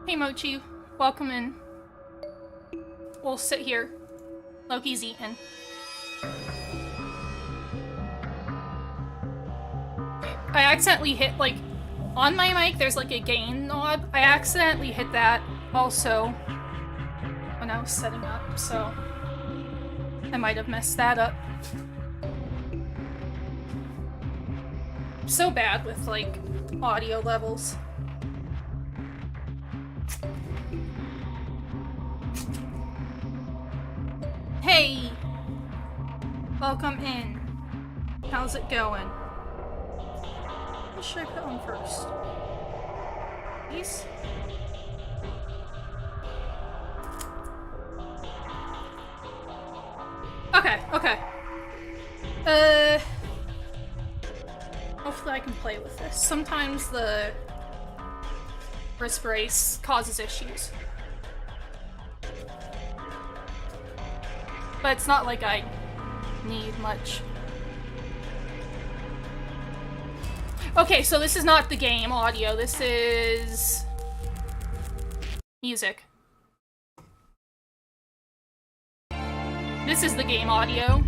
Hey Mochi, welcome in. We'll sit here. Loki's eating. I accidentally hit, like, on my mic there's like a gain knob. I accidentally hit that also when I was setting up, so I might have messed that up. I'm so bad with, like, audio levels. Hey! Welcome in. How's it going? What should I put on first? These? Okay, okay. Hopefully I can play with this. Sometimes the wrist brace causes issues. But it's not like I need much. Okay, so this is not the game audio, this is music. This is the game audio.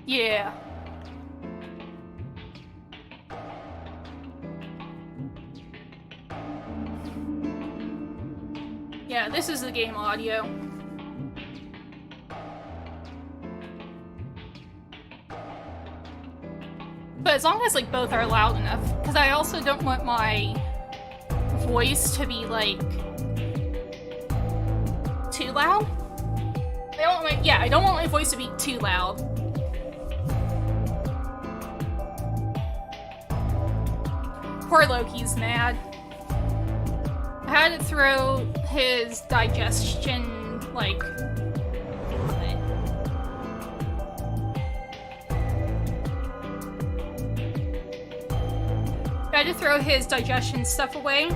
Yeah. Yeah, this is the game audio. But as long as, like, both are loud enough, because I also don't want my voice to be, like, too loud. I don't want my voice to be too loud. Poor Loki's mad. I had to throw his digestion, like, I had to throw his digestion stuff away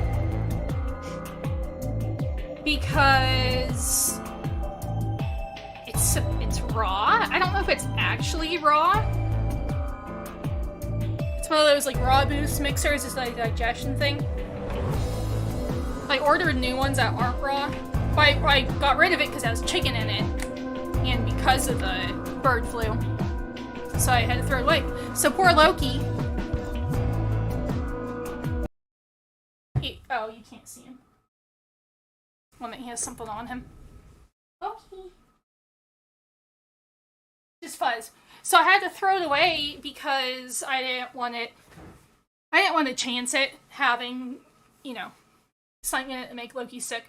because it's raw. I don't know if it's actually raw. It's one of those, like, raw boost mixers. It's like a digestion thing. I ordered new ones that aren't raw. But I got rid of it because I was chicken in it. And because of the bird flu. So I had to throw it away. So poor Loki. Oh, you can't see him. Well, he has something on him. Loki. Just fuzz. So I had to throw it away because I didn't want to chance it having, you know, something in it to make Loki sick.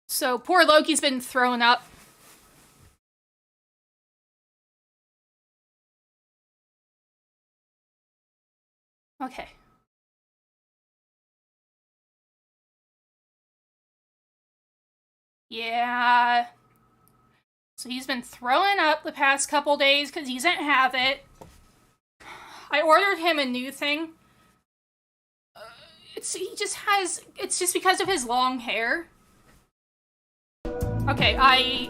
So poor Loki's been thrown up. Okay. Yeah. So he's been throwing up the past couple days because he doesn't have it. I ordered him a new thing. It's just because of his long hair. Okay, I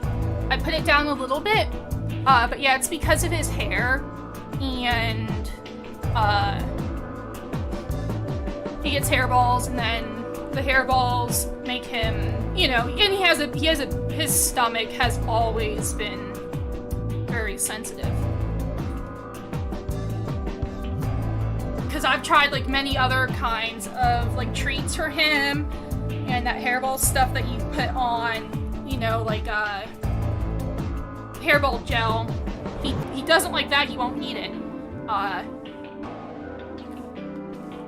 put it down a little bit. But yeah, it's because of his hair. And, he gets hairballs, and then the hairballs make him, you know, and his stomach has always been very sensitive. Because I've tried, like, many other kinds of, like, treats for him, and that hairball stuff that you put on, you know, like, hairball gel. He doesn't like that, he won't eat it.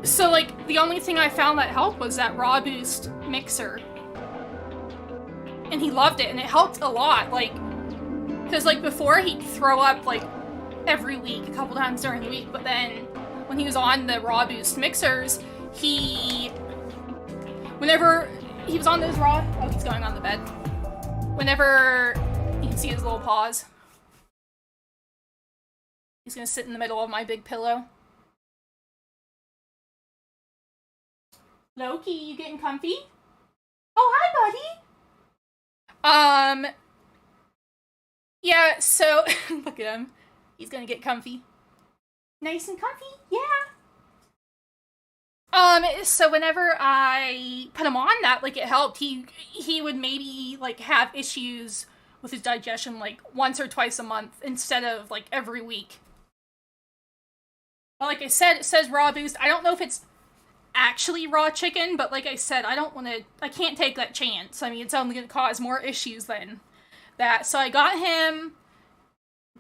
So, like, the only thing I found that helped was that Raw Boost mixer. And he loved it, and it helped a lot, like, because, like, before he'd throw up, like, every week, a couple times during the week, but then when he was on the Raw Boost mixers, whenever he was on those he's going on the bed. Whenever you can see his little paws, he's gonna sit in the middle of my big pillow. Loki, you getting comfy? Oh, hi, buddy. Yeah, so, look at him. He's gonna get comfy. Nice and comfy? Yeah. So whenever I put him on that, like, it helped. He would maybe, like, have issues with his digestion, like, once or twice a month instead of, like, every week. But like I said, it says raw boost. I don't know if it's actually raw chicken, but like I said, I can't take that chance. I mean, it's only gonna cause more issues than that. So I got him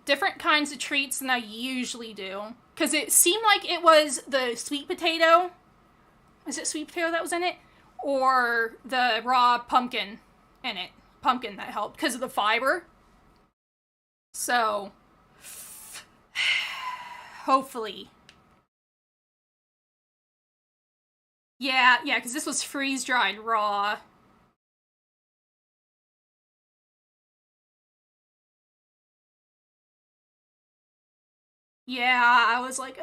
different kinds of treats than I usually do. Because it seemed like it was the sweet potato. Is it sweet potato that was in it? Or the raw pumpkin in it. Pumpkin that helped because of the fiber. So, hopefully. Yeah, because this was freeze-dried raw. Yeah, I was like,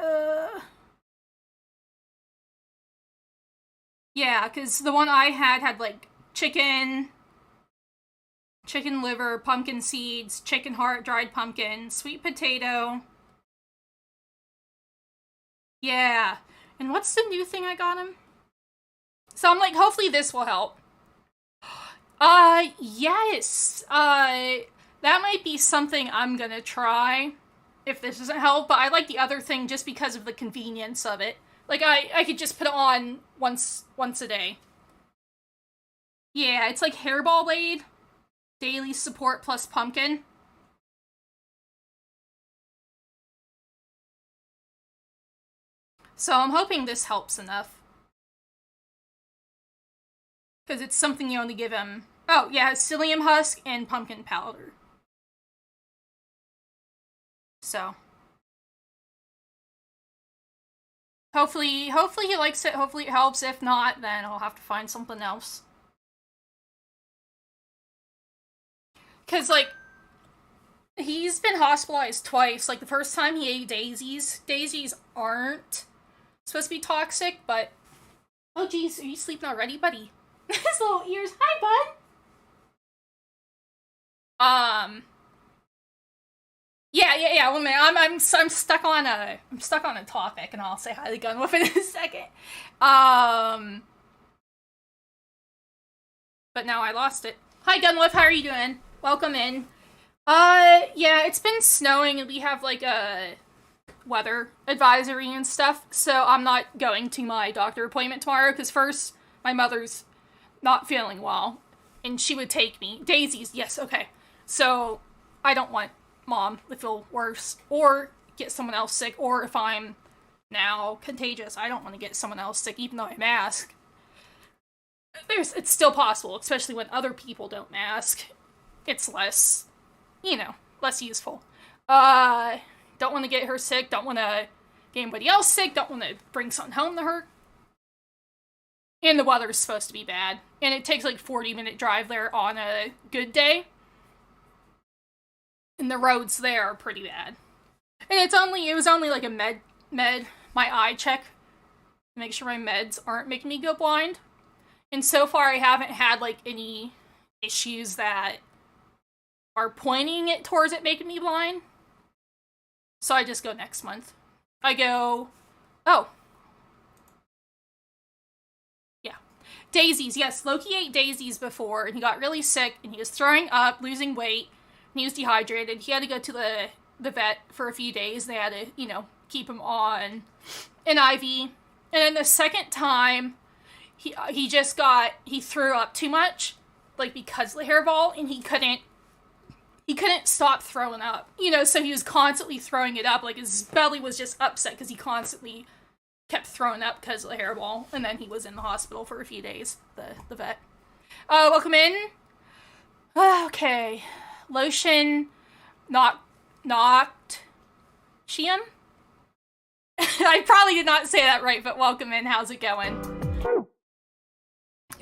Yeah, because the one I had like chicken liver, pumpkin seeds, chicken heart, dried pumpkin, sweet potato. Yeah. And what's the new thing I got him? So I'm like, hopefully this will help. Yes. That might be something I'm gonna try if this doesn't help, but I like the other thing just because of the convenience of it. Like, I could just put it on once a day. Yeah, it's like Hairball Aid, daily support plus pumpkin. So I'm hoping this helps enough. Because it's something you only give him. Oh, yeah, psyllium husk and pumpkin powder. So. Hopefully he likes it. Hopefully it helps. If not, then I'll have to find something else. Because, like, he's been hospitalized twice. Like, the first time he ate daisies. Daisies aren't supposed to be toxic, but... Oh, geez, are you sleeping already, buddy? His little ears. Hi, bud! Yeah. 1 minute. I'm stuck on a topic, and I'll say hi to Gunwolf in a second. But now I lost it. Hi, Gunwolf. How are you doing? Welcome in. Yeah, it's been snowing, and we have like a weather advisory and stuff. So I'm not going to my doctor appointment tomorrow because first my mother's not feeling well, and she would take me. Daisies, yes, okay. So I don't want mom to feel worse or get someone else sick, or if I'm now contagious, I don't want to get someone else sick even though I mask. It's still possible, especially when other people don't mask. It's less, less useful. Don't want to get her sick, don't want to get anybody else sick, don't want to bring something home to her. And the weather's supposed to be bad. And it takes like 40-minute drive there on a good day. And the roads there are pretty bad. And it was only like a med, my eye check. Make sure my meds aren't making me go blind. And so far I haven't had like any issues that are pointing it towards it making me blind. So I just go next month. Oh. Yeah. Daisies, yes. Loki ate daisies before, and he got really sick, and he was throwing up, losing weight, and he was dehydrated. He had to go to the vet for a few days. They had to, keep him on an IV. And then the second time, he threw up too much, like because of the hairball, and he couldn't stop throwing up. So he was constantly throwing it up, like his belly was just upset because he constantly kept throwing up because of the hairball, and then he was in the hospital for a few days, the vet. Welcome in. Okay. Lotion knocked Shiam? I probably did not say that right, but welcome in. How's it going?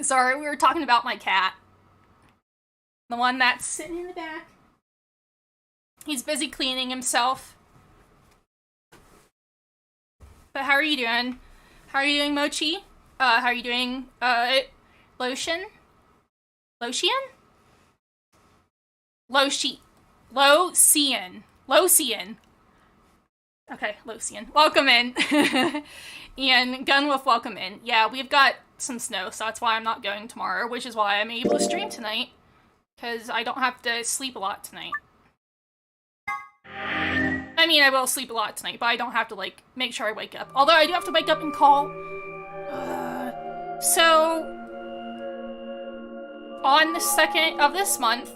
Sorry, we were talking about my cat. The one that's sitting in the back. He's busy cleaning himself. But how are you doing? How are you doing, Mochi? How are you doing, Lotion? Locian? Locian. Okay, Locian. Welcome in. And Gunwolf, welcome in. Yeah, we've got some snow, so that's why I'm not going tomorrow, which is why I'm able to stream tonight. Because I don't have to sleep a lot tonight. I mean, I will sleep a lot tonight, but I don't have to, like, make sure I wake up. Although I do have to wake up and call. So, on the 2nd of this month,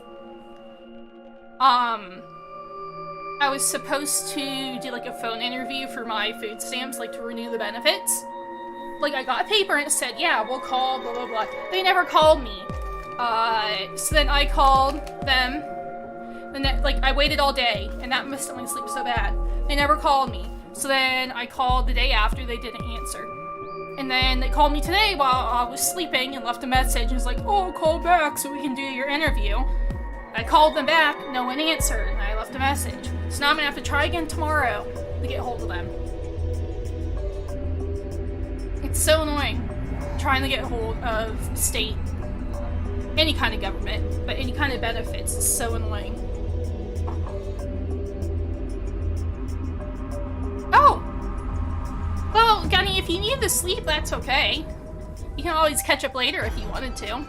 I was supposed to do, like, a phone interview for my food stamps, like, to renew the benefits. Like, I got a paper and it said, yeah, we'll call, blah, blah, blah. They never called me. So then I called them. Like, I waited all day, and that missed my sleep so bad. They never called me. So then I called the day after, they didn't answer. And then they called me today while I was sleeping and left a message and was like, oh, call back so we can do your interview. I called them back, no one answered, and I left a message. So now I'm gonna have to try again tomorrow to get a hold of them. It's so annoying trying to get a hold of state, any kind of government, but any kind of benefits is so annoying. Oh! Well, Gunny, if you need to sleep, that's okay. You can always catch up later if you wanted to.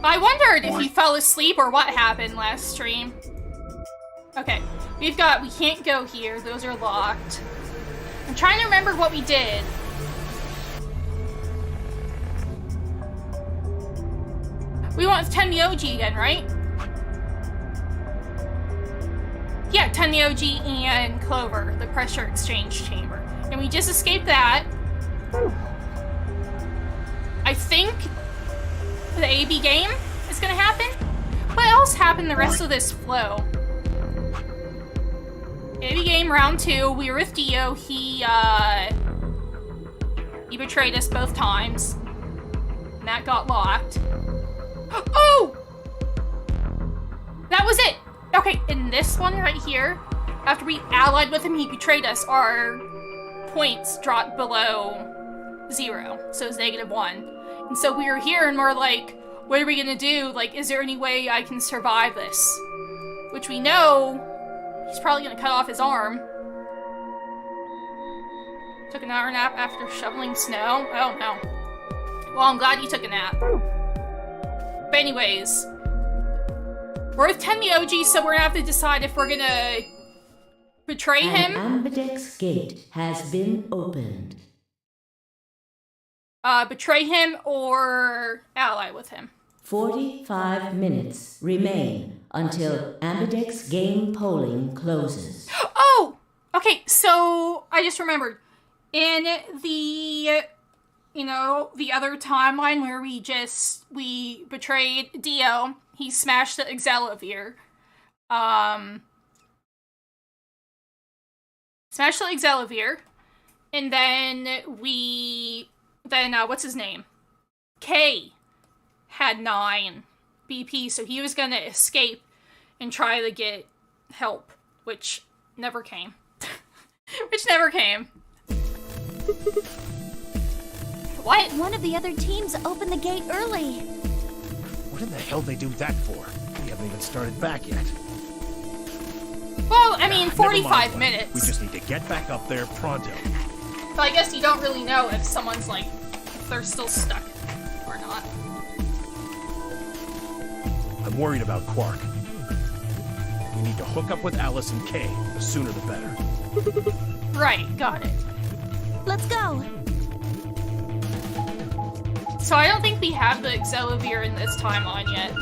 I wondered if you fell asleep or what happened last stream. Okay, we can't go here, those are locked. I'm trying to remember what we did. We went with 10 the OG again, right? Yeah, 10 the OG and Clover, the pressure exchange chamber. And we just escaped that. I think the AB game is gonna happen. What else happened the rest of this flow? AB game round 2, we were with Dio. He betrayed us both times. And that got locked. Oh! That was it! Okay, in this one right here, after we allied with him, he betrayed us, our points dropped below 0. So it's -1. And so we were here and we're like, what are we gonna do? Like, is there any way I can survive this? Which we know he's probably gonna cut off his arm. Took an hour nap after shoveling snow? Oh no. Well, I'm glad you took a nap. But anyways, we're with 10 the OG, so we're gonna have to decide if we're gonna betray him. An ambidex gate has been opened. Betray him or ally with him. 45 minutes remain until ambidex game polling closes. Oh! Okay, so I just remembered. In the, the other timeline where we betrayed Dio, he smashed the Exelovir. Smashed the Exelovir. And then what's his name? K had 9 BP, so he was gonna escape and try to get help, which never came. What? One of the other teams opened the gate early. What in the hell they do that for? We haven't even started back yet. Well, I mean, Never 45 mind. minutes. We just need to get back up there pronto. So I guess you don't really know if someone's like, if they're still stuck or not. I'm worried about Quark. We need to hook up with Alice and Kay. The sooner the better. Right, got it. Let's go. So I don't think we have the Exelovir in this timeline yet.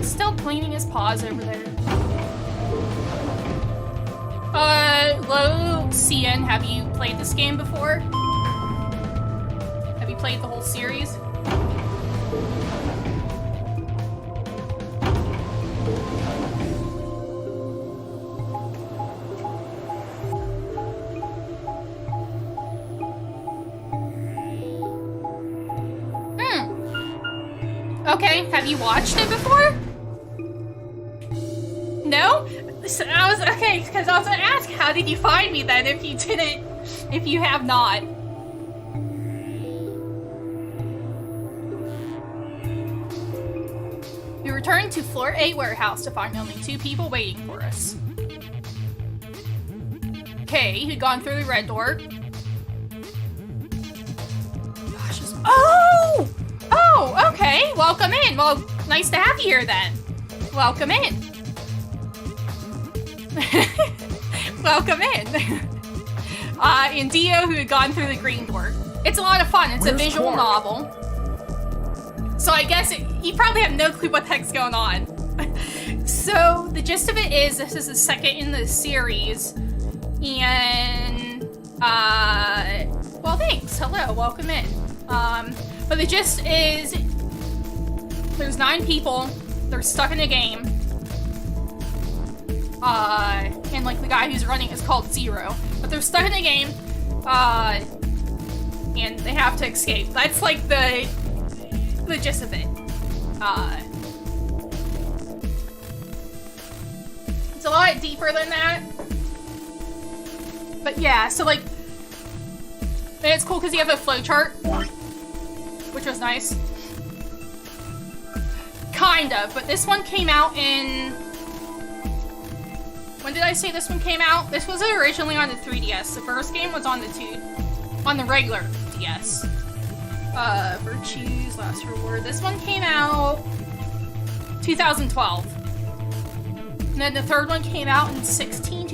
Still cleaning his paws over there. Locian, have you played this game before? Have you played the whole series? Okay, have you watched it before? No? So I was, okay, because I was gonna ask, how did you find me then if you didn't, if you have not? We returned to floor 8 warehouse to find only 2 people waiting for us. Kay, who'd gone through the red door. Gosh, oh! Oh, okay, welcome in. Well, nice to have you here then. Welcome in. Welcome in. And Dio, who had gone through the green door. It's a lot of fun. It's a visual novel. So I guess you probably have no clue what the heck's going on. So the gist of it is, this is the second in the series. And, well, thanks. Hello, welcome in. But the gist is, there's 9 people. They're stuck in a game. And like the guy who's running is called Zero. But they're stuck in a game, and they have to escape. That's like the gist of it. It's a lot deeper than that. But yeah, so like, and it's cool because you have a flowchart, which was nice. Kind of, but this one came out in... When did I say this one came out? This was originally on the 3DS. The first game was on the regular DS. Virtues, Last Reward. This one came out 2012. And then the third one came out in 2016.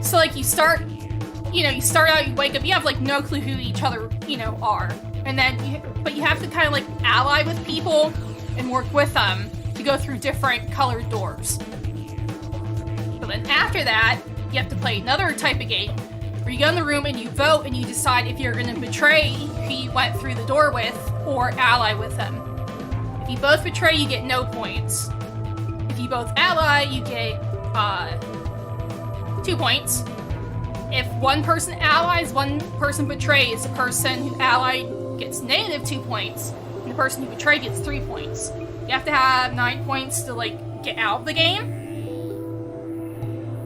So like you start out, you wake up, you have like no clue who each other, are. And then but you have to kind of like ally with people and work with them to go through different colored doors. But then after that, you have to play another type of game where you go in the room and you vote and you decide if you're going to betray who you went through the door with or ally with them. If you both betray, you get no points. If you both ally, you get 2 points. If one person allies, one person betrays, the person who allied gets negative 2 points, and the person who betrayed gets 3 points. You have to have 9 points to, like, get out of the game.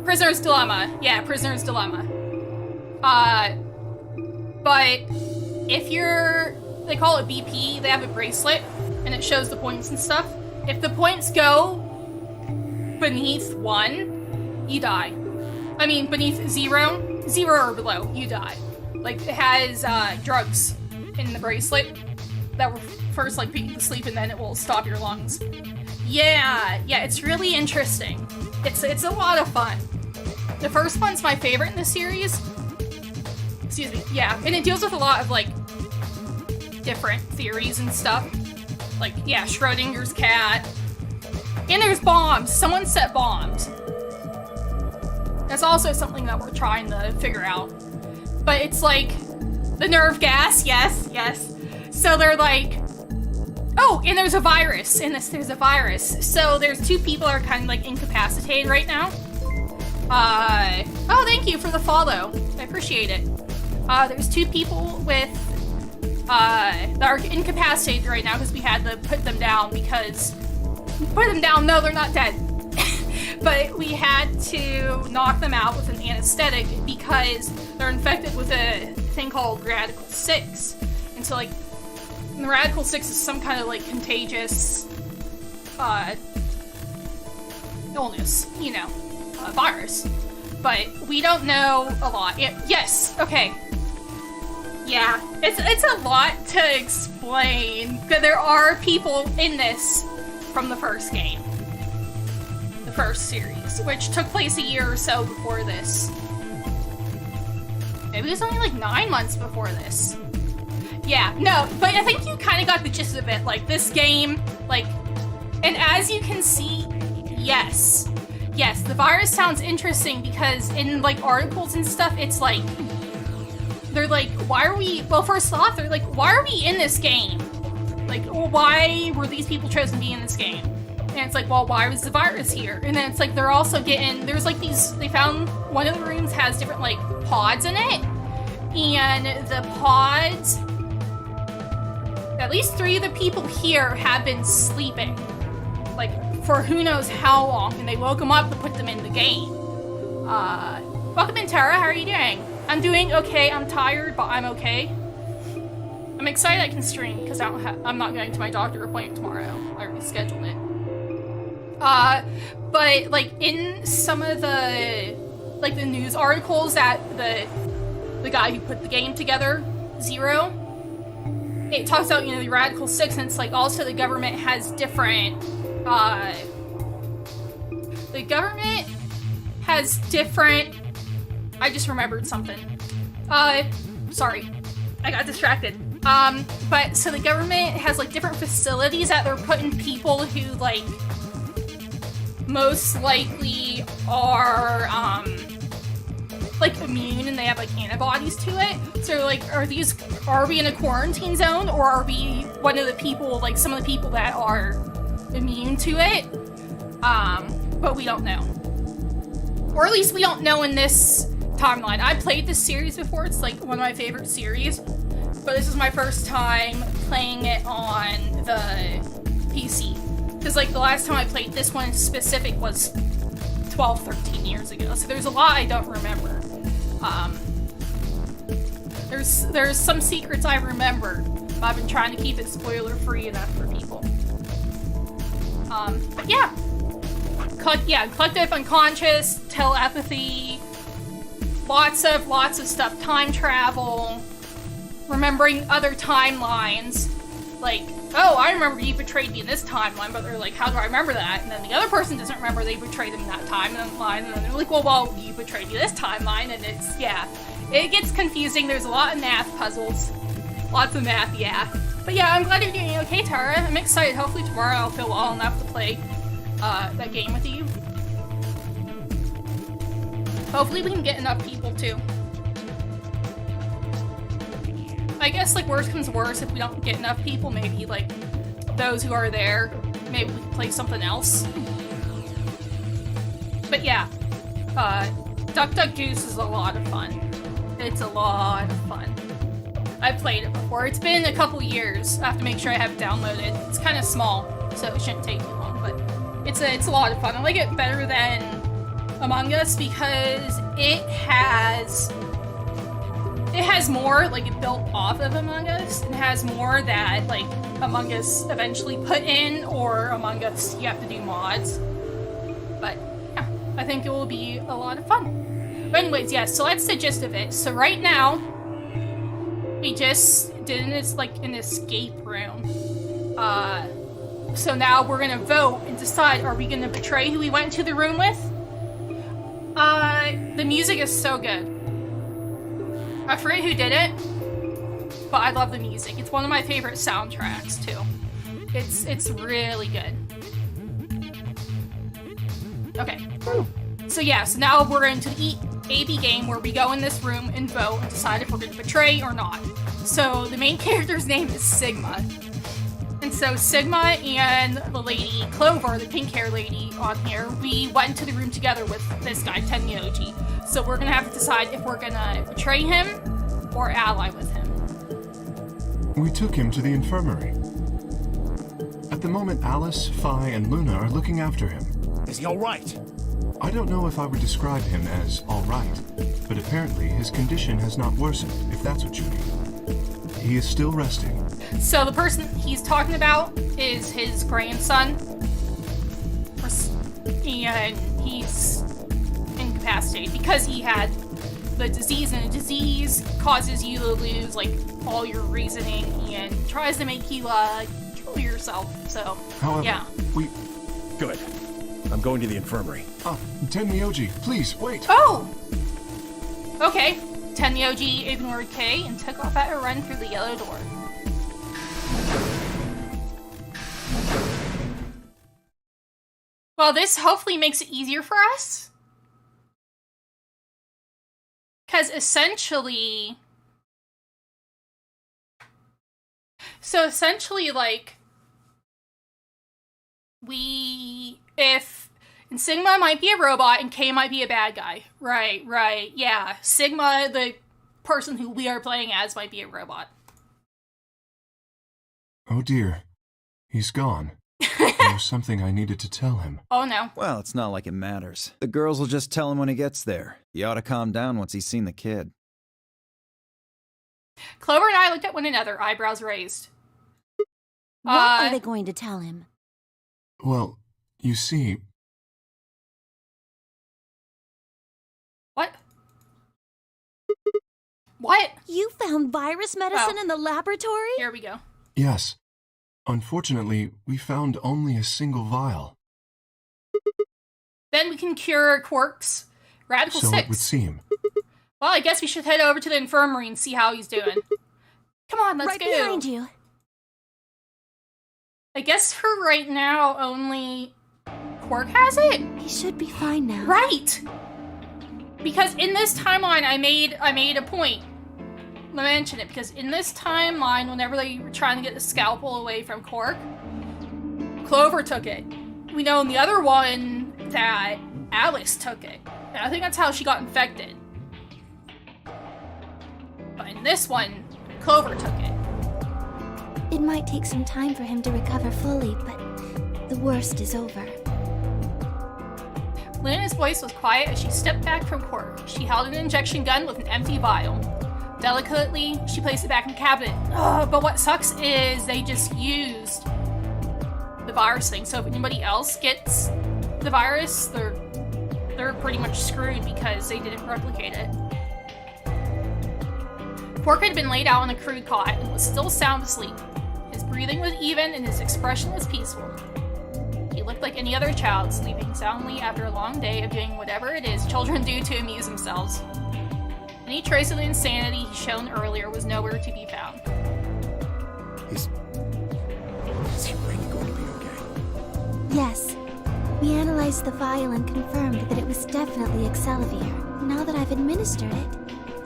Prisoner's Dilemma. Yeah, Prisoner's Dilemma. But if they call it BP, they have a bracelet, and it shows the points and stuff. If the points go beneath 1, you die. I mean, beneath 0 or below, you die. Like, it has, drugs in the bracelet that will first, like, put you to sleep, and then it will stop your lungs. Yeah, it's really interesting. It's a lot of fun. The first one's my favorite in the series. Excuse me, yeah. And it deals with a lot of, like, different theories and stuff. Like, yeah, Schrodinger's cat. And there's bombs. Someone set bombs. That's also something that we're trying to figure out. But it's like, the nerve gas, yes. So they're like, oh, and there's a virus. In this, there's a virus. So there's 2 people that are kind of like incapacitated right now. Oh, thank you for the follow. I appreciate it. There's 2 people with, that are incapacitated right now because we had to put them down no, they're not dead. But we had to knock them out with an anesthetic because they're infected with a thing called Radical 6. And so, like, the Radical 6 is some kind of, like, contagious, illness, virus. But we don't know a lot. Yes, okay. Yeah, it's a lot to explain. There are people in this from the first game. The first series, which took place a year or so before this. Maybe it was only like 9 months before this. Yeah, no, but I think you kind of got the gist of it. Like, this game, like, and as you can see, yes, the virus sounds interesting because in, like, articles and stuff, it's like, they're like, first off, they're like, why are we in this game? Like, why were these people chosen to be in this game? And it's like, well, why was the virus here? And then it's like, they're also there's like they found one of the rooms has different, like, pods in it. And the pods, at least 3 of the people here have been sleeping. Like, for who knows how long, and they woke them up to put them in the game. Welcome in, Tara. How are you doing? I'm doing okay. I'm tired, but I'm okay. I'm excited I can stream, because I'm not going to my doctor appointment tomorrow. I already scheduled it. But, like, in some of the, like, the news articles that the guy who put the game together, Zero, it talks about, you know, the Radical Six, and it's like also the government has different, I just remembered something. Sorry. I got distracted. But so the government has, like, different facilities that they're putting people who, like, most likely are, like, immune and they have, like, antibodies to it. So, like, are we in a quarantine zone, or are we one of the people, like, some of the people that are immune to it? But we don't know. Or at least we don't know in this timeline. I played this series before. It's, like, one of my favorite series. But this is my first time playing it on the PC. Because, like, the last time I played this one specific was 12, 13 years ago. So there's a lot I don't remember. There's some secrets I remember, but I've been trying to keep it spoiler-free enough for people. But yeah. Collective unconscious, telepathy, lots of stuff. Time travel, remembering other timelines. Like, oh, I remember you betrayed me in this timeline, but they're like, how do I remember that? And then the other person doesn't remember they betrayed them in that timeline, and then they're like, well, you betrayed me this timeline, and it's, yeah. It gets confusing. There's a lot of math puzzles. Lots of math, yeah. But yeah, I'm glad you're doing okay, Tara. I'm excited. Hopefully tomorrow I'll feel well enough to play that game with you. Hopefully we can get enough people, too. I guess, like, worst comes to worst, if we don't get enough people, maybe, like, those who are there, maybe we can play something else. But yeah, Duck Duck Goose is a lot of fun. It's a lot of fun. I've played it before. It's been a couple years. I have to make sure I have it downloaded. It's kind of small, so it shouldn't take too long, but it's a lot of fun. I like it better than Among Us because it has more, like, it built off of Among Us. It has more that, like, Among Us eventually put in, or Among Us you have to do mods. But yeah, I think it will be a lot of fun. But anyways, yeah, so that's the gist of it. So right now, we just did an escape room. So now we're gonna vote and decide, are we gonna betray who we went into the room with? The music is so good. I forget who did it, but I love the music. It's one of my favorite soundtracks, too. It's really good. Okay. So yeah, so now we're into the AB game where we go in this room and vote and decide if we're going to betray or not. So the main character's name is Sigma. And so Sigma and the lady Clover, the pink hair lady on here, we went into the room together with this guy, Tenyoji. So we're going to have to decide if we're going to betray him or ally with him. We took him to the infirmary. At the moment, Alice, Phi, and Luna are looking after him. Is he all right? I don't know if I would describe him as all right, but apparently his condition has not worsened, if that's what you mean. He is still resting. So the person he's talking about is his grandson. And he's incapacitated because he had the disease, and the disease causes you to lose, like, all your reasoning and tries to make you, kill yourself. So, However, yeah. Good. I'm going to the infirmary. Tenmyoji, please, wait! Oh! Okay. Tenyoji ignored K and took off at a run through the yellow door. Well, this hopefully makes it easier for us. Because essentially... So essentially, like... And Sigma might be a robot and K might be a bad guy. Right, yeah. Sigma, the person who we are playing as, might be a robot. Oh dear. He's gone. There was something I needed to tell him. Oh no. Well, it's not like it matters. The girls will just tell him when he gets there. He ought to calm down once he's seen the kid. Clover and I looked at one another, eyebrows raised. What are they going to tell him? Well, you see... What? What? You found virus medicine Oh. in the laboratory? Here we go. Yes. Unfortunately, we found only a single vial. Then we can cure Quark's Radical So 6. it would seem. Well, I guess we should head over to the infirmary and see how he's doing. Come on, let's right go. behind you. I guess for right now, only Quark has it? He should be fine now. Right! Because in this timeline, I made a point to mention it, because in this timeline, whenever they were trying to get the scalpel away from Quark, Clover took it. We know in the other one that Alice took it. And I think that's how she got infected. But in this one, Clover took it. It might take some time for him to recover fully, but the worst is over. Lena's voice was quiet as she stepped back from Quark. She held an injection gun with an empty vial. Delicately, she placed it back in the cabinet. Ugh, but what sucks is they just used the virus thing, so if anybody else gets the virus, they're pretty much screwed because they didn't replicate it. Quark had been laid out on a crude cot and was still sound asleep. His breathing was even and his expression was peaceful. He looked like any other child, sleeping soundly after a long day of doing whatever it is children do to amuse themselves. Any trace of the insanity he shown earlier was nowhere to be found. Is he really going to be okay? Yes. We analyzed the vial and confirmed that it was definitely Excelavir. Now that I've administered it.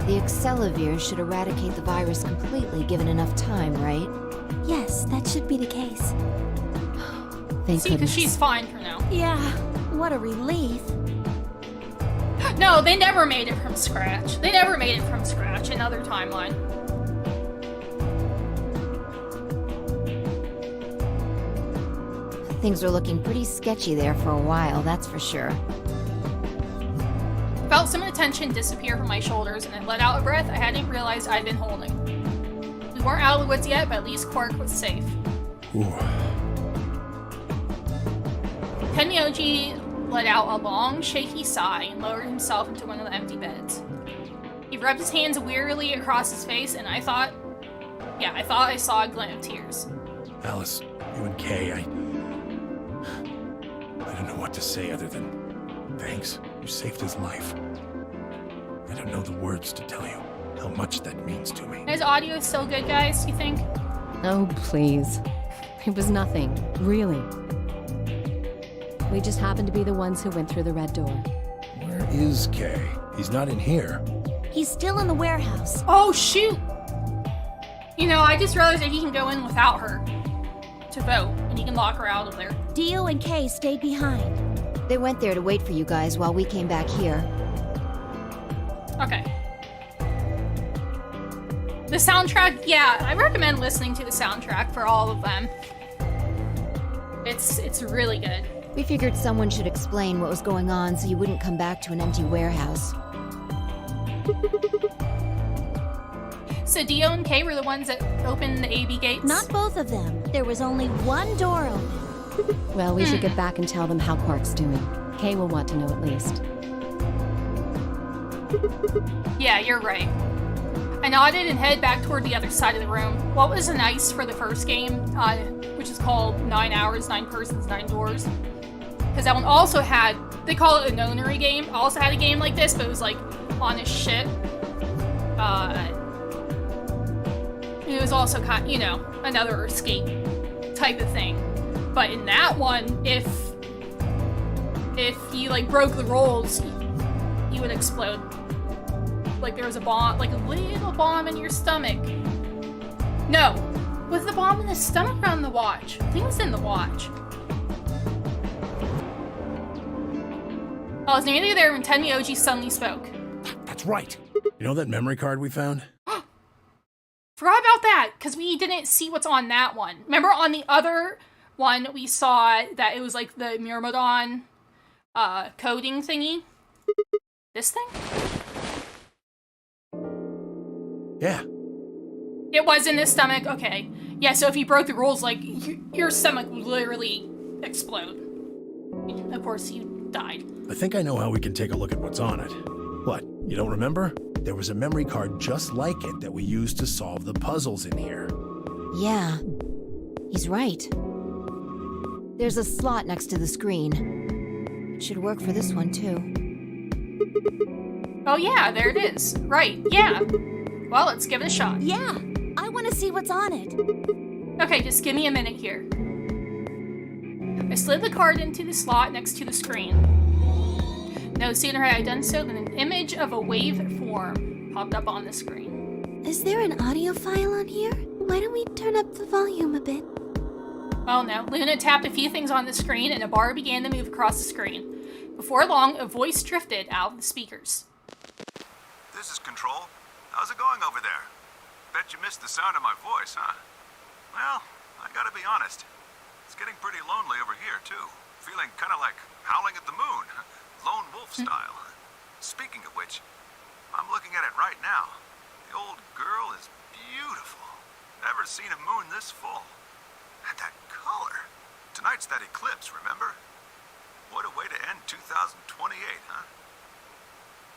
The Excelavir should eradicate the virus completely given enough time, right? Yes, that should be the case. Thank See, because goodness. she's fine for now. Yeah, what a relief. No, they never made it from scratch. They never made it from scratch. Another timeline. Things are looking pretty sketchy there for a while, that's for sure. Felt some of the tension disappear from my shoulders, and I let out a breath I hadn't realized I'd been holding. We weren't out of the woods yet, but at least Quark was safe. Ooh. Tenmyoji let out a long, shaky sigh and lowered himself into one of the empty beds. He rubbed his hands wearily across his face, and I thought I saw a glint of tears. Alice, you and Kay, I don't know what to say other than thanks. You saved his life. I don't know the words to tell you how much that means to me. Is audio still good, guys, you think? Oh, please. It was nothing, really. We just happened to be the ones who went through the red door. Where is Kay? He's not in here. He's still in the warehouse. Oh, shoot! You know, I just realized that he can go in without her to vote, and he can lock her out of there. Dio and Kay stayed behind. They went there to wait for you guys while we came back here. Okay. The soundtrack, yeah, I recommend listening to the soundtrack for all of them. It's really good. We figured someone should explain what was going on so you wouldn't come back to an empty warehouse. So Dio and Kay were the ones that opened the AB gates? Not both of them. There was only one door open. Well, we should get back and tell them how Quark's doing. Kay will want to know at least. Yeah, you're right. I nodded and headed back toward the other side of the room. What was nice for the first game, which is called 9 Hours, 9 Persons, 9 Doors, because that one also had, they call it a nonary game, also had a game like this, but it was like on a ship. It was also kind of, you know, another escape type of thing. But in that one, if you like broke the rules, you would explode. Like there was a bomb, like a little bomb in your stomach. No, was the bomb in the stomach or on the watch? I think it was in the watch. I was nearly there when Tenmyoji suddenly spoke. That's right. You know that memory card we found? Forgot about that, because we didn't see what's on that one. Remember on the other one, we saw that it was like the Myrmidon coding thingy? This thing? Yeah. It was in his stomach? Okay. Yeah, so if you broke the rules, like, your stomach would literally explode. Of course, you died. I think I know how we can take a look at what's on it. What, you don't remember? There was a memory card just like it that we used to solve the puzzles in here. Yeah, he's right. There's a slot next to the screen. It should work for this one, too. Oh yeah, there it is. Right, yeah. Well, let's give it a shot. Yeah, I want to see what's on it. Okay, just give me a minute here. I slid the card into the slot next to the screen. No sooner had I done so than an image of a waveform popped up on the screen. Is there an audio file on here? Why don't we turn up the volume a bit? Oh no, Luna tapped a few things on the screen and a bar began to move across the screen. Before long, a voice drifted out of the speakers. This is Control. How's it going over there? Bet you missed the sound of my voice, huh? Well, I gotta be honest. It's getting pretty lonely over here, too. Feeling kinda like howling at the moon. Lone wolf style. Speaking of which, I'm looking at it right now. The old girl is beautiful. Never seen a moon this full. And that color. Tonight's that eclipse, remember? What a way to end 2028, huh?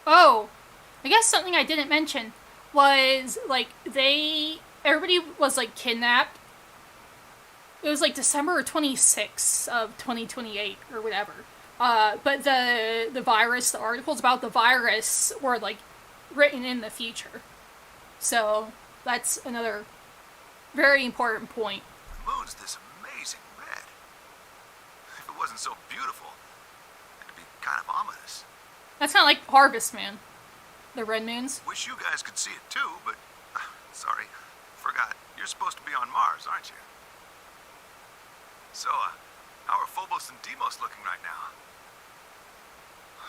Oh, I guess something I didn't mention was, like, everybody was, like, kidnapped. It was, like, December 26th of 2028, or whatever. But the virus, the articles about the virus were, like, written in the future. So, that's another very important point. The moon's this amazing red. If it wasn't so beautiful, it'd be kind of ominous. That's kind of like Harvest Moon. The red moons. Wish you guys could see it too, but... sorry, forgot. You're supposed to be on Mars, aren't you? So, how are Phobos and Deimos looking right now?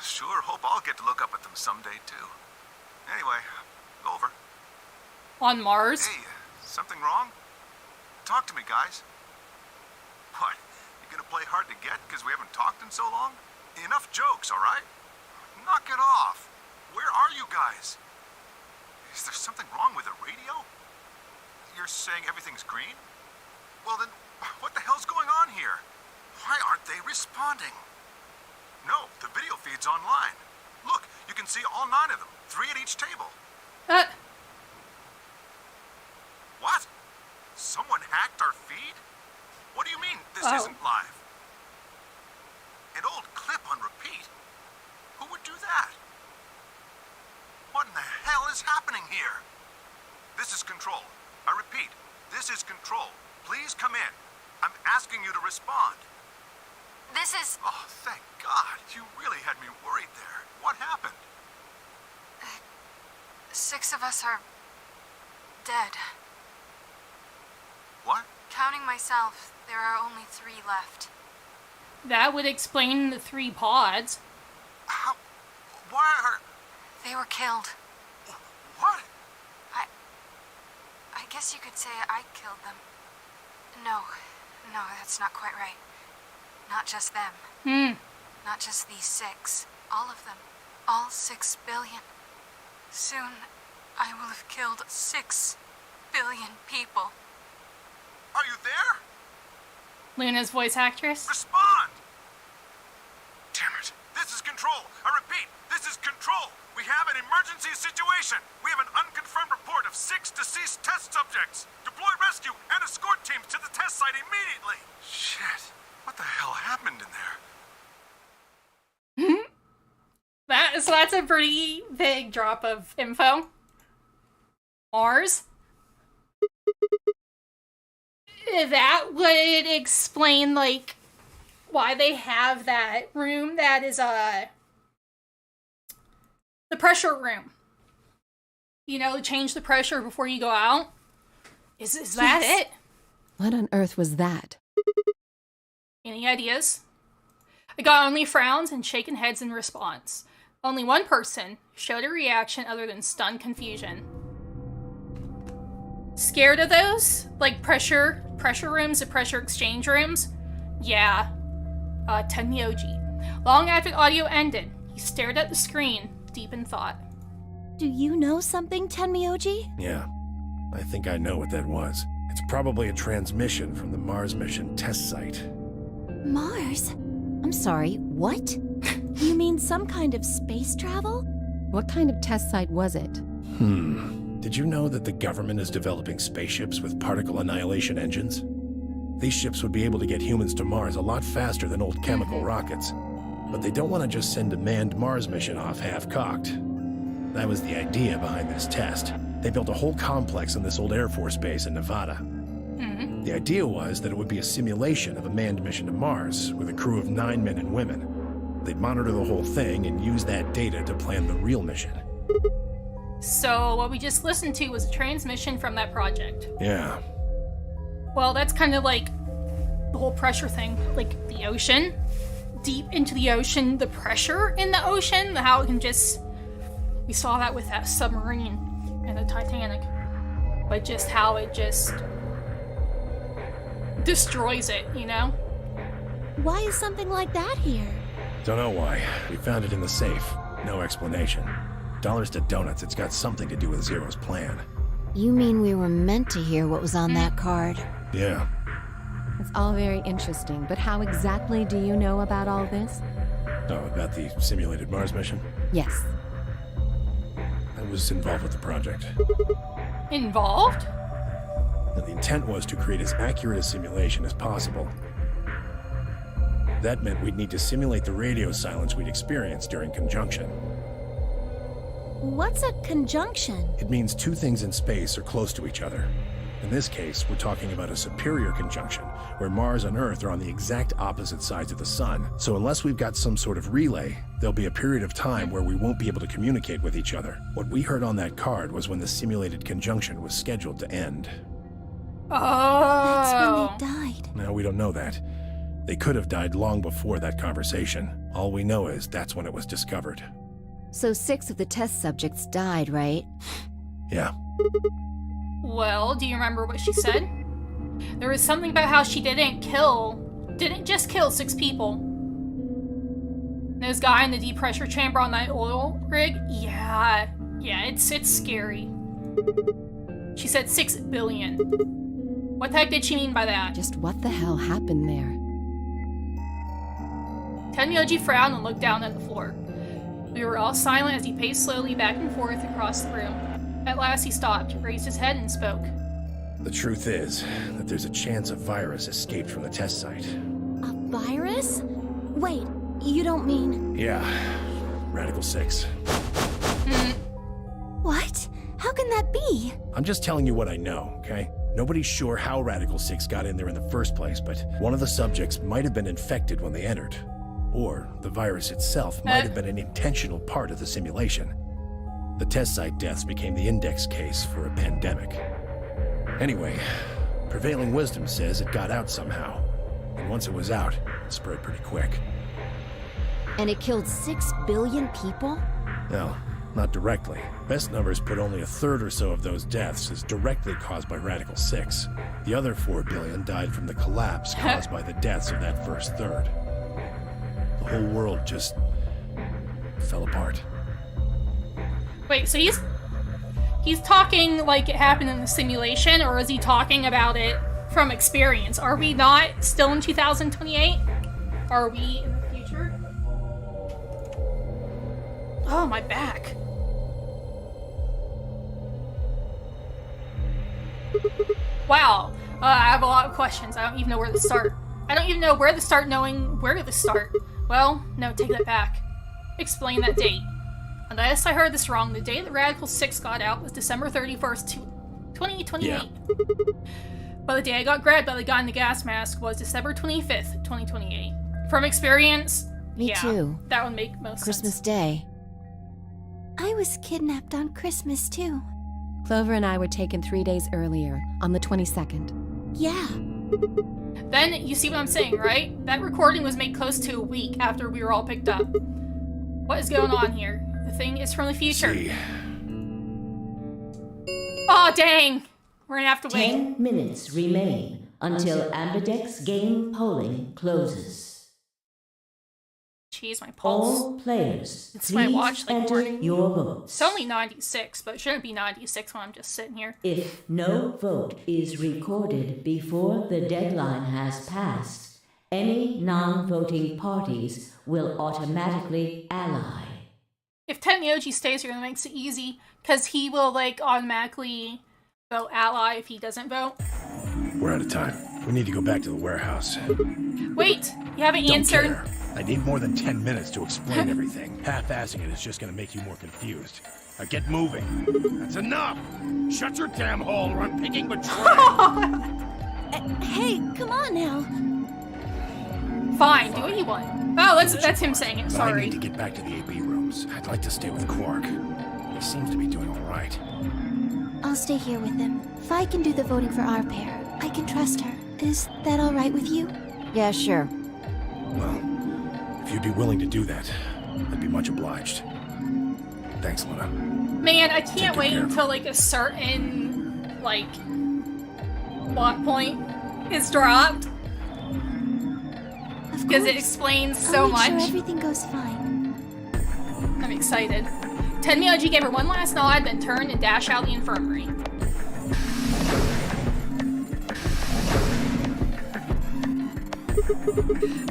Sure hope I'll get to look up at them someday, too. Anyway, over. On Mars? Hey, something wrong? Talk to me, guys. What, you gonna play hard to get because we haven't talked in so long? Enough jokes, all right? Knock it off. Where are you guys? Is there something wrong with the radio? You're saying everything's green? Well then, what the hell's going on here? Why aren't they responding? No, the video feed's online. Look, you can see all 9 of them, 3 at each table. What? Someone hacked our feed? What do you mean this isn't live? An old clip on repeat? Who would do that? What in the hell is happening here? This is Control. I repeat, this is Control. Please come in. I'm asking you to respond. This is... Oh, thank God. You really had me worried there. What happened? 6 of us are... dead. What? Counting myself, there are only 3 left. That would explain the 3 pods. How? Why are... They were killed. What? I guess you could say I killed them. No, that's not quite right. Not just them. Not just these 6. All of them. All 6 billion. Soon, I will have killed 6 billion people. Are you there? Luna's voice actress. Respond! Damn it. This is Control. I repeat, this is Control. We have an emergency situation. We have an unconfirmed report of 6 deceased test subjects. Deploy rescue and escort teams to the test site immediately. Shit. What the hell happened in there? So that's a pretty big drop of info. Mars. That would explain, like, why they have that room that is, the pressure room. You know, change the pressure before you go out. Is that it? What on earth was that? Any ideas? I got only frowns and shaken heads in response. Only one person showed a reaction other than stunned confusion. Scared of those? Like pressure rooms and pressure exchange rooms? Yeah. Tenmyoji. Long after the audio ended, he stared at the screen, deep in thought. Do you know something, Tenmyoji? Yeah, I think I know what that was. It's probably a transmission from the Mars mission test site. Mars? I'm sorry, what? You mean some kind of space travel? What kind of test site was it? Did you know that the government is developing spaceships with particle annihilation engines? These ships would be able to get humans to Mars a lot faster than old chemical rockets. But they don't want to just send a manned Mars mission off half-cocked. That was the idea behind this test. They built a whole complex on this old Air Force base in Nevada. The idea was that it would be a simulation of a manned mission to Mars with a crew of 9 men and women. They'd monitor the whole thing and use that data to plan the real mission. So what we just listened to was a transmission from that project. Yeah. Well, that's kind of like the whole pressure thing. Like the ocean, deep into the ocean, the pressure in the ocean, how it can just... We saw that with that submarine and the Titanic. But just how it just destroys it, you know? Why is something like that here? Don't know why. We found it in the safe. No explanation. Dollars to donuts, it's got something to do with Zero's plan. You mean we were meant to hear what was on that card? Yeah. It's all very interesting, but how exactly do you know about all this? Oh, about the simulated Mars mission? Yes. I was involved with the project. Involved? Now, the intent was to create as accurate a simulation as possible. That meant we'd need to simulate the radio silence we'd experienced during conjunction. What's a conjunction? It means two things in space are close to each other. In this case, we're talking about a superior conjunction, where Mars and Earth are on the exact opposite sides of the Sun. So unless we've got some sort of relay, there'll be a period of time where we won't be able to communicate with each other. What we heard on that card was when the simulated conjunction was scheduled to end. Oh. That's when they died. Now, we don't know that. They could have died long before that conversation. All we know is that's when it was discovered. So 6 of the test subjects died, right? Yeah. Well, do you remember what she said? There was something about how she didn't just kill 6 people. Those guy in the deep pressure chamber on that oil rig? Yeah, it's scary. She said 6 billion. What the heck did she mean by that? Just what the hell happened there? Tenmyoji frowned and looked down at the floor. We were all silent as he paced slowly back and forth across the room. At last he stopped, raised his head, and spoke. The truth is that there's a chance a virus escaped from the test site. A virus? Wait, you don't mean... Yeah, Radical 6. What? How can that be? I'm just telling you what I know, okay? Nobody's sure how Radical 6 got in there in the first place, but one of the subjects might have been infected when they entered. Or the virus itself might have been an intentional part of the simulation. The test site deaths became the index case for a pandemic. Anyway, prevailing wisdom says it got out somehow. And once it was out, it spread pretty quick. And it killed 6 billion people? Well, not directly. Best numbers put only a third or so of those deaths as directly caused by Radical 6. The other 4 billion died from the collapse caused by the deaths of that first third. The whole world just fell apart. Wait, so he's talking like it happened in the simulation, or is he talking about it from experience? Are we not still in 2028? Are we in the future? Oh, my back. Wow. I have a lot of questions. I don't even know where to start. I don't even know where to start knowing where to start. Well, no, take that back. Explain that date. Unless I heard this wrong, the day that Radical 6 got out was December 31st, 2028. Yeah. But the day I got grabbed by the guy in the gas mask was December 25th, 2028. From experience, Me too. That would make most Christmas sense. Day. I was kidnapped on Christmas, too. Clover and I were taken 3 days earlier, on the 22nd. Yeah. Then, you see what I'm saying, right? That recording was made close to a week after we were all picked up. What is going on here? The thing is from the future. See. Aw, dang! We're gonna have to wait. 10 minutes remain until Ambidex game polling closes. Jeez, my pulse. All players, It's my please watch, like, enter warning. your votes. It's only 96, but it shouldn't be 96 when I'm just sitting here. If no vote is recorded before the deadline has passed, any non-voting parties will automatically ally. If Tenmyoji stays here, that makes it easy, because he will, like, automatically vote ally if he doesn't vote. We're out of time. We need to go back to the warehouse. Wait, you haven't Don't answered. care. I need more than 10 minutes to explain everything. Half-assing it is just gonna make you more confused. Now get moving. That's enough! Shut your damn hole or I'm picking betrayal! Hey, come on now. Fine, do what you want. Oh, that's him saying it, But I sorry. need to get back to the AB rooms. I'd like to stay with Quark. He seems to be doing all right. I'll stay here with him. Fi can do the voting for our pair. I can trust her. Is that all right with you? Yeah, sure. Well, if you'd be willing to do that, I'd be much obliged. Thanks, Luna. Man, I can't Take wait care. until, like, a certain, like, plot point is dropped. Of Because it course. explains so I'll make much. sure everything goes fine. I'm excited. Tenmyoji gave her one last nod, then turned and dashed out the infirmary.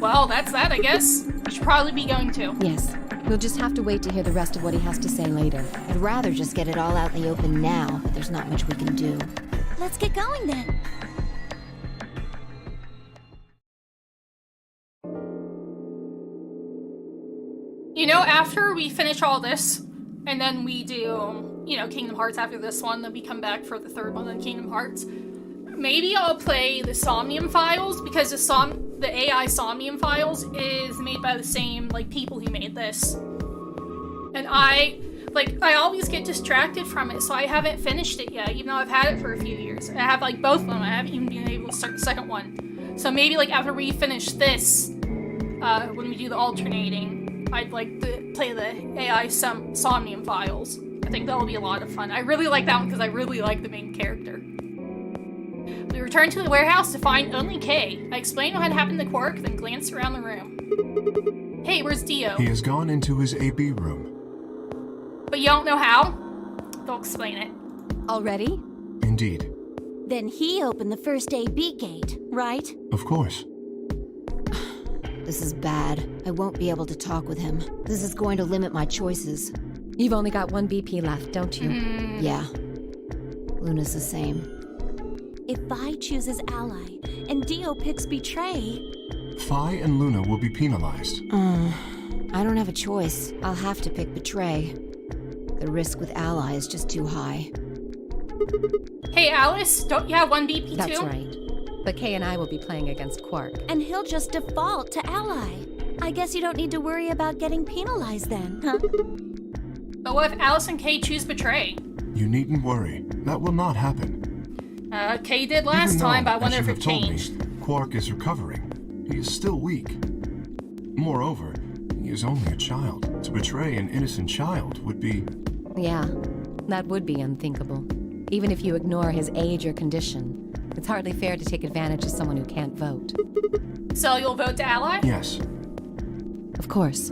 Well, that's that, I guess. I should probably be going to. Yes. We'll just have to wait to hear the rest of what he has to say later. I'd rather just get it all out in the open now, but there's not much we can do. Let's get going then. You know, after we finish all this, and then we do, you know, Kingdom Hearts after this one, then we come back for the third one on Kingdom Hearts, maybe I'll play the Somnium Files, because the AI Somnium Files is made by the same, like, people who made this. And I always get distracted from it, so I haven't finished it yet, even though I've had it for a few years. I have, like, both of them. I haven't even been able to start the second one. So maybe, like, after we finish this, when we do the alternating, I'd like to play the AI Somnium Files. I think that'll be a lot of fun. I really like that one because I really like the main character. We returned to the warehouse to find only Kay. I explained what had happened to Quark, then glanced around the room. Hey, where's Dio? He has gone into his AB room. But you don't know how? They'll explain it. Already? Indeed. Then he opened the first AB gate, right? Of course. This is bad. I won't be able to talk with him. This is going to limit my choices. You've only got one BP left, don't you? Yeah. Luna's the same. If Vi chooses ally and Dio picks betray, Phi and Luna will be penalized. I don't have a choice. I'll have to pick betray. The risk with ally is just too high. Hey, Alice, don't you have one BP too? That's right. But Kay and I will be playing against Quark. and he'll just default to ally. I guess you don't need to worry about getting penalized then, huh? But what if Alice and Kay choose betray? You needn't worry. That will not happen. Kay did last Even time, though, but I wonder as if you it have told me, changed. Quark is recovering. He is still weak. Moreover, he is only a child. To betray an innocent child would be... Yeah, that would be unthinkable. Even if you ignore his age or condition. It's hardly fair to take advantage of someone who can't vote. So you'll vote to ally? Yes. Of course.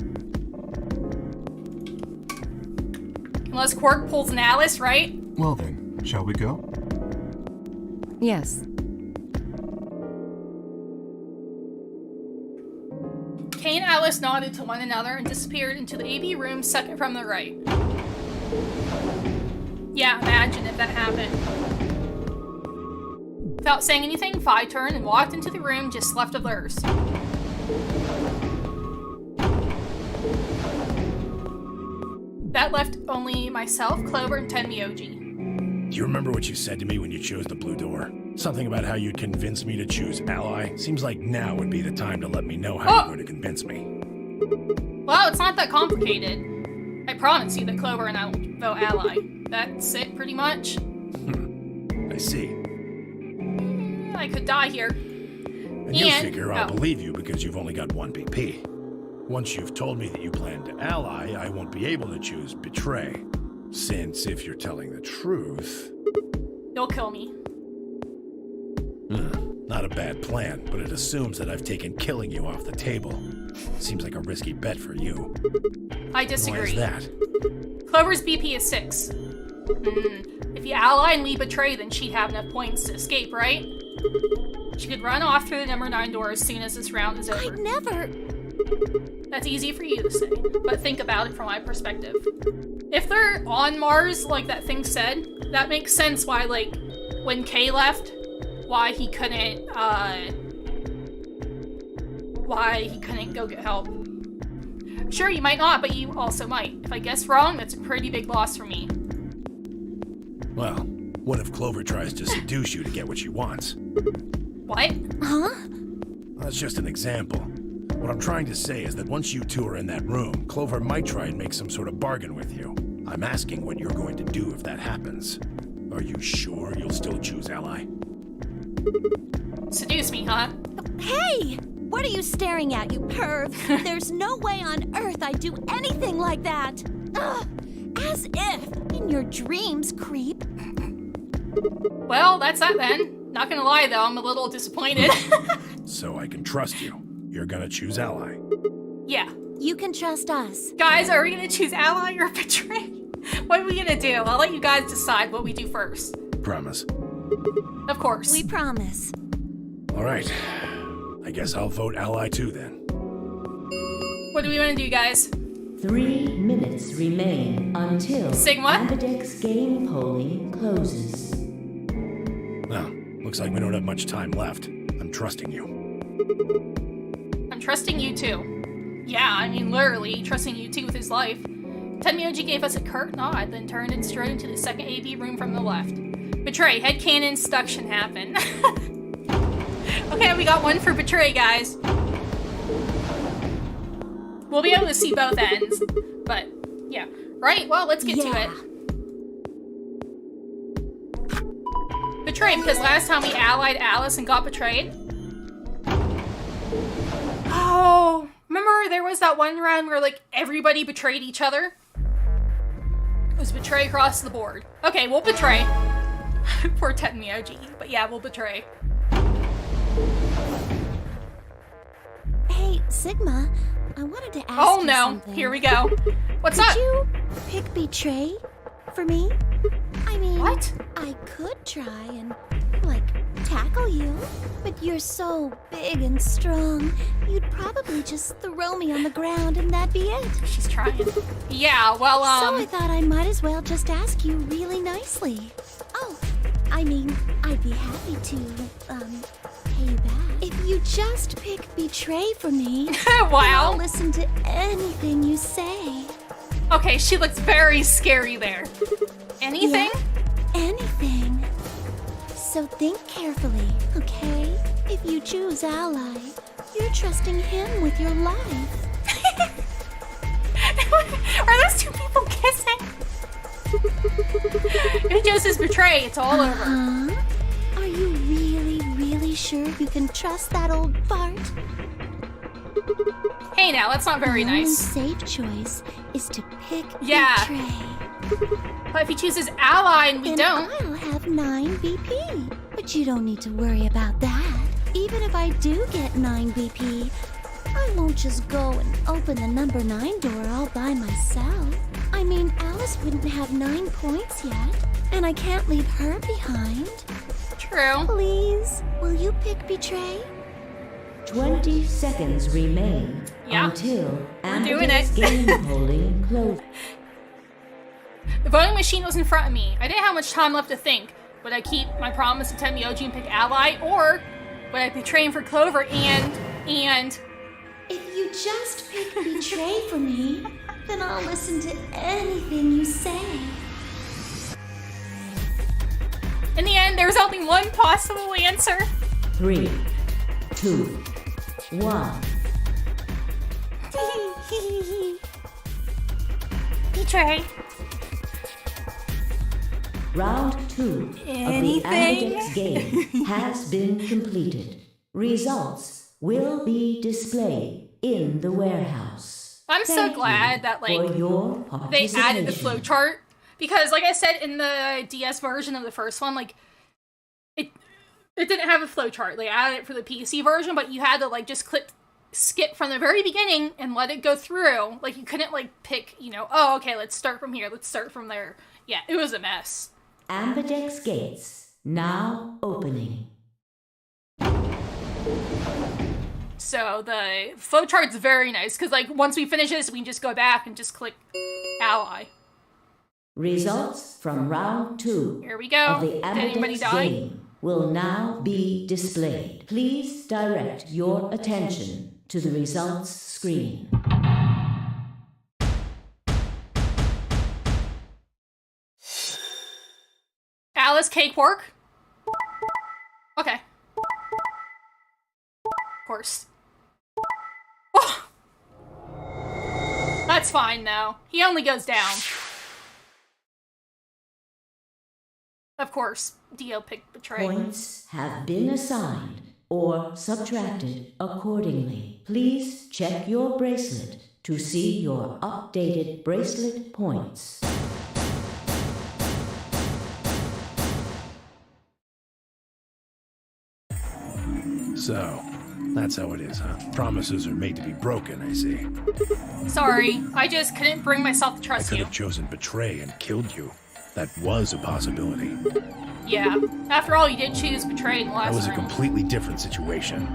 Unless Quark pulls an Alice, right? Well then, shall we go? Yes. Kay and Alice nodded to one another and disappeared into the AB room second from the right. Yeah, imagine if that happened. Without saying anything, Phi turned and walked into the room just left of theirs. That left only myself, Clover, and Tenmyoji. Do you remember what you said to me when you chose the blue door? Something about how you'd convince me to choose ally? Seems like now would be the time to let me know how you're going to convince me. Well, it's not that complicated. I promise you that Clover and I will vote ally. That's it, pretty much. I see. I could die here. And you figure I'll believe you because you've only got one BP. Once you've told me that you plan to ally, I won't be able to choose betray. Since if you're telling the truth... You'll kill me. Not a bad plan, but it assumes that I've taken killing you off the table. Seems like a risky bet for you. I disagree. Why is that? Clover's BP is 6. If you ally and we betray, then she'd have enough points to escape, right? She could run off through the number 9 door as soon as this round is over. I'd never... That's easy for you to say, but think about it from my perspective. If they're on Mars, like that thing said, that makes sense why, like, when Kay left, why he couldn't go get help. Sure, you might not, but you also might. If I guess wrong, that's a pretty big loss for me. Well, what if Clover tries to seduce you to get what she wants? What? Huh? That's just an example. What I'm trying to say is that once you two are in that room, Clover might try and make some sort of bargain with you. I'm asking what you're going to do if that happens. Are you sure you'll still choose Ally? Seduce me, huh? Hey! What are you staring at, you perv? There's no way on earth I'd do anything like that! Ugh! As if! In your dreams, creep! Well, that's that then. Not gonna lie though, I'm a little disappointed. So I can trust you. You're gonna choose Ally. Yeah. You can trust us. Guys, are we gonna choose Ally or Betray? What are we gonna do? I'll let you guys decide what we do first. Promise. Of course. We promise. Alright. I guess I'll vote Ally too then. What do we want to do, guys? 3 minutes remain until Sigma? Ambidex game polling closes. Well, looks like we don't have much time left. I'm trusting you. I'm trusting you too. Yeah, I mean literally trusting you too with his life. Tenmyoji gave us a curt nod, then turned and strode into the second AV room from the left. Betray, headcanon seduction happen. Okay, we got one for Betray, guys. We'll be able to see both ends, but yeah. Right, well, let's get to it. Betray, because last time we allied Alice and got betrayed. Oh, remember there was that one round where, like, everybody betrayed each other? It was Betray across the board. Okay, we'll Betray. Poor Tenmyoji, but yeah, we'll Betray. Hey, Sigma, I wanted to ask you something. Here we go. What's up? Did you pick Betray for me? I mean, what? I could try and, like, tackle you, but you're so big and strong, you'd probably just throw me on the ground and that'd be it. She's trying. Yeah, well, So I thought I might as well just ask you really nicely. Oh, I mean, I'd be happy to, pay you back. If you just pick Betray for me, wow. I'll listen to anything you say. Okay, she looks very scary there. Anything? Yeah, anything. So think carefully, okay? If you choose Ally, you're trusting him with your life. Are those two people kissing? If he chooses Betray, it's all over. Are you really sure you can trust that old fart? Hey now, that's not very nice. The only safe choice is to pick Betray. But if he chooses Ally and we don't... I'll have 9 BP. But you don't need to worry about that. Even if I do get 9 BP, I won't just go and open the number 9 door all by myself. I mean, Alice wouldn't have 9 points yet, and I can't leave her behind. True. Please, will you pick Betray? 20 seconds remain until Ambidex game polling closes. The voting machine was in front of me. I didn't have much time left to think. Would I keep my promise to Tenmyoji and pick Ally, or would I betray him for Clover and... If you just pick Betray for me, then I'll listen to anything you say. In the end, there's only one possible answer. 3, 2, 1. Betray. Round 2 of the Ambidex game has been completed. Results will be displayed in the warehouse. I'm so glad that, like, they added the flowchart. Because, like I said in the DS version of the first one, like, it didn't have a flowchart. They added it for the PC version, but you had to like just skip from the very beginning and let it go through. Like you couldn't like pick, oh, okay, let's start from here, let's start from there. Yeah, it was a mess. Ambidex gates now opening. So the flowchart's very nice, because like once we finish this, we can just go back and just click ally. Results from round 2 Here we go. of the Did anybody Ambidex die? game will now be displayed. Please direct your attention to the results screen. Alice Cakework? Okay. Of course. Oh! That's fine, though. He only goes down. Of course, Dio picked Betray. Points have been assigned or subtracted accordingly. Please check your bracelet to see your updated bracelet points. So, that's how it is, huh? Promises are made to be broken, I see. Sorry, I just couldn't bring myself to I trust could you. have chosen betray and killed you. That was a possibility. Yeah. After all, you did choose Betray in the last That was a round. completely different situation.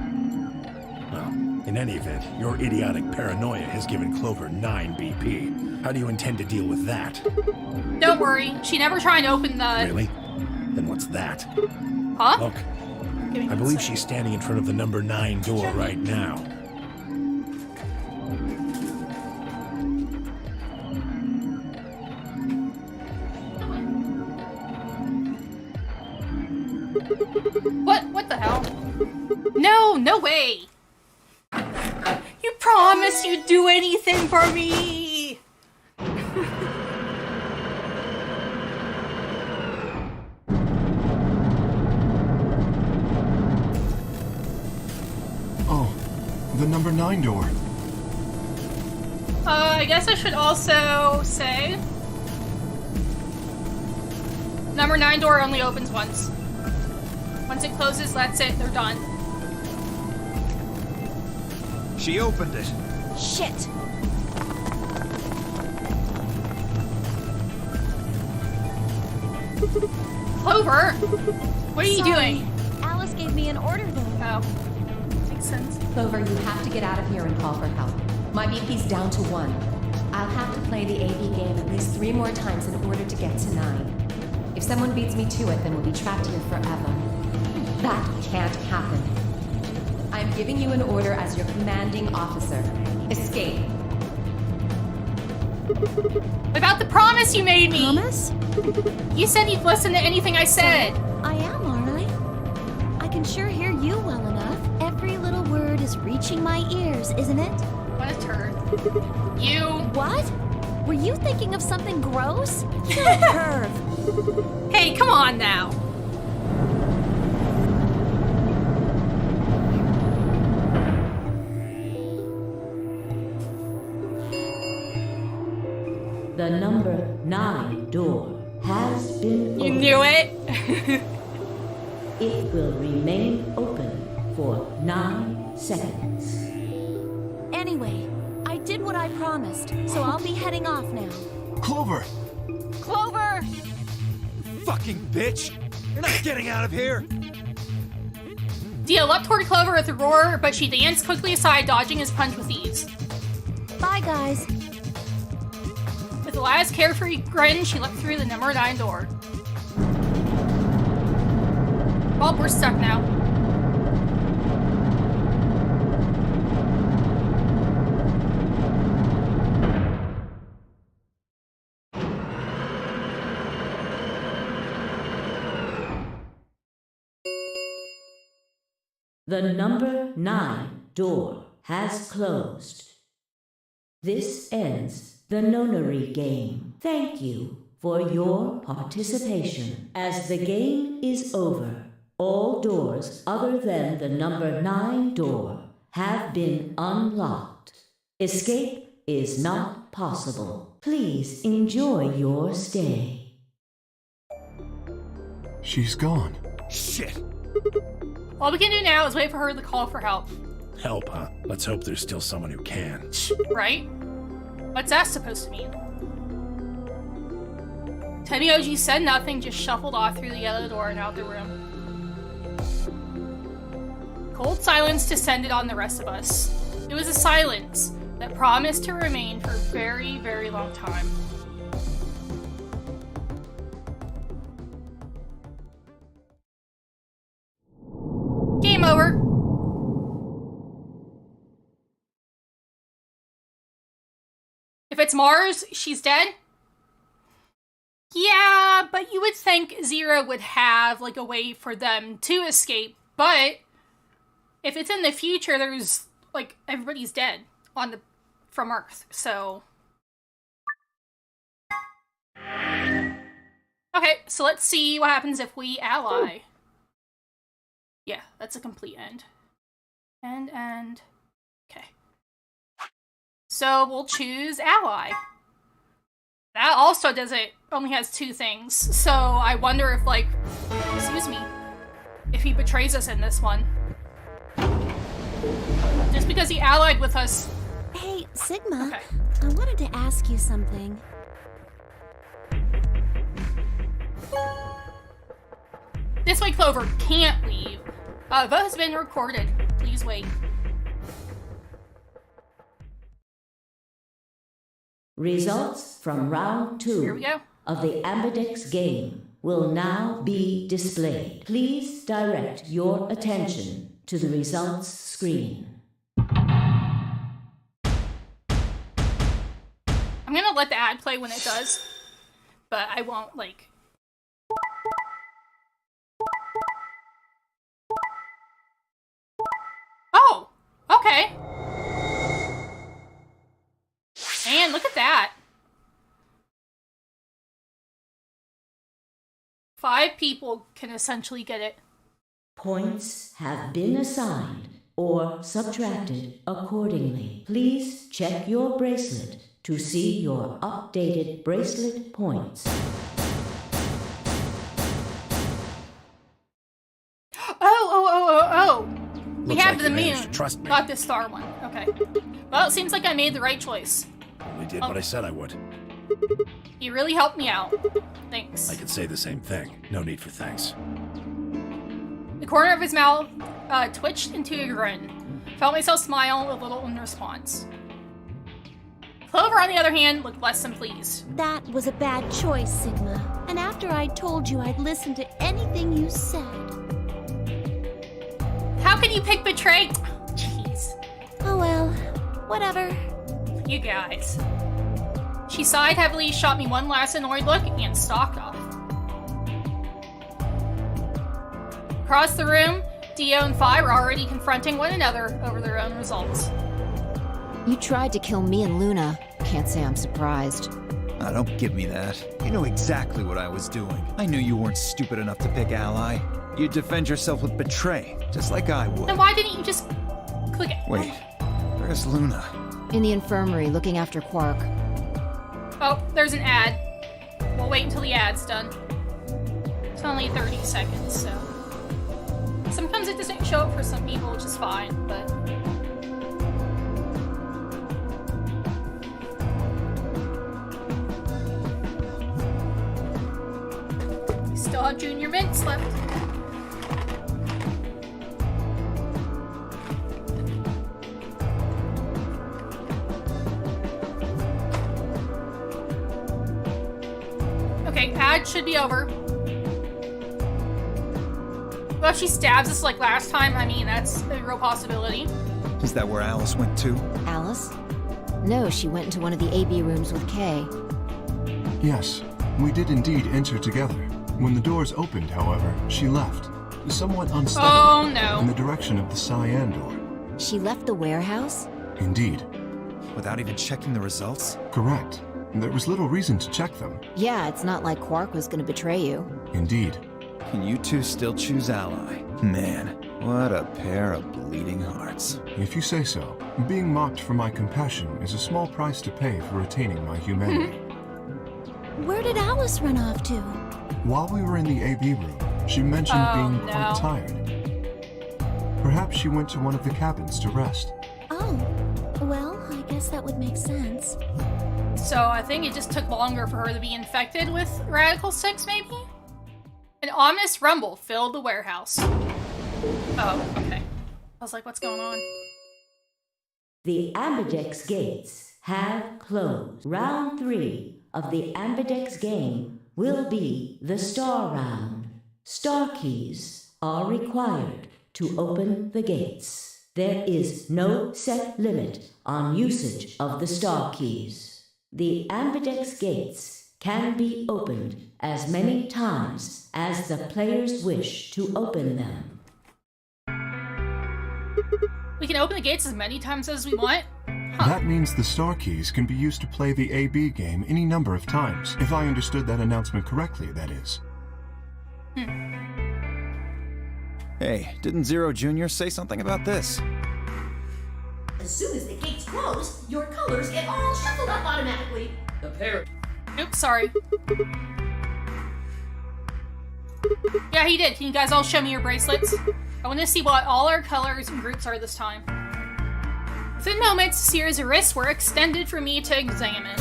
Well, in any event, your idiotic paranoia has given Clover 9 BP. How do you intend to deal with that? Don't worry, she never tried to open the... Really? Then what's that? Huh? Look, Give me I one believe second. she's standing in front of the number 9 door right now. What the hell? No way! You promised you'd do anything for me! Oh, the number 9 door. I guess I should also say... Number 9 door only opens once. Once it closes, that's it, they're done. She opened it. Shit! Clover! What are you Sorry. doing? Alice gave me an order though. Oh. Makes sense. Clover, you have to get out of here and call for help. My BP's down to 1. I'll have to play the AV game at least 3 more times in order to get to 9. If someone beats me to it, then we'll be trapped here forever. That can't happen. I'm giving you an order as your commanding officer. Escape. About the promise you made me! Promise? You said you'd listen to anything I said! I am, aren't I? I can sure hear you well enough. Every little word is reaching my ears, isn't it? What a turd. You... What? Were you thinking of something gross? You're a perv. Hey, come on now! The number 9 door has been You opened. knew it! It will remain open for 9 seconds. Anyway, I did what I promised, so I'll be heading off now. Clover! Clover! Fucking bitch! You're not getting out of here! Dio leapt toward Clover with a roar, but she danced quickly aside, dodging his punch with ease. Bye, guys. With a last carefree grin, she leapt through the number 9 door. Well, we're stuck now. The number 9 door has closed. This ends the nonary game. Thank you for your participation. As the game is over, all doors other than the number 9 door have been unlocked. Escape is not possible. Please enjoy your stay. She's gone. Shit! All we can do now is wait for her to call for help. Help, huh? Let's hope there's still someone who can. Right? What's that supposed to mean? Tenmyoji said nothing, just shuffled off through the yellow door and out the room. Cold silence descended on the rest of us. It was a silence that promised to remain for a very, very long time. Game over. If it's Mars, she's dead? Yeah, but you would think Zero would have, like, a way for them to escape, but if it's in the future, there's, like, everybody's dead from Earth, so... Okay, so let's see what happens if we ally. Yeah, that's a complete end. End. Okay. So we'll choose ally. That also only has 2 things, so I wonder if, like, excuse me, if he betrays us in this one. Just because he allied with us. Hey, Sigma. Okay. I wanted to ask you something. This way Clover can't leave. Vote has been recorded. Please wait. Results from round 2 Here we go. of the Ambidex game will now be displayed. Please direct your attention to the results screen. I'm gonna let the ad play when it does, but I won't, like... Oh! Okay! And look at that! 5 people can essentially get it. Points have been assigned or subtracted accordingly. Please check your bracelet to see your updated bracelet points. Oh! We Looks have like the you managed moon, to trust me. not the star one. Okay. Well, it seems like I made the right choice. Only did what I said I would. You really helped me out. Thanks. I could say the same thing. No need for thanks. The corner of his mouth twitched into a grin. Felt myself smile a little in response. Clover, on the other hand, looked less than pleased. That was a bad choice, Sigma. And after I told you I'd listen to anything you said. How can you pick betray? Jeez. Oh well, whatever. You guys. She sighed heavily, shot me one last annoyed look, and stalked off. Across the room, Dio and Phi were already confronting one another over their own results. You tried to kill me and Luna. Can't say I'm surprised. Ah, don't give me that. You know exactly what I was doing. I knew you weren't stupid enough to pick ally. You'd defend yourself with betray, just like I would. Then why didn't you just click it? Wait, where's Luna? In the infirmary, looking after Quark. Oh, there's an ad. We'll wait until the ad's done. It's only 30 seconds, so... Sometimes it doesn't show up for some people, which is fine, but... We still have Junior Mints left. Okay, ad should be over. Well, if she stabs us like last time, I mean, that's a real possibility. Is that where Alice went to? Alice? No, she went into one of the AB rooms with Kay. Yes, we did indeed enter together. When the doors opened, however, she left, somewhat unsteadily, Oh, no. in the direction of the cyan door. She left the warehouse? Indeed. Without even checking the results? Correct. There was little reason to check them. Yeah, it's not like Quark was gonna betray you. Indeed. And you two still choose ally? Man, what a pair of bleeding hearts. If you say so. Being mocked for my compassion is a small price to pay for retaining my humanity. Where did Alice run off to? While we were in the AB room, She mentioned being no. quite tired. Perhaps she went to one of the cabins to rest. Oh, well, I guess that would make sense. So I think it just took longer for her to be infected with Radical 6, maybe? An ominous rumble filled the warehouse. Oh, okay. I was like, what's going on? The Ambidex gates have closed. Round 3 of the Ambidex game will be the Star Round. Star keys are required to open the gates. There is no set limit on usage of the Star keys. The Ambidex gates can be opened as many times as the players wish to open them. We can open the gates as many times as we want? Huh. That means the star keys can be used to play the AB game any number of times, if I understood that announcement correctly, that is. Hey, didn't Zero Jr. say something about this? As soon as the gates close, your colors get all shuffled up automatically. The pair. Oops, sorry. Yeah, he did. Can you guys all show me your bracelets? I want to see what all our colors and groups are this time. Within moments, a series of wrists were extended for me to examine.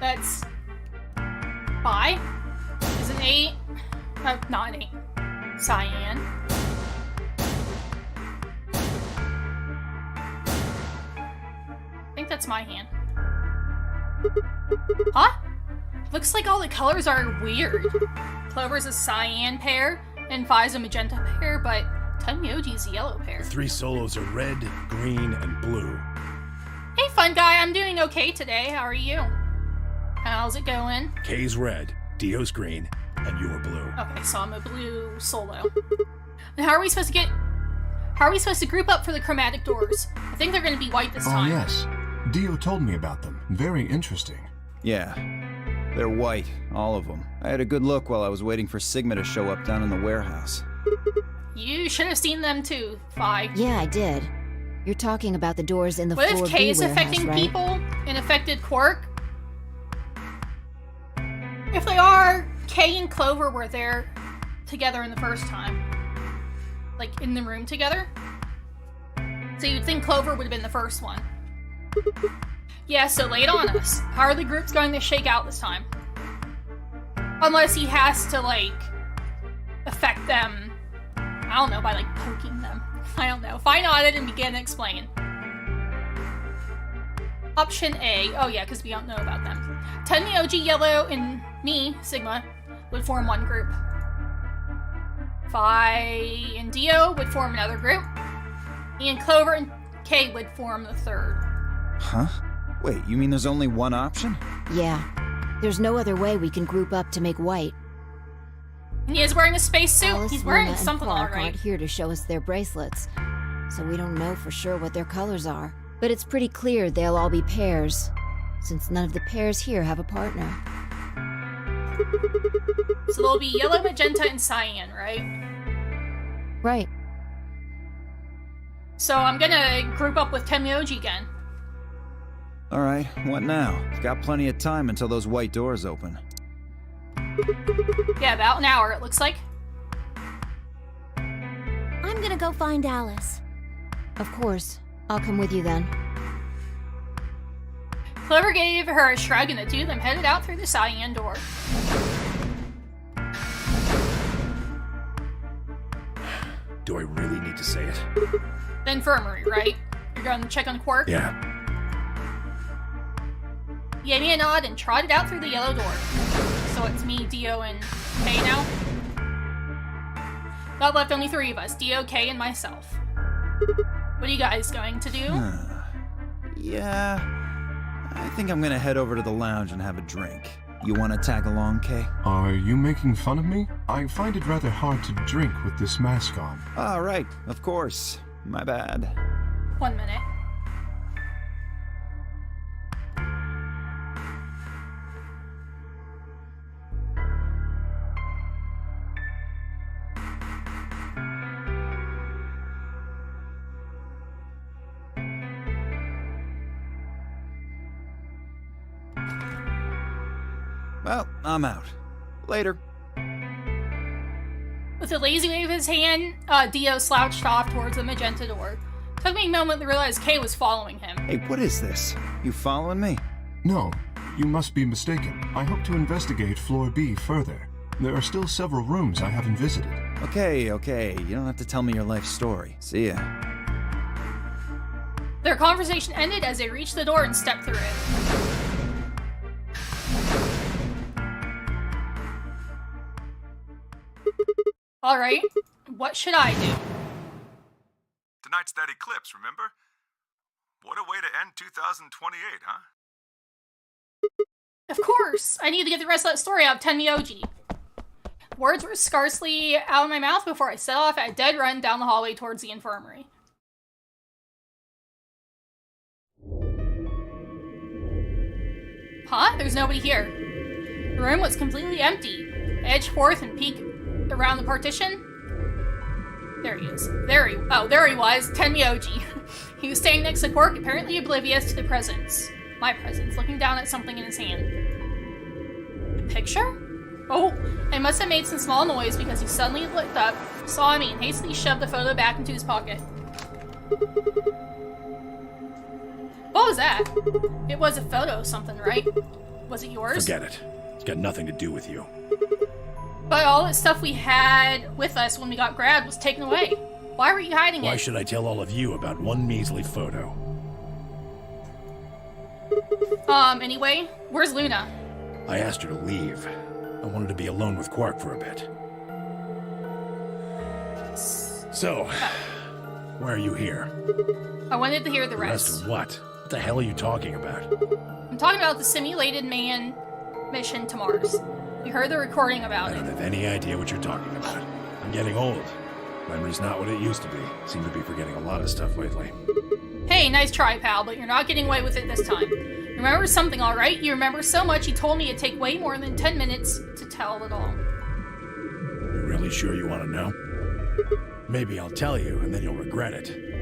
That's 5. Is it 8? Not an 8. Cyan. I think that's my hand. Huh? Looks like all the colors are weird. Clover's a cyan pair, and Vi's a magenta pair, but Tenmyoji's a yellow pair. The 3 solos are red, green, and blue. Hey, fun guy, I'm doing okay today. How are you? How's it going? K's red, Dio's green, and you're blue. Okay, so I'm a blue solo. And how are we supposed to group up for the chromatic doors? I think they're going to be white this time. Oh, yes. Dio told me about them. Very interesting. Yeah. They're white, all of them. I had a good look while I was waiting for Sigma to show up down in the warehouse. You should have seen them too, Vi. Yeah, I did. You're talking about the doors in the What floor if K B is warehouse, affecting right? people and affected Quark? If they are, K and Clover were there together in the first time. Like, in the room together. So you'd think Clover would have been the first one. Yeah, so lay it on us. How are the groups going to shake out this time? Unless he has to, like, affect them, I don't know, by, like, poking them. I don't know. Find out it and begin to explain. Option A. Oh, yeah, because we don't know about them. Tenmyoji, Yellow, and me, Sigma, would form one group. Vi and Dio would form another group. And Clover and K would form the third. Huh? Wait, you mean there's only one option? Yeah. There's no other way we can group up to make white. And he is wearing a spacesuit. Alice, He's wearing Luna, something and Quark alright. aren't here to show us their bracelets, so we don't know for sure what their colors are. But it's pretty clear they'll all be pairs, since none of the pairs here have a partner. So there'll be yellow, magenta, and cyan, right? Right. So I'm gonna group up with Tenmyoji again. Alright, what now? Got plenty of time until those white doors open. Yeah, about an hour, it looks like. I'm gonna go find Alice. Of course. I'll come with you then. Clover gave her a shrug, and the two of them headed out through the cyan door. Do I really need to say it? The infirmary, right? You're going to check on Quark? Yeah. He gave me a nod and trotted out through the yellow door. So it's me, Dio, and Kay now? That left only 3 of us, Dio, Kay, and myself. What are you guys going to do? Yeah, I think I'm gonna head over to the lounge and have a drink. You wanna tag along, Kay? Are you making fun of me? I find it rather hard to drink with this mask on. Ah, right, of course. My bad. 1 minute. Well, I'm out. Later. With a lazy wave of his hand, Dio slouched off towards the magenta door. Took me a moment to realize Kay was following him. Hey, what is this? You following me? No, you must be mistaken. I hope to investigate floor B further. There are still several rooms I haven't visited. Okay. You don't have to tell me your life story. See ya. Their conversation ended as they reached the door and stepped through it. Alright, what should I do? Tonight's that eclipse, remember? What a way to end 2028, huh? Of course! I need to get the rest of that story out of Tenmyoji. Words were scarcely out of my mouth before I set off at a dead run down the hallway towards the infirmary. Huh? There's nobody here. The room was completely empty. I edged forth and peeked around the partition. There he is. There he was, Tenmyoji. He was standing next to Quark, apparently oblivious to the presence. My presence, looking down at something in his hand. A picture? Oh, I must have made some small noise because he suddenly looked up, saw me, and hastily shoved the photo back into his pocket. What was that? It was a photo of something, right? Was it yours? Forget it. It's got nothing to do with you. But all the stuff we had with us when we got grabbed was taken away. Why were you hiding it? Why should I tell all of you about one measly photo? Anyway, where's Luna? I asked her to leave. I wanted to be alone with Quark for a bit. So, why are you here? I wanted to hear the The rest of what? What the hell are you talking about? I'm talking about the simulated man mission to Mars. You heard the recording about I it. don't have any idea what you're talking about. I'm getting old. Memory's not what it used to be. Seem to be forgetting a lot of stuff lately. Hey, nice try, pal, but you're not getting away with it this time. You remember something, alright? You remember so much you told me it'd take way more than 10 minutes to tell it all. You really sure you want to know? Maybe I'll tell you, and then you'll regret it.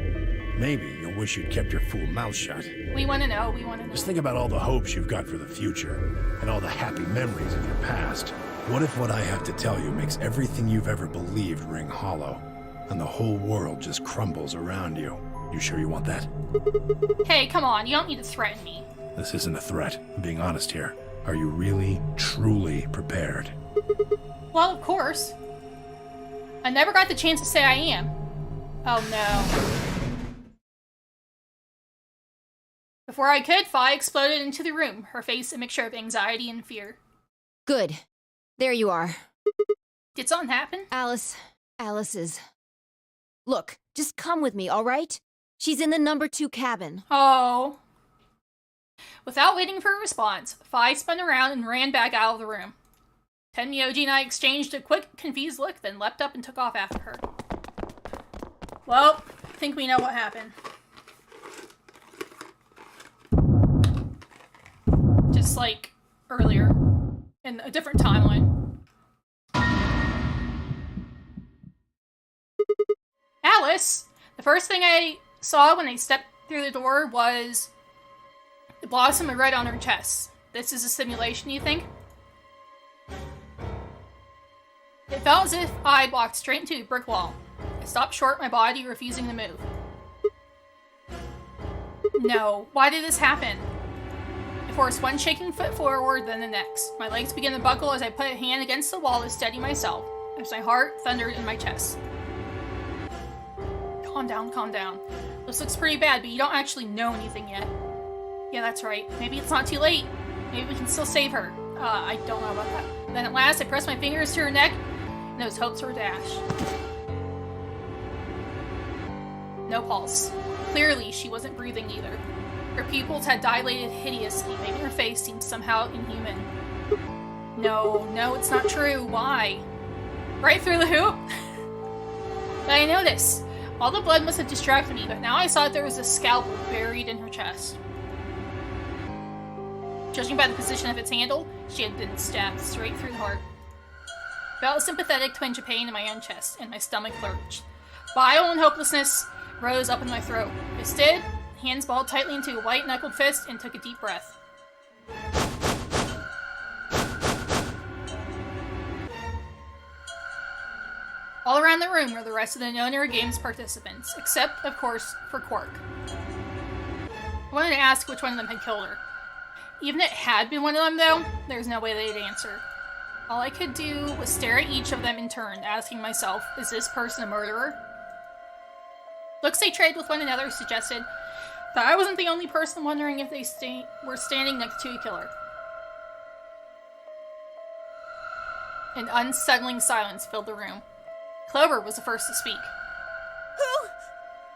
Maybe you'll wish you'd kept your fool mouth shut. We want to know. Just think about all the hopes you've got for the future, and all the happy memories of your past. What if what I have to tell you makes everything you've ever believed ring hollow, and the whole world just crumbles around you? You sure you want that? Hey, come on, you don't need to threaten me. This isn't a threat. I'm being honest here. Are you really, truly prepared? Well, of course. I never got the chance to say I am. Oh no. Before I could, Fi exploded into the room, her face a mixture of anxiety and fear. Good. There you are. Did something happen? Alice is... Look, just come with me, all right? She's in the number 2 cabin. Oh. Without waiting for a response, Fi spun around and ran back out of the room. Tenmyoji and I exchanged a quick, confused look, then leapt up and took off after her. Well, I think we know what happened. Just like earlier, in a different timeline. Alice! The first thing I saw when I stepped through the door was the blossom of red on her chest. This is a simulation, you think? It felt as if I walked straight into a brick wall. I stopped short, my body refusing to move. No, why did this happen? I forced one shaking foot forward, then the next. My legs began to buckle as I put a hand against the wall to steady myself, as my heart thundered in my chest. Calm down, calm down. This looks pretty bad, but you don't actually know anything yet. Yeah, that's right. Maybe it's not too late. Maybe we can still save her. I don't know about that. Then at last, I pressed my fingers to her neck, and those hopes were dashed. No pulse. Clearly, she wasn't breathing either. Her pupils had dilated hideously, making her face seem somehow inhuman. No, it's not true. Why? Right through the hoop? But I noticed. All the blood must have distracted me, but now I saw that there was a scalpel buried in her chest. Judging by the position of its handle, she had been stabbed straight through the heart. I felt a sympathetic twinge of pain in my own chest, and my stomach lurched. Bile and hopelessness rose up in my throat. I stood, hands balled tightly into a white-knuckled fist, and took a deep breath. All around the room were the rest of the No Games participants, except, of course, for Quark. I wanted to ask which one of them had killed her. Even if it had been one of them, though, there's no way they'd answer. All I could do was stare at each of them in turn, asking myself, is this person a murderer? Looks they traded with one another suggested that I wasn't the only person wondering if they were standing next to a killer. An unsettling silence filled the room. Clover was the first to speak.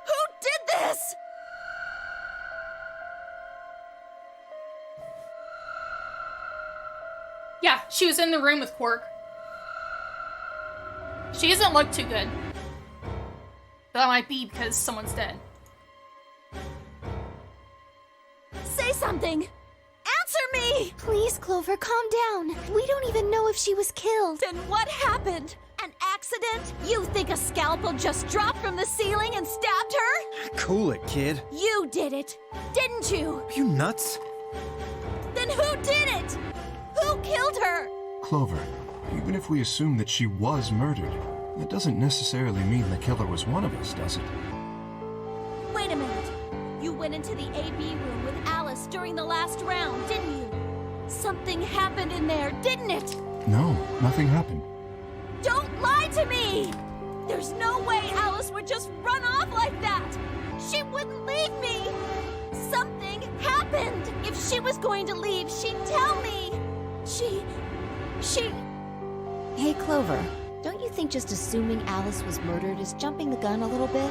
Who did this? Yeah, she was in the room with Quark. She doesn't look too good. But that might be because someone's dead. Say something! Answer me! Please, Clover, calm down. We don't even know if she was killed. Then what happened? An accident? You think a scalpel just dropped from the ceiling and stabbed her? Cool it, kid. You did it, didn't you? Are you nuts? Then who did it? Who killed her? Clover, even if we assume that she was murdered, that doesn't necessarily mean the killer was one of us, does it? Wait a minute. You went into the AB room with Alice during the last round, didn't you? Something happened in there, didn't it? No, nothing happened. Don't lie to me! There's no way Alice would just run off like that! She wouldn't leave me! Something happened! If she was going to leave, she'd tell me! She... Hey, Clover, don't you think just assuming Alice was murdered is jumping the gun a little bit?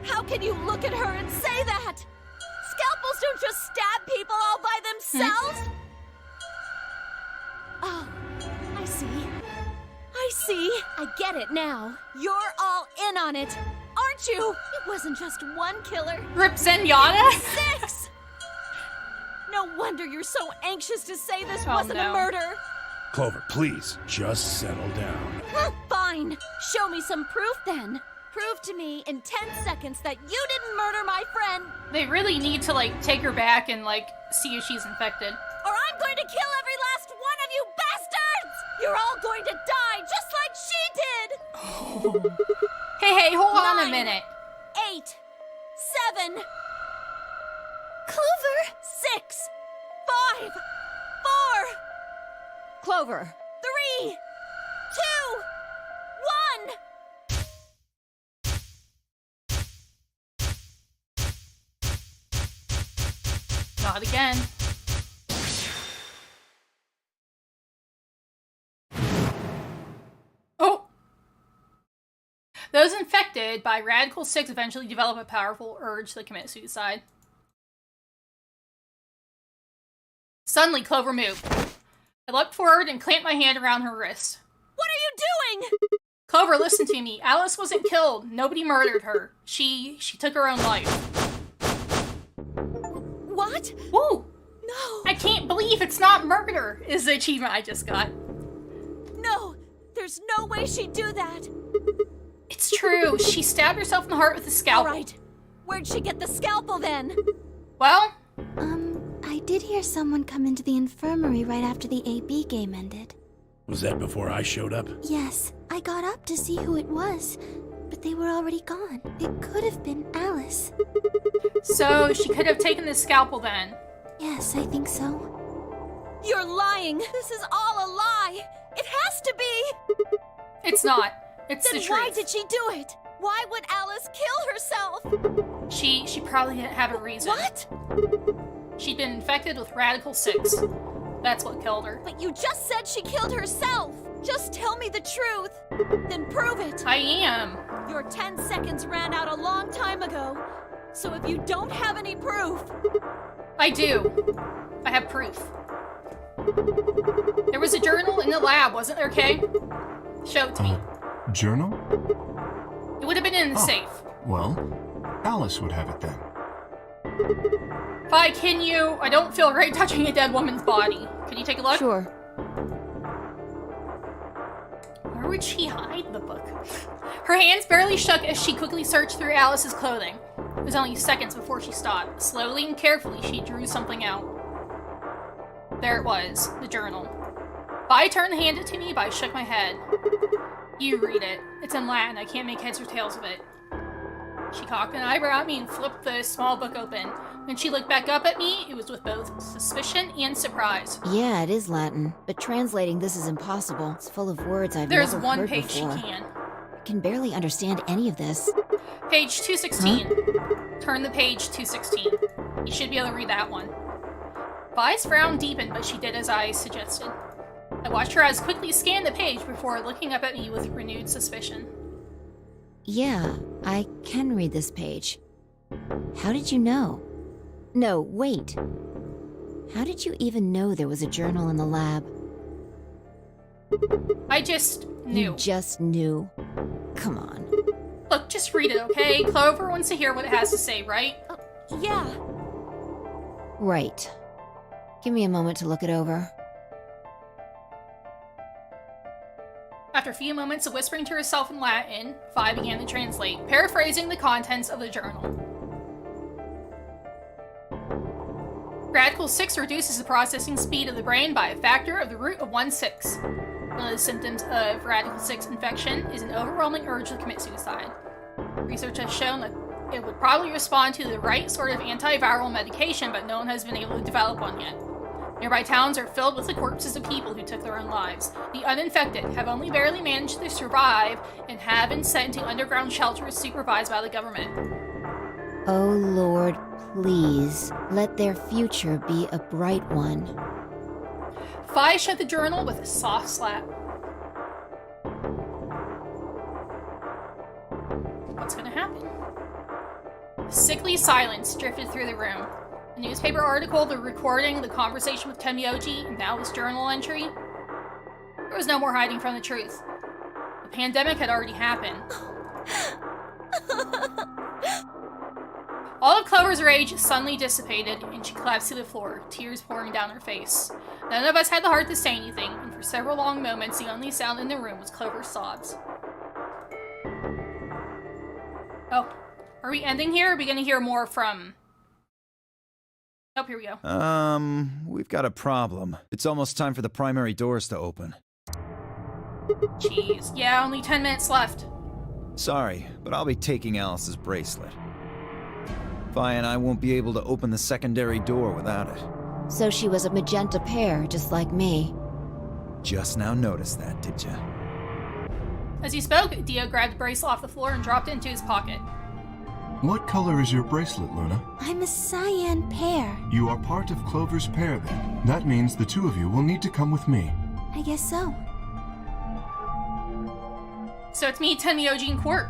How can you look at her and say that? Scalpels don't just stab people all by themselves! Oh, I see. I get it now. You're all in on it, aren't you? It wasn't just one killer. Rip Zenyatta? 6! No wonder you're so anxious to say this wasn't a murder. Clover, please, just settle down. Fine. Show me some proof then. Prove to me in 10 seconds that you didn't murder my friend. They really need to, take her back and, see if she's infected. Or I'm going to kill every last one of you bastards! You're all going to die just like she did! Hey, hold 9, on a minute. 8, 7... Clover! 6, 5, 4... Clover! 3, 2, 1... Not again. Oh! Those infected by Radical 6 eventually develop a powerful urge to commit suicide. Suddenly, Clover moved. I leapt forward and clamped my hand around her wrist. What are you doing? Clover, listen to me. Alice wasn't killed. Nobody murdered her. She took her own life. What? Whoa! No. I can't believe it's not murder, is the achievement I just got. No, there's no way she'd do that. It's true. She stabbed herself in the heart with a scalpel. All right. Where'd she get the scalpel then? Well... I did hear someone come into the infirmary right after the AB game ended. Was that before I showed up? Yes, I got up to see who it was, but they were already gone. It could have been Alice. So she could have taken the scalpel then? Yes, I think so. You're lying! This is all a lie! It has to be! It's not. It's then the truth. Why did she do it? Why would Alice kill herself? She probably didn't have a reason. What? She'd been infected with Radical 6. That's what killed her. But you just said she killed herself! Just tell me the truth! Then prove it! I am. Your 10 seconds ran out a long time ago. So if you don't have any proof... I do. I have proof. There was a journal in the lab, wasn't there, Kay? Show it to me. Journal? It would have been in the safe. Well, Alice would have it then. Vi, can you? I don't feel right touching a dead woman's body. Can you take a look? Sure. Where would she hide the book? Her hands barely shook as she quickly searched through Alice's clothing. It was only seconds before she stopped. Slowly and carefully, she drew something out. There it was, the journal. Vi turned to hand it to me, but I shook my head. You read it. It's in Latin. I can't make heads or tails of it. She cocked an eyebrow at me and flipped the small book open. When she looked back up at me, it was with both suspicion and surprise. Yeah, it is Latin, but translating this is impossible. It's full of words I've There's never one heard page before. she can. I can barely understand any of this. Page 216. Huh? Turn the page 216. You should be able to read that one. Vi's frown deepened, but she did as I suggested. I watched her eyes quickly scan the page before looking up at me with renewed suspicion. Yeah, I can read this page. How did you know? No, wait. How did you even know there was a journal in the lab? I just knew. You just knew? Come on. Look, just read it, okay? Clover wants to hear what it has to say, right? Yeah. Right. Give me a moment to look it over. After a few moments of whispering to herself in Latin, Vi began to translate, paraphrasing the contents of the journal. Radical 6 reduces the processing speed of the brain by a factor of the root of 1/6. One of the symptoms of Radical 6 infection is an overwhelming urge to commit suicide. Research has shown that it would probably respond to the right sort of antiviral medication, but no one has been able to develop one yet. Nearby towns are filled with the corpses of people who took their own lives. The uninfected have only barely managed to survive and have been sent to underground shelters supervised by the government. Oh Lord, please, let their future be a bright one. Vi shut the journal with a soft slap. What's gonna happen? A sickly silence drifted through the room. A newspaper article, the recording, the conversation with Temyoji, and now this journal entry. There was no more hiding from the truth. The pandemic had already happened. All of Clover's rage suddenly dissipated, and she collapsed to the floor, tears pouring down her face. None of us had the heart to say anything, and for several long moments, the only sound in the room was Clover's sobs. Oh, are we ending here? Or are we going to hear more from... Oh, here we go. We've got a problem. It's almost time for the primary doors to open. Jeez. Yeah, only 10 minutes left. Sorry, but I'll be taking Alice's bracelet. Vi and I won't be able to open the secondary door without it. So she was a magenta pear, just like me. Just now noticed that, did ya? As he spoke, Dio grabbed the bracelet off the floor and dropped it into his pocket. What color is your bracelet, Luna? I'm a cyan pear. You are part of Clover's pair, then. That means the two of you will need to come with me. I guess so. So it's me, Temyoji, and Quark.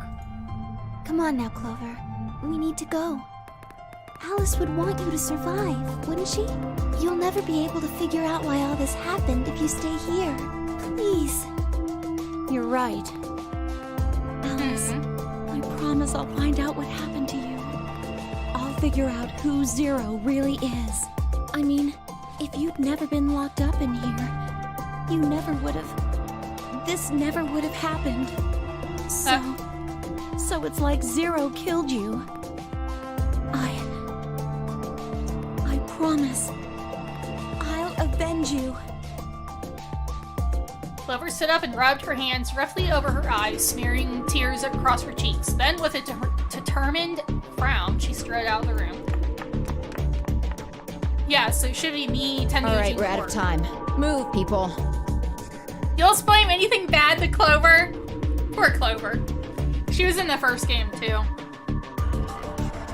Come on now, Clover. We need to go. Alice would want you to survive, wouldn't she? You'll never be able to figure out why all this happened if you stay here. Please. You're right. Alice, I promise I'll find out what happened to you. I'll figure out who Zero really is. I mean, if you'd never been locked up in here, you never would have... This never would have happened. So it's like Zero killed you. I promise. I'll avenge you. Clover stood up and rubbed her hands roughly over her eyes, smearing tears across her cheeks. Then, with a determined frown, she strode out of the room. Yeah, so it should be me, Temyoji, All right, we're out of time. Move, people. You'll blame anything bad to Clover? Poor Clover. She was in the first game, too.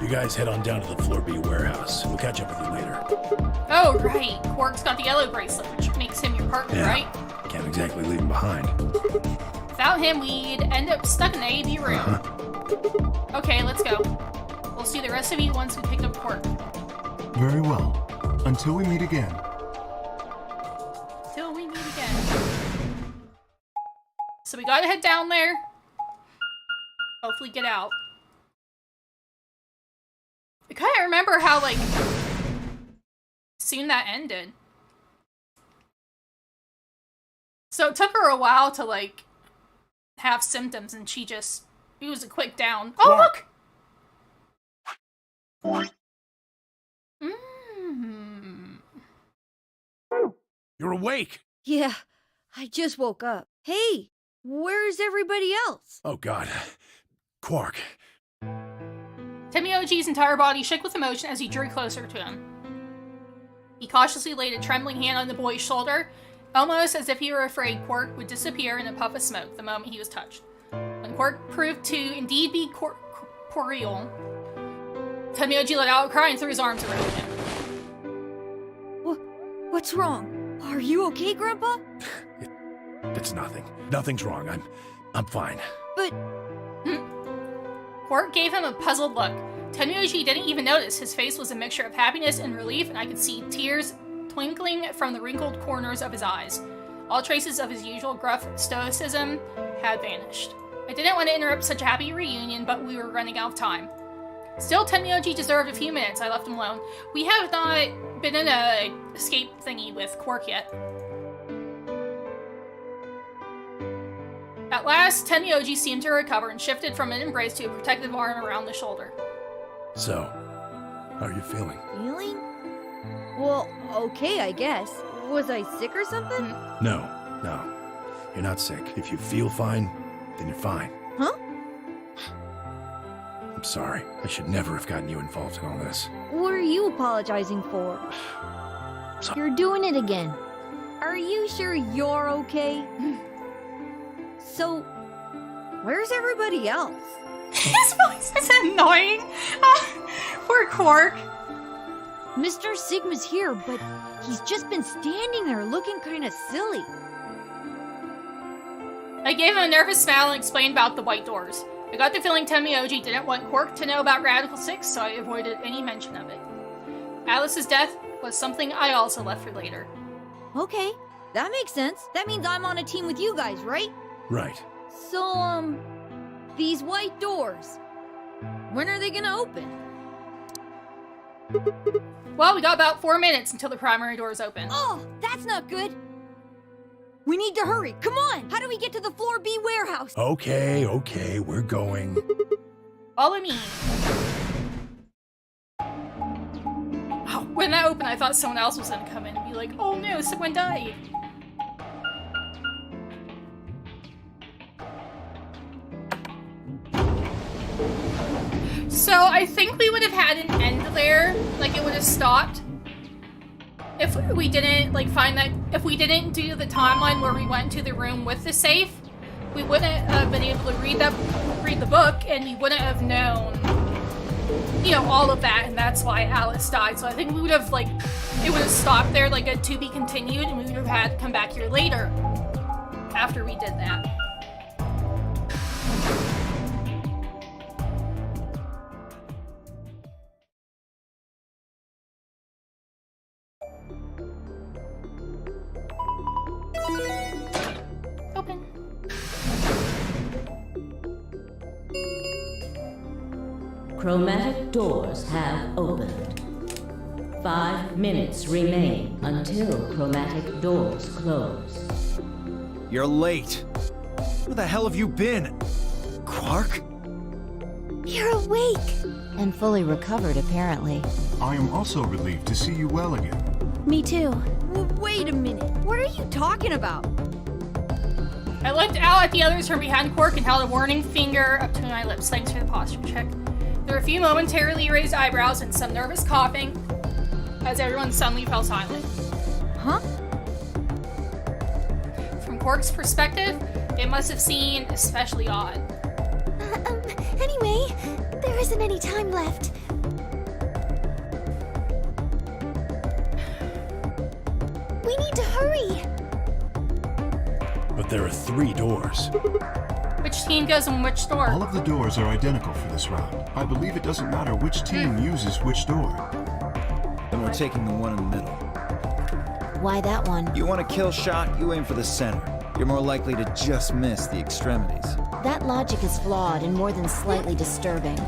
You guys head on down to the Floor B warehouse. We'll catch up with you later. Oh, right. Quark's got the yellow bracelet, which makes him your partner, right? Can't exactly leave him behind. Without him, we'd end up stuck in the AV room. Okay, let's go. We'll see the rest of you once we pick up Quark. Very well. Until we meet again. Till we meet again. So we gotta head down there. Hopefully get out. I kinda remember how, like, soon that ended. So it took her a while to, like, have symptoms, and she just... It was a quick down. Oh, look! You're awake! Yeah, I just woke up. Hey, Where's everybody else? Oh god. Quark. Temioji's entire body shook with emotion as he drew closer to him. He cautiously laid a trembling hand on the boy's shoulder, almost as if he were afraid Quark would disappear in a puff of smoke the moment he was touched. When Quark proved to indeed be corporeal, Temioji let out a cry and threw his arms around him. What's wrong? Are you okay, Grandpa? It's nothing. Nothing's wrong. I'm fine. But... Quark gave him a puzzled look. Temioji didn't even notice. His face was a mixture of happiness and relief, and I could see tears twinkling from the wrinkled corners of his eyes. All traces of his usual gruff stoicism had vanished. I didn't want to interrupt such a happy reunion, but we were running out of time. Still, Temioji deserved a few minutes. I left him alone. We have not been in a escape thingy with Quark yet. At last, Temioji seemed to recover and shifted from an embrace to a protective arm around the shoulder. So, how are you feeling? Feeling? Well, okay, I guess. Was I sick or something? No. You're not sick. If you feel fine, then you're fine. Huh? I'm sorry. I should never have gotten you involved in all this. What are you apologizing for? You're doing it again. Are you sure you're okay? So, where's everybody else? His voice is annoying. Poor Quark. Mr. Sigma's here, but he's just been standing there looking kind of silly. I gave him a nervous smile and explained about the white doors. I got the feeling Temioji didn't want Quark to know about Radical 6, so I avoided any mention of it. Alice's death was something I also left for later. Okay, that makes sense. That means I'm on a team with you guys, right? Right. So, these white doors, when are they gonna open? Well, we got about 4 minutes until the primary doors open. Oh, that's not good. We need to hurry. Come on. How do we get to the floor B warehouse? Okay, we're going. Follow me. Oh, when that opened, I thought someone else was gonna come in and be like, oh no, someone died. So I think we would have had an end there, like it would have stopped. If we didn't if we didn't do the timeline where we went to the room with the safe, we wouldn't have been able to read the book, and we wouldn't have known, all of that, and that's why Alice died. So I think we would have it would have stopped there, like a to be continued, and we would have had to come back here later after we did that. Open. Chromatic doors have opened. 5 minutes remain until chromatic doors close. You're late. Where the hell have you been? Quark? You're awake. And fully recovered, apparently. I am also relieved to see you well again. Me too. Wait a minute. What are you talking about? I looked out at the others from behind Quark and held a warning finger up to my lips. Thanks for the posture check. There were a few momentarily raised eyebrows and some nervous coughing as everyone suddenly fell silent. Huh? From Quark's perspective, it must have seemed especially odd. Anyway, there isn't any time left. We need to hurry. But there are 3 doors. Which team goes in which door? All of the doors are identical for this round. I believe it doesn't matter which team uses which door. Then we're taking the one in the middle. Why that one? You want a kill shot, you aim for the center. You're more likely to just miss the extremities. That logic is flawed and more than slightly disturbing.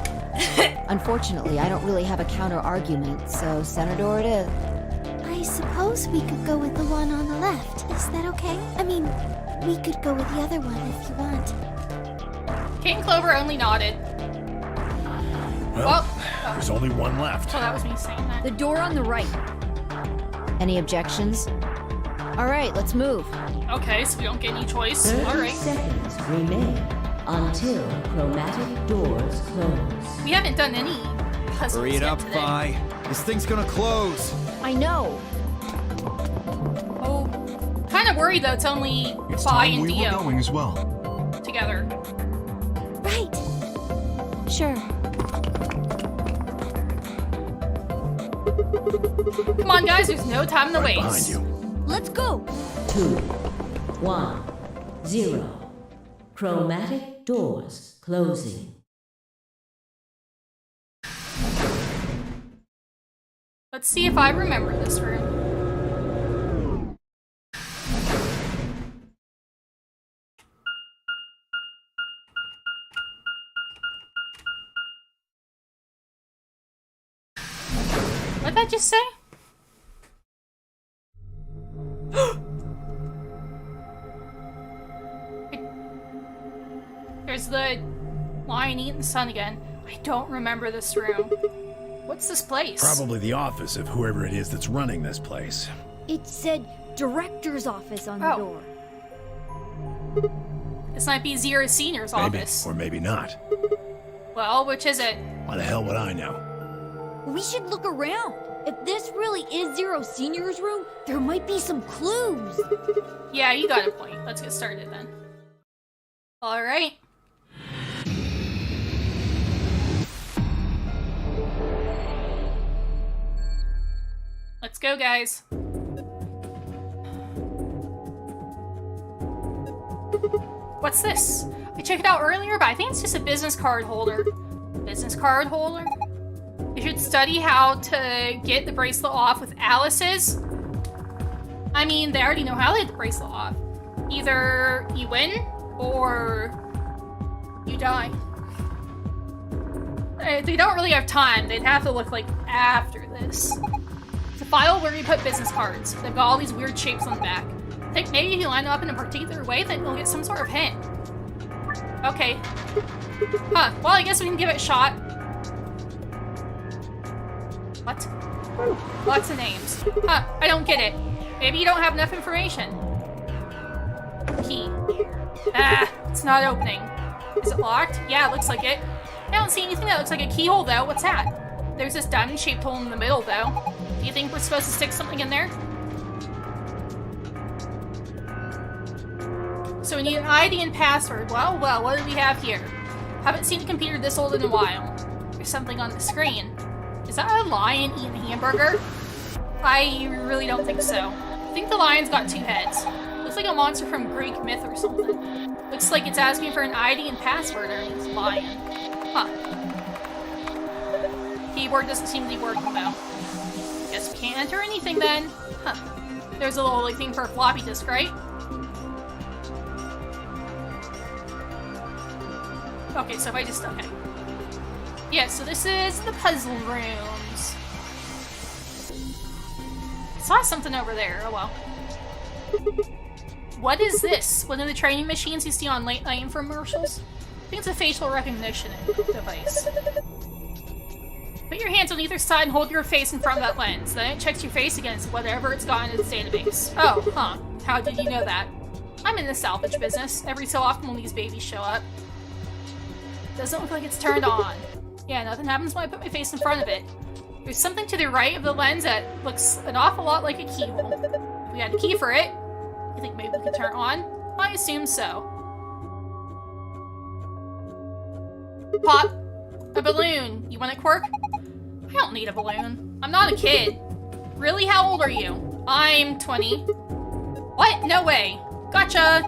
Unfortunately, I don't really have a counter-argument, so center door it is. I suppose we could go with the one on the left. Is that okay? I mean, we could go with the other one if you want. King Clover only nodded. Well, there's only one left. So that was me saying that. The door on the right. Any objections? Alright, let's move. Okay, so we don't get any choice. 30 Alright. seconds remain until chromatic doors close. We haven't done any puzzles Hurry it yet up, today. Vi. This thing's gonna close. I know. Oh, kind of worried though. It's only It's Vi time and we were Dio going as well. together. Right. Sure. Come on, guys. There's no time to Right waste. behind you. Let's go. 2, 1, 0. Chromatic doors closing. Let's see if I remember this room. What did I just say? There's the lion eating the sun again. I don't remember this room. What's this place? Probably the office of whoever it is that's running this place. It said director's office on the Oh. door. This might be Zero Senior's Maybe, office. or maybe not. Well, which is it? Why the hell would I know? We should look around. If this really is Zero Senior's room, there might be some clues. Yeah, you got a point. Let's get started then. Alright. Let's go, guys. What's this? I checked it out earlier, but I think it's just a business card holder. Business card holder? You should study how to get the bracelet off with Alice's. I mean, they already know how to get the bracelet off. Either you win, or you die. They don't really have time. They'd have to look like after this. It's a file where you put business cards. They've got all these weird shapes on the back. I think maybe if you line them up in a particular way, then you'll get some sort of hint. Okay. Huh. Well, I guess we can give it a shot. What? Lots of names. Huh. I don't get it. Maybe you don't have enough information. Key. Ah, it's not opening. Is it locked? Yeah, it looks like it. I don't see anything that looks like a keyhole, though. What's that? There's this diamond-shaped hole in the middle, though. Do you think we're supposed to stick something in there? So we need an ID and password. Well, what do we have here? Haven't seen a computer this old in a while. There's something on the screen. Is that a lion eating a hamburger? I really don't think so. I think the lion's got two heads. Looks like a monster from Greek myth or something. Looks like it's asking for an ID and password, or it's a lion. Huh. Keyboard doesn't seem to be working though. Guess we can't enter anything then. Huh. There's a little like thing for a floppy disk, right? Okay, so if I just, okay. Yeah, so this is the puzzle rooms. I saw something over there, oh well. What is this? One of the training machines you see on late night infomercials? I think it's a facial recognition device. Put your hands on either side and hold your face in front of that lens. Then it checks your face against whatever it's got in its database. Oh, huh. How did you know that? I'm in the salvage business. Every so often when these babies show up. Doesn't look like it's turned on. Yeah, nothing happens when I put my face in front of it. There's something to the right of the lens that looks an awful lot like a keyhole. If we had a key for it, you think maybe we could turn it on? I assume so. Pop a balloon. You want a quirk? I don't need a balloon. I'm not a kid. Really? How old are you? I'm 20. What? No way. Gotcha.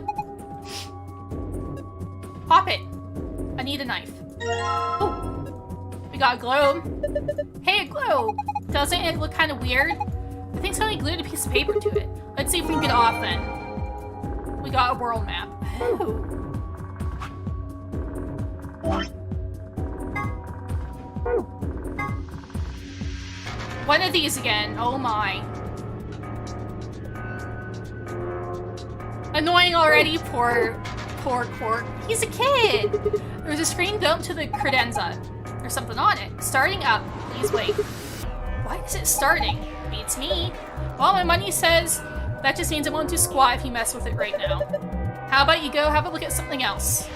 Pop it. I need a knife. Oh, we got a globe. Hey, a globe. Doesn't it look kind of weird? I think somebody glued a piece of paper to it. Let's see if we can get it off then. We got a world map. Oh. One of these again. Oh my. Annoying already, poor Quark. He's a kid! There's a screen built to the credenza. There's something on it. Starting up. Please wait. Why is it starting? Beats me. Well, my money says That just means it won't do squat if you mess with it right now. How about you go have a look at something else?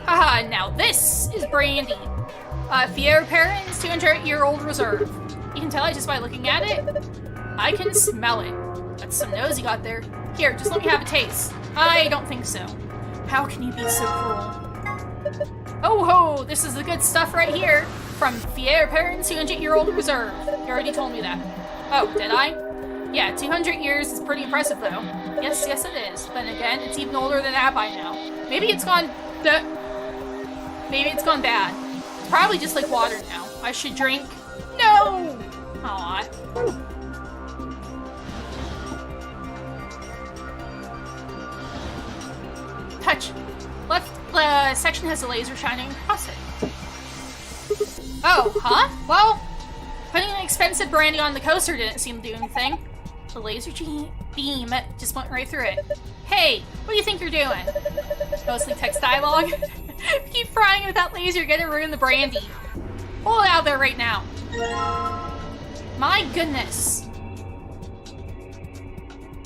Haha, now this is brandy. Fier Perrin's 200-year-old reserve. You can tell it just by looking at it. I can smell it. That's some nose you got there. Here, just let me have a taste. I don't think so. How can you be so cruel? Oh ho, this is the good stuff right here. From Fier Perrin's 200-year-old reserve. You already told me that. Oh, did I? Yeah, 200 years is pretty impressive though. Yes, yes it is. Then again, it's even older than that by now. Maybe it's gone... Maybe it's gone bad. It's probably just like water now. I should drink... No! Aw. Touch. Left section has a laser shining across it. Oh, huh? Well, putting an expensive brandy on the coaster didn't seem to do anything. The laser beam just went right through it. Hey, what do you think you're doing? Mostly text dialogue. Keep frying with that laser, you're gonna ruin the brandy. Pull it out there right now. My goodness.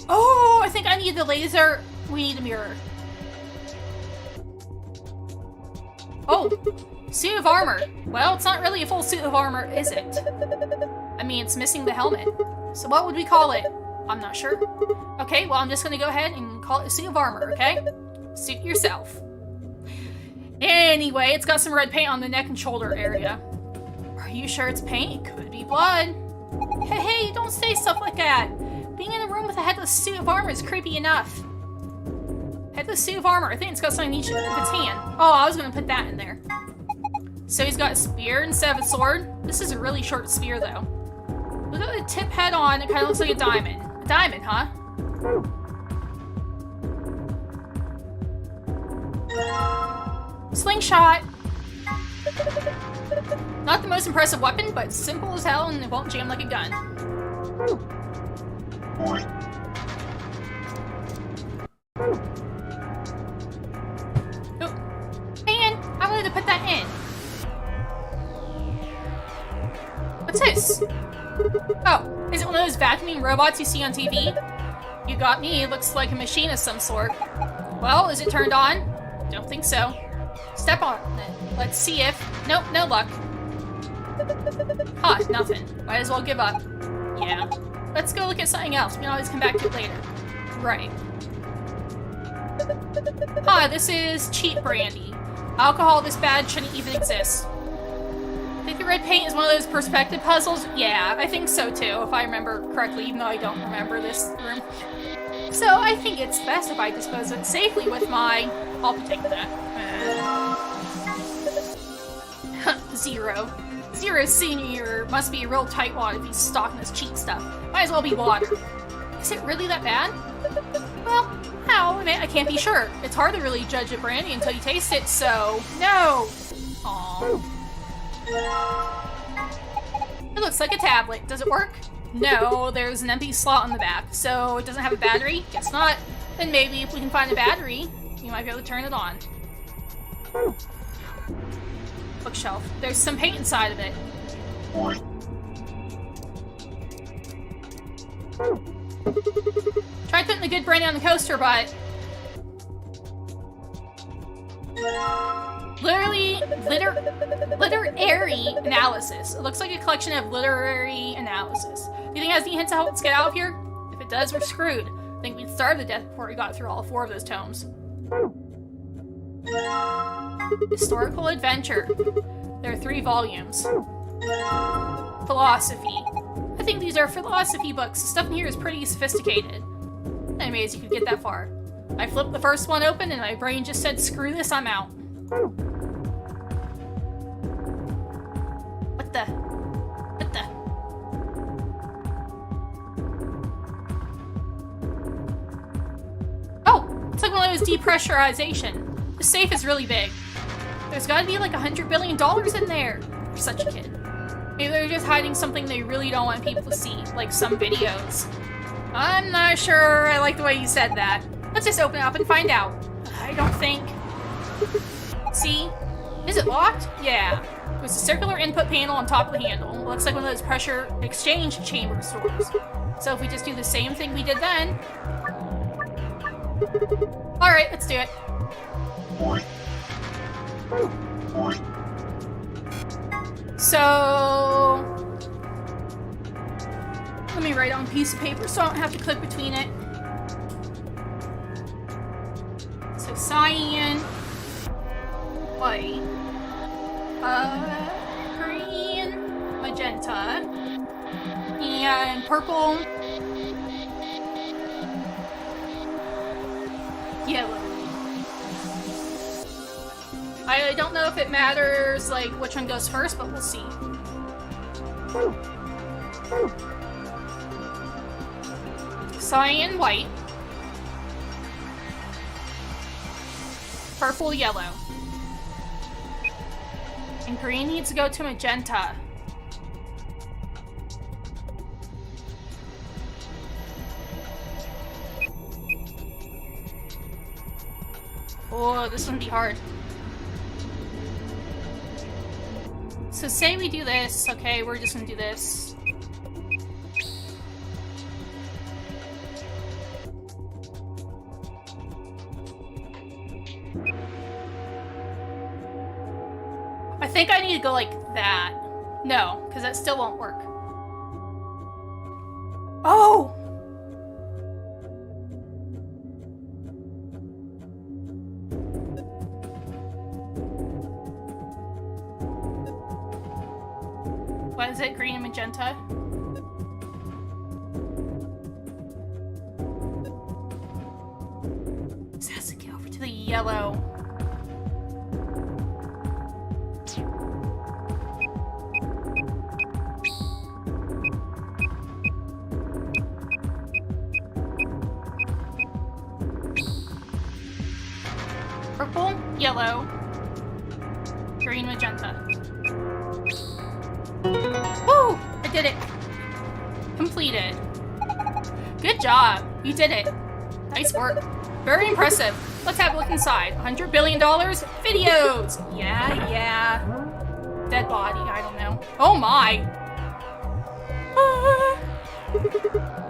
Oh, I think I need the laser. We need a mirror. Oh, suit of armor. Well, it's not really a full suit of armor, is it? I mean, it's missing the helmet. So what would we call it? I'm not sure. Okay, well, I'm just gonna go ahead and call it a suit of armor, okay? Suit yourself. Anyway, it's got some red paint on the neck and shoulder area. Are you sure it's paint? It could be blood. Hey, don't say stuff like that. Being in a room with a headless suit of armor is creepy enough. Headless suit of armor. I think it's got something in each of its hand. Oh, I was gonna put that in there. So he's got a spear instead of a sword. This is a really short spear, though. Look at the tip head on. It kind of looks like a diamond. A diamond, huh? Slingshot. Not the most impressive weapon, but simple as hell and it won't jam like a gun. Oh, man, I wanted to put that in. What's this? Oh, is it one of those vacuuming robots you see on TV? You got me, it looks like a machine of some sort. Well, is it turned on? Don't think so. Step on it. Let's see if... Nope, no luck. Huh, nothing. Might as well give up. Yeah. Let's go look at something else. We can always come back to it later. Right. Huh, this is cheap brandy. Alcohol this bad shouldn't even exist. I think the red paint is one of those perspective puzzles. Yeah, I think so too, if I remember correctly, even though I don't remember this room. So I think it's best if I dispose of it safely with my... I'll take that. Zero. Zero Senior must be a real tightwad if he's stocking this cheap stuff. Might as well be water. Is it really that bad? Well, how? I can't be sure. It's hard to really judge a brandy until you taste it, so... No! Aww. It looks like a tablet. Does it work? No, there's an empty slot on the back, so it doesn't have a battery? Guess not. Then maybe if we can find a battery, you might be able to turn it on. Bookshelf. There's some paint inside of it. Tried putting the good brandy on the coaster, but... Literary analysis. It looks like a collection of literary analysis. Do you think it has any hints to help us get out of here? If it does, we're screwed. I think we'd starve to death before we got through all 4 of those tomes. Historical adventure. There are 3 volumes. Philosophy. I think these are philosophy books. The stuff in here is pretty sophisticated. Anyways, you could get that far. I flipped the first one open and my brain just said, screw this, I'm out. What the? What the? Oh! It's like one of those depressurization. The safe is really big. There's gotta be like $100 billion in there. You're such a kid. Maybe they're just hiding something they really don't want people to see, like some videos. I'm not sure I like the way you said that. Let's just open it up and find out. I don't think... See? Is it locked? Yeah. There's a circular input panel on top of the handle. It looks like one of those pressure exchange chamber stores. So if we just do the same thing we did then... Alright, let's do it. So... Let me write on a piece of paper so I don't have to click between it. So cyan, white, green, magenta, and purple, yellow. I don't know if it matters, like, which one goes first, but we'll see. Cyan, white. Purple, yellow. And green needs to go to magenta. Oh, this one be hard. So say we do this. Okay, we're just gonna do this. I think I need to go like that. No, because that still won't work. Oh! What is it? Green and magenta? This has to get over to the yellow. Purple, yellow, green, magenta. Woo! I did it! Completed. Good job. You did it. Nice work. Very impressive. Let's have a look inside. $100 billion? Videos! Yeah. Dead body, I don't know. Oh my!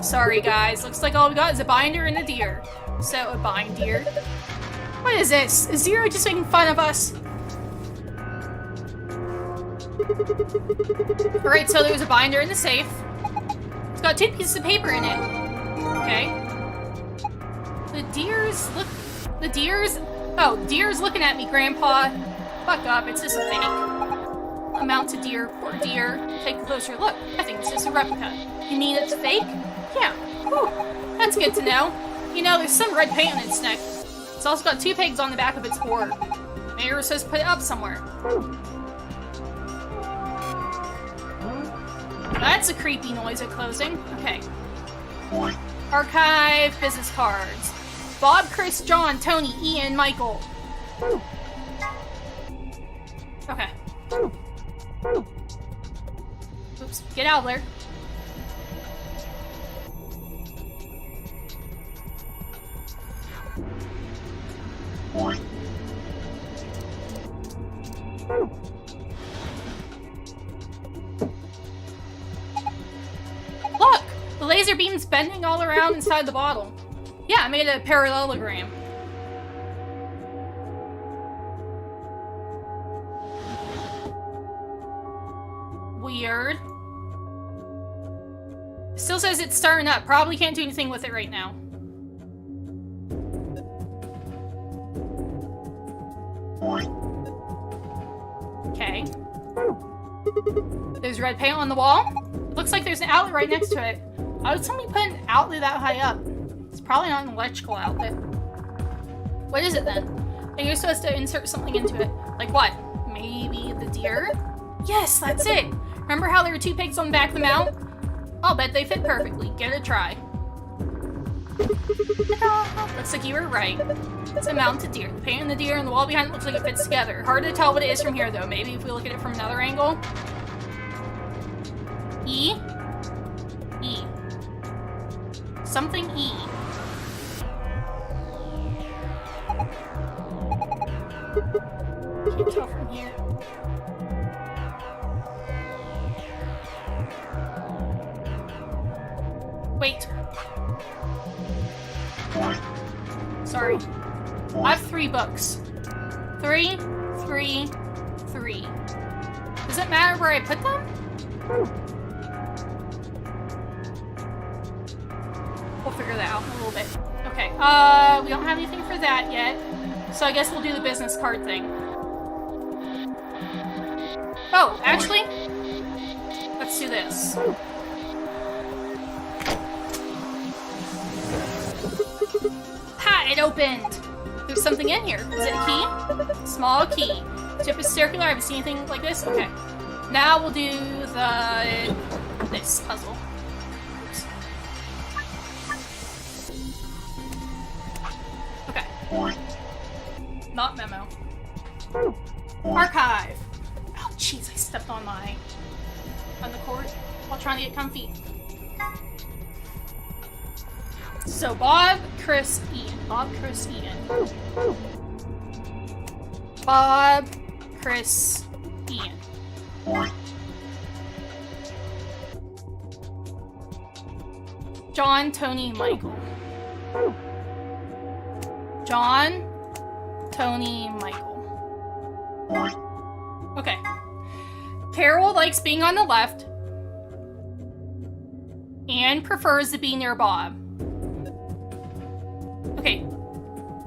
Sorry guys, looks like all we got is a binder and a deer. So, a binder. What is this? Is Zero just making fun of us? Alright, so there's a binder in the safe. It's got 2 pieces of paper in it. Okay. Oh, deer's looking at me, Grandpa. Fuck up, it's just a fake. Amount to deer, poor deer. Take a closer look. I think it's just a replica. You mean it's fake? Yeah. Whew. That's good to know. You know, there's some red paint on its neck. It's also got 2 pigs on the back of its board. Maybe we're supposed to put it up somewhere. That's a creepy noise at closing. Okay. Archive business cards. Bob, Chris, John, Tony, Ian, Michael. Okay. Oops. Get out of there. Look! The laser beam's bending all around inside the bottle. Yeah, I made a parallelogram. Weird. Still says it's starting up. Probably can't do anything with it right now. Okay. There's red paint on the wall. Looks like there's an outlet right next to it. Why would somebody put an outlet that high up? It's probably not an electrical outlet. What is it then? I think you're supposed to insert something into it. Like what? Maybe the deer? Yes, that's it! Remember how there were 2 pigs on the back of the mount? I'll bet they fit perfectly. Give it a try. Looks like you were right. It's a mounted deer. The paint on the deer and the wall behind it looks like it fits together. Hard to tell what it is from here though. Maybe if we look at it from another angle. E. E. Something E. Can't tell from here. Sorry. I have 3 books. 3, 3, 3. Does it matter where I put them? We'll figure that out in a little bit. Okay, we don't have anything for that yet. So I guess we'll do the business card thing. Oh, actually, let's do this. Ha! It opened! There's something in here. Is it a key? Small key. Tip is circular. I haven't seen anything like this. Okay. Now we'll do this puzzle. Oops. Okay. Not memo. Archive. Oh, jeez, I stepped on the cord while trying to get comfy. So Bob, Chris, Ian. Bob, Chris, Ian. Bob, Chris, Ian. John, Tony, Michael. John, Tony, Michael. Okay. Carol likes being on the left and prefers to be near Bob. Okay.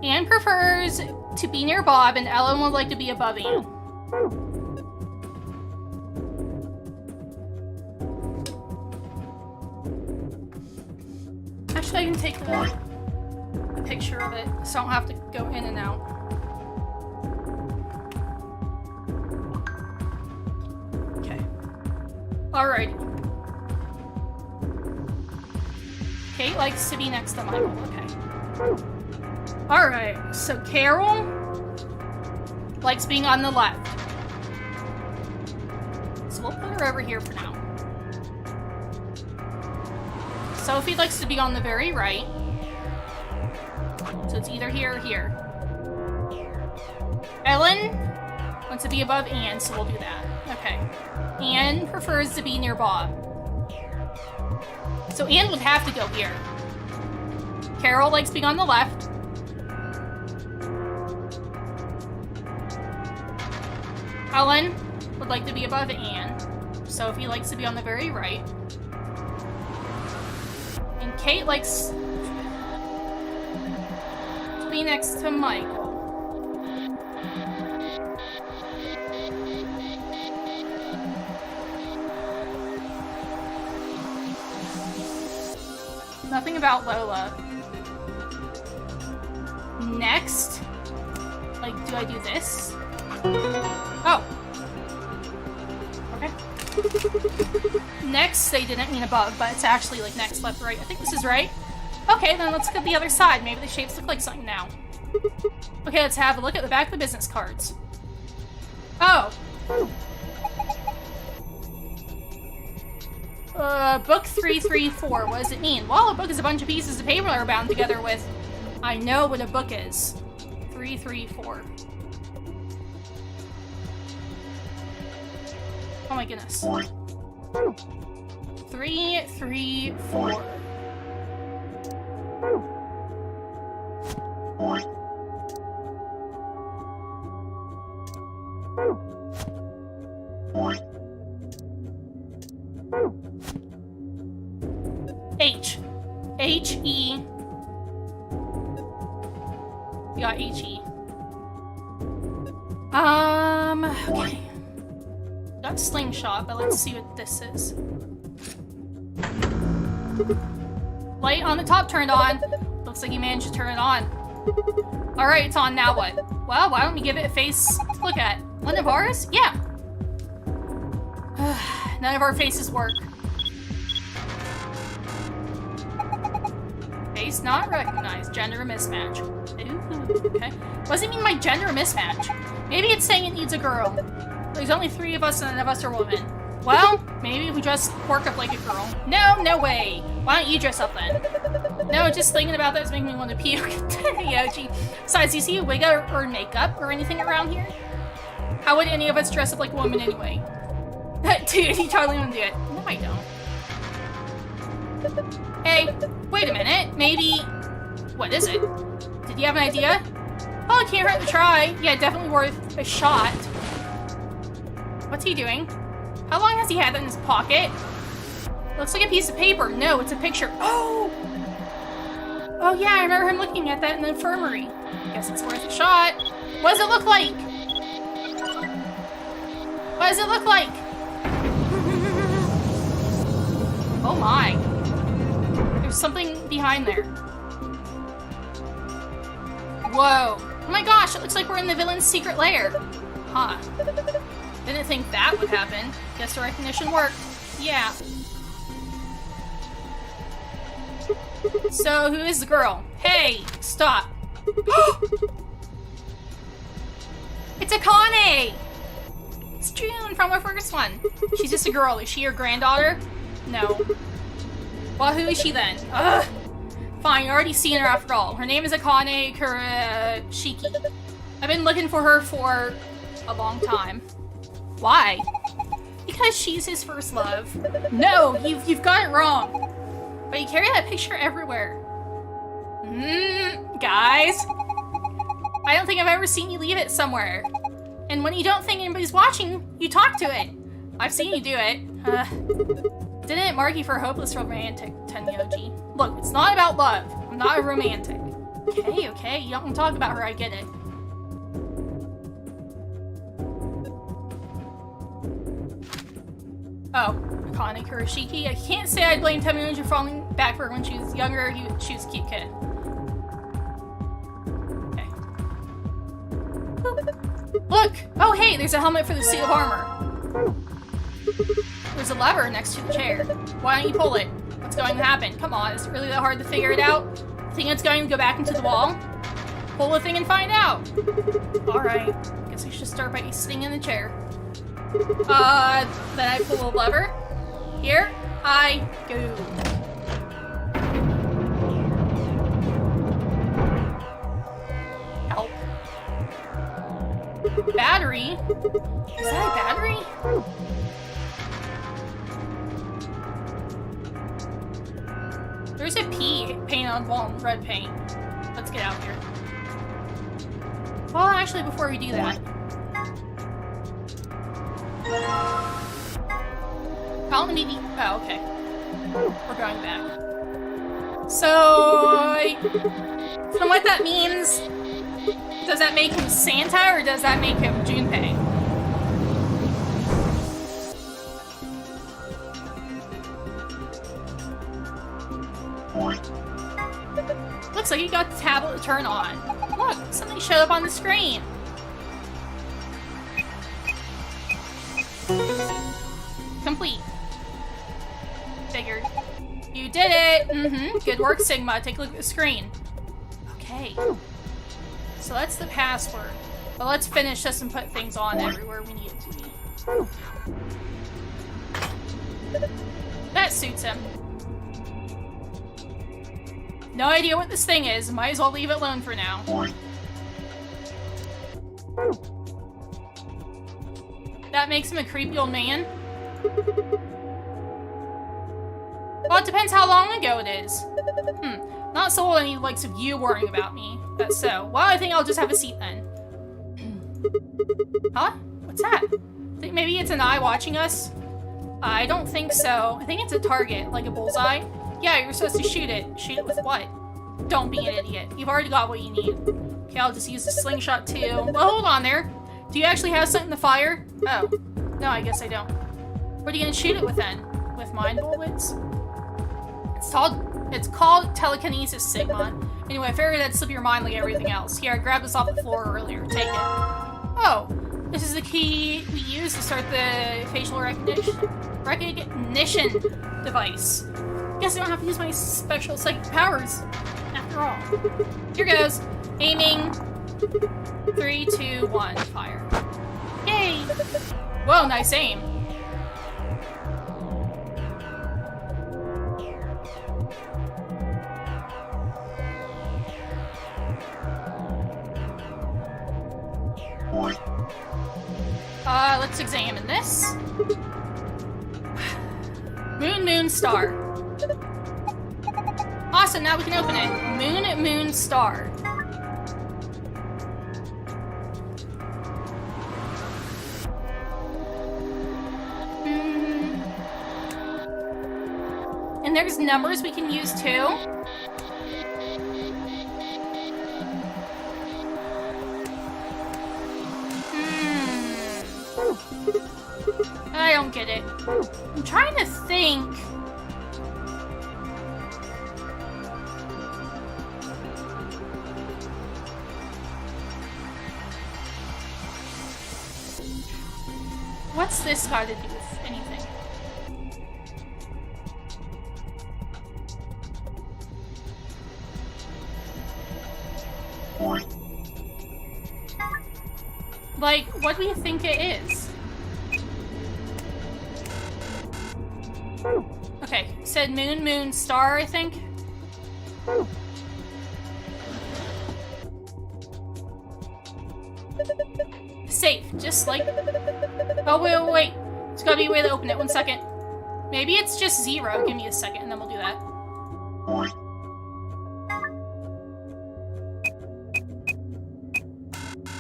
Anne prefers to be near Bob, and Ellen would like to be above Anne. Actually, I can take a picture of it, so I don't have to go in and out. Okay. Alrighty. Kate likes to be next to Michael. Okay. Alright, so Carol likes being on the left. So we'll put her over here for now. Sophie likes to be on the very right. So it's either here or here. Ellen wants to be above Anne, so we'll do that. Okay. Anne prefers to be near Bob. So Anne would have to go here. Carol likes being on the left. Ellen would like to be above Anne. Sophie likes to be on the very right. And Kate likes to be next to Michael. Nothing about Lola. Next, like, do I do this? Oh. Okay. Next, they didn't mean above, but it's actually like next, left, right. I think this is right. Okay, then let's go to the other side. Maybe the shapes look like something now. Okay, let's have a look at the back of the business cards. Oh. Book 334. What does it mean? Well, a book is a bunch of pieces of paper that are bound together with... I know what a book is. 334. Oh my goodness. 334. H. H-E. We got H-E. Okay. Got slingshot, but let's see what this is. Light on the top turned on. Looks like you managed to turn it on. Alright, it's on, now what? Well, why don't we give it a face to look at? One of ours? Yeah. None of our faces work. Face not recognized. Gender mismatch. Ooh, okay. What does it mean by gender mismatch? Maybe it's saying it needs a girl. There's only 3 of us and none of us are women. Well, maybe we just work up like a girl. No, no way. Why don't you dress up then? No, just thinking about that is making me want to puke. Yoji. Besides, do you see a wig or makeup or anything around here? How would any of us dress up like a woman anyway? Dude, you totally want to do it. No, I don't. Hey, Wait a minute, maybe... What is it? Did you have an idea? Oh, it can't hurt to try. Yeah, definitely worth a shot. What's he doing? How long has he had that in his pocket? Looks like a piece of paper. No, it's a picture. Oh! Oh yeah, I remember him looking at that in the infirmary. Guess it's worth a shot. What does it look like? What does it look like? Oh my. There's something behind there. Whoa. Oh my gosh, it looks like we're in the villain's secret lair. Huh. Didn't think that would happen. Guess the recognition worked. Yeah. So, who is the girl? Hey, stop. It's Akane! It's June from our first one. She's just a girl. Is she your granddaughter? No. Well, who is she then? Ugh. Fine, you already seen her after all. Her name is Akane Kurashiki. I've been looking for her for a long time. Why? Because she's his first love. No, you've got it wrong. But you carry that picture everywhere. Guys. I don't think I've ever seen you leave it somewhere. And when you don't think anybody's watching, you talk to it. I've seen you do it. Didn't it mark you for a hopeless romantic, Tenyoji? Look, it's not about love. I'm not a romantic. Okay, you don't want to talk about her, I get it. Oh, Akane Kurashiki. I can't say I blame Tenyoji for falling back for her when she was younger. She was a cute kid. Okay. Look! Oh hey, there's a helmet for the suit of armor. There's a lever next to the chair. Why don't you pull it? What's going to happen? Come on, is it really that hard to figure it out? Think it's going to go back into the wall? Pull the thing and find out. Alright, guess we should start by sitting in the chair. Then I pull the lever. Here I go. Help. Battery? Is that a battery? There's a P painted on the wall in red paint. Let's get out here. Well, actually, before we do that. Calling me. Oh, okay. We're going back. So, from what that means, does that make him Santa or does that make him Junpei? Looks like you got the tablet to turn on. Look, something showed up on the screen. Complete. Figured. You did it! Good work, Sigma. Take a look at the screen. Okay. So that's the password. But let's finish this and put things on everywhere we need it to be. That suits him. No idea what this thing is. Might as well leave it alone for now. That makes him a creepy old man? Well, it depends how long ago it is. Not so old any likes of you worrying about me. That's so. Well, I think I'll just have a seat then. Huh? What's that? Think maybe it's an eye watching us? I don't think so. I think it's a target, like a bullseye. Yeah, you're supposed to shoot it. Shoot it with what? Don't be an idiot. You've already got what you need. Okay, I'll just use the slingshot too. Well, hold on there. Do you actually have something to fire? Oh. No, I guess I don't. What are you gonna shoot it with then? With mind bullets? It's called telekinesis, Sigma. Anyway, I figured that'd slip your mind like everything else. Here, I grabbed this off the floor earlier. Take it. Oh, this is the key we use to start the facial recognition device. Guess I don't have to use my special psychic powers, after all. Here goes. Aiming. 3, 2, 1, fire. Yay! Whoa, nice aim. Let's examine this. Moon, moon, star. Awesome, now we can open it. Moon, moon, star. And there's numbers we can use too. I don't get it. I'm trying to think. What's this got to do with anything? Like, what do you think it is? Okay, said moon, moon, star, I think. Safe, just like... Oh, wait. There's gotta be a way to open it. 1 second. Maybe it's just 0. Give me a second, and then we'll do that.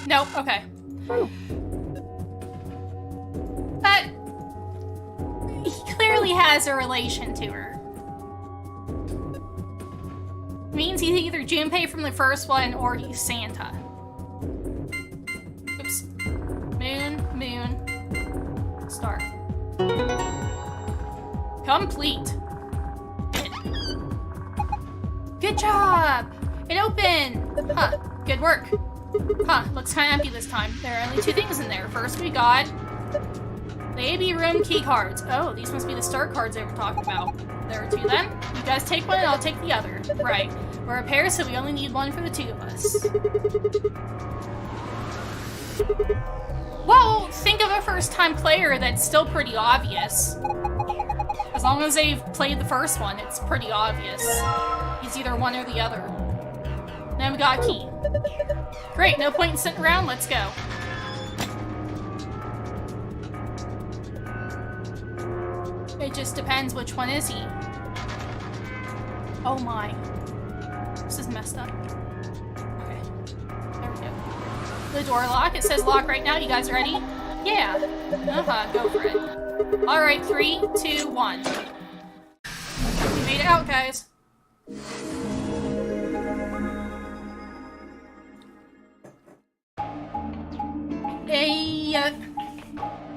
Nope, okay. But... he clearly has a relation to her. Means he's either Junpei from the first one, or he's Santa. Oops. Moon, moon, star. Complete. Good job! It opened! Huh, good work. Huh, looks kinda empty this time. There are only 2 things in there. First we got the AB room key cards. Oh, these must be the star cards they were talking about. There are 2 then. You guys take one and I'll take the other. Right. We're a pair, so we only need one for the 2 of us. Well, think of a first-time player that's still pretty obvious. As long as they've played the first one, it's pretty obvious. It's either one or the other. Then we got a key. Great, no point in sitting around, let's go. It just depends which one is he. Oh my. This is messed up. Okay. There we go. The door lock. It says lock right now. You guys ready? Yeah. Go for it. Alright, 3, 2, 1. We made it out, guys.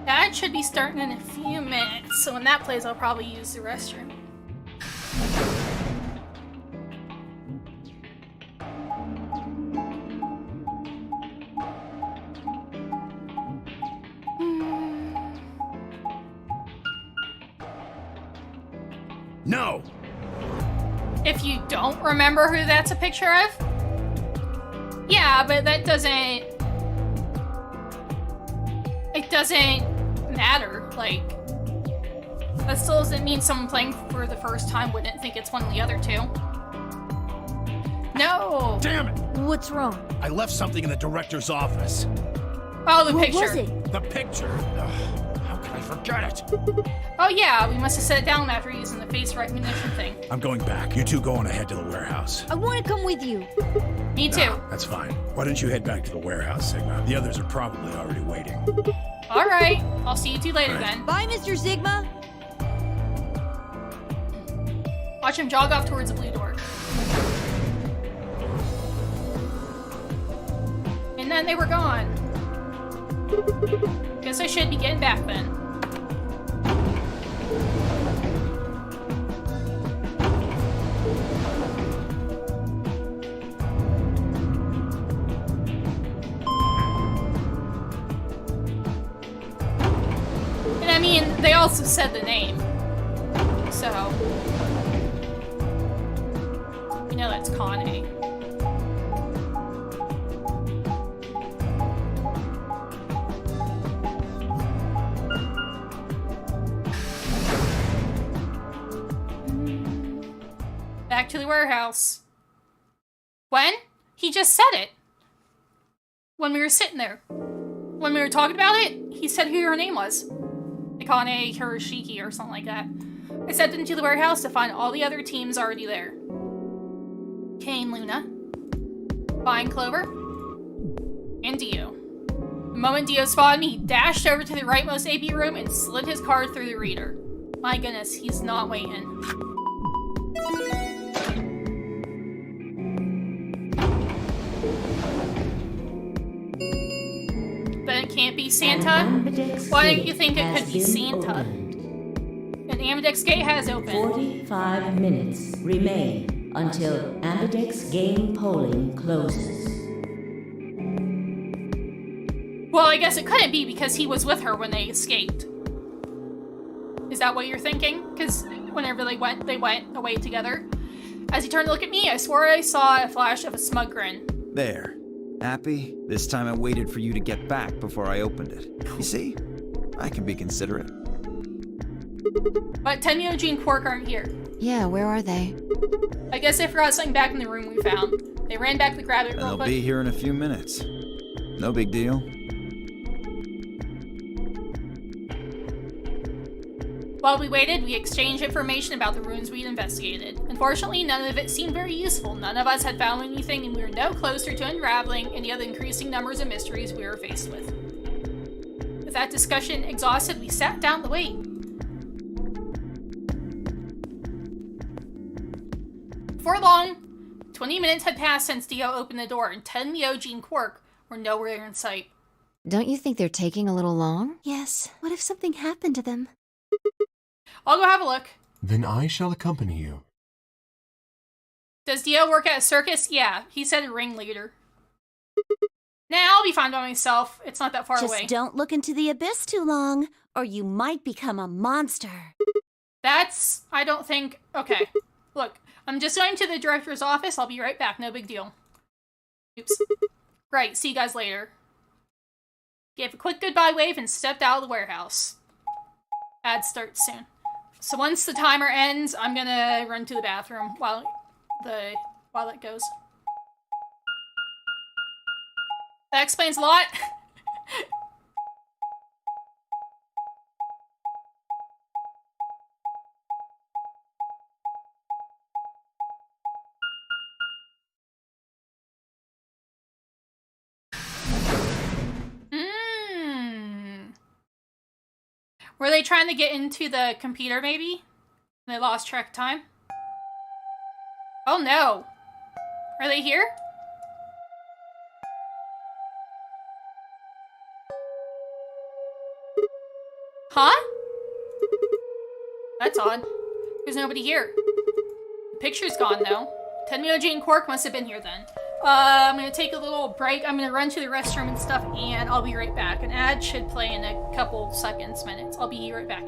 That should be starting in a few minutes, so when that plays, I'll probably use the restroom. No! If you don't remember who that's a picture of? Yeah, but that doesn't... It doesn't matter, like... That still doesn't mean someone playing for the first time wouldn't think it's one of the other 2. No! Damn it! What's wrong? I left something in the director's office. Oh, the What picture. was it? The picture. Ugh, how could I forget it? Oh yeah, we must have set it down after using the face recognition thing. I'm going back. You 2 go on ahead to the warehouse. I want to come with you. Me too. No, that's fine. Why don't you head back to the warehouse, Sigma? The others are probably already waiting. Alright, I'll see you 2 later then. Bye, Mr. Sigma. Watch him jog off towards the blue door. And then they were gone. Guess I should be getting back then. And I mean, they also said the name. So... you know that's Kane. Back to the warehouse. When? He just said it. When we were sitting there. When we were talking about it, he said who her name was. Akane Hiroshiki or something like that. I stepped into the warehouse to find all the other teams already there. Kane Luna, Vine Clover, and Dio. The moment Dio spotted me, he dashed over to the rightmost AB room and slid his card through the reader. My goodness, he's not waiting. But it can't be Santa? Why didn't you think it could be Santa? An Ambidex gate has opened. 45 minutes remain until Ambidex game polling closes. Well, I guess it couldn't be because he was with her when they escaped. Is that what you're thinking? Because whenever they went away together. As he turned to look at me, I swore I saw a flash of a smug grin. There. Happy? This time I waited for you to get back before I opened it. You see? I can be considerate. But Tenmyoji and Quark aren't here. Yeah, where are they? I guess they forgot something back in the room we found. They ran back to grab it real quick. They'll be here in a few minutes. No big deal. While we waited, we exchanged information about the ruins we'd investigated. Unfortunately, none of it seemed very useful. None of us had found anything, and we were no closer to unraveling any of the increasing numbers of mysteries we were faced with. With that discussion exhausted, we sat down to wait. Before long, 20 minutes had passed since Dio opened the door, and Tenmyoji and Quark were nowhere in sight. Don't you think they're taking a little long? Yes. What if something happened to them? I'll go have a look. Then I shall accompany you. Does Dio work at a circus? Yeah, he said a ringleader. Nah, I'll be fine by myself. It's not that far away. Just don't look into the abyss too long, or you might become a monster. I don't think... Okay. Look, I'm just going to the director's office. I'll be right back. No big deal. Oops. Right, see you guys later. Gave a quick goodbye wave and stepped out of the warehouse. Ad starts soon. So once the timer ends, I'm gonna run to the bathroom while it goes. That explains a lot. Were they trying to get into the computer, maybe? They lost track of time? Oh no! Are they here? Huh? That's odd. There's nobody here. The picture's gone, though. Tenmyoji and Quark must have been here then. I'm gonna take a little break. I'm gonna run to the restroom and stuff, and I'll be right back. An ad should play in a couple seconds, minutes. I'll be right back.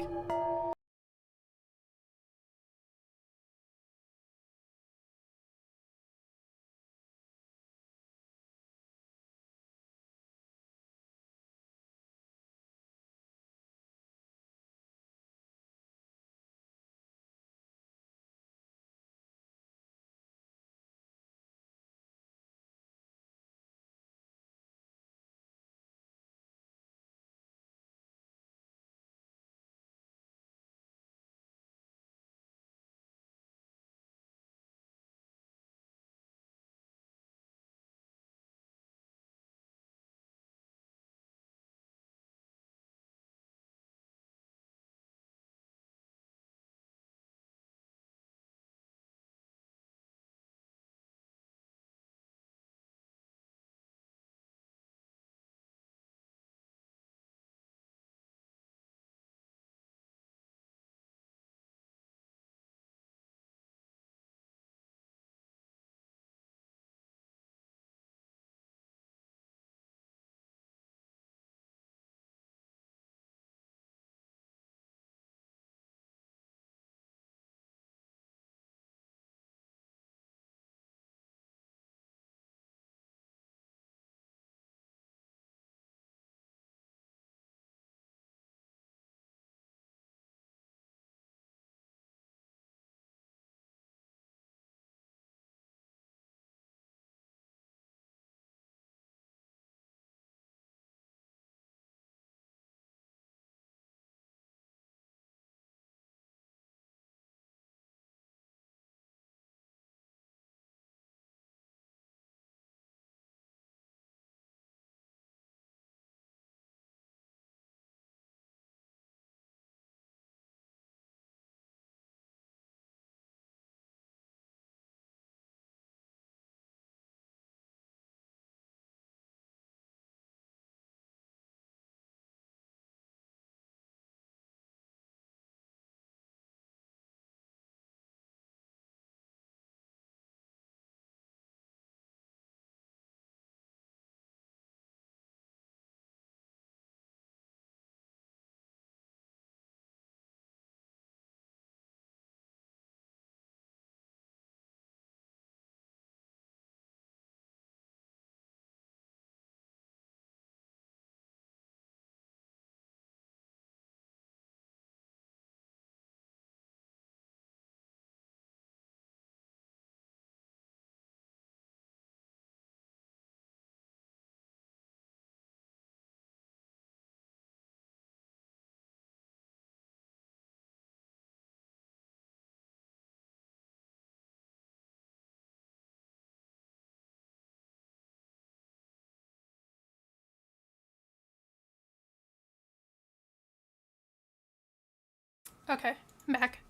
Okay, I'm back.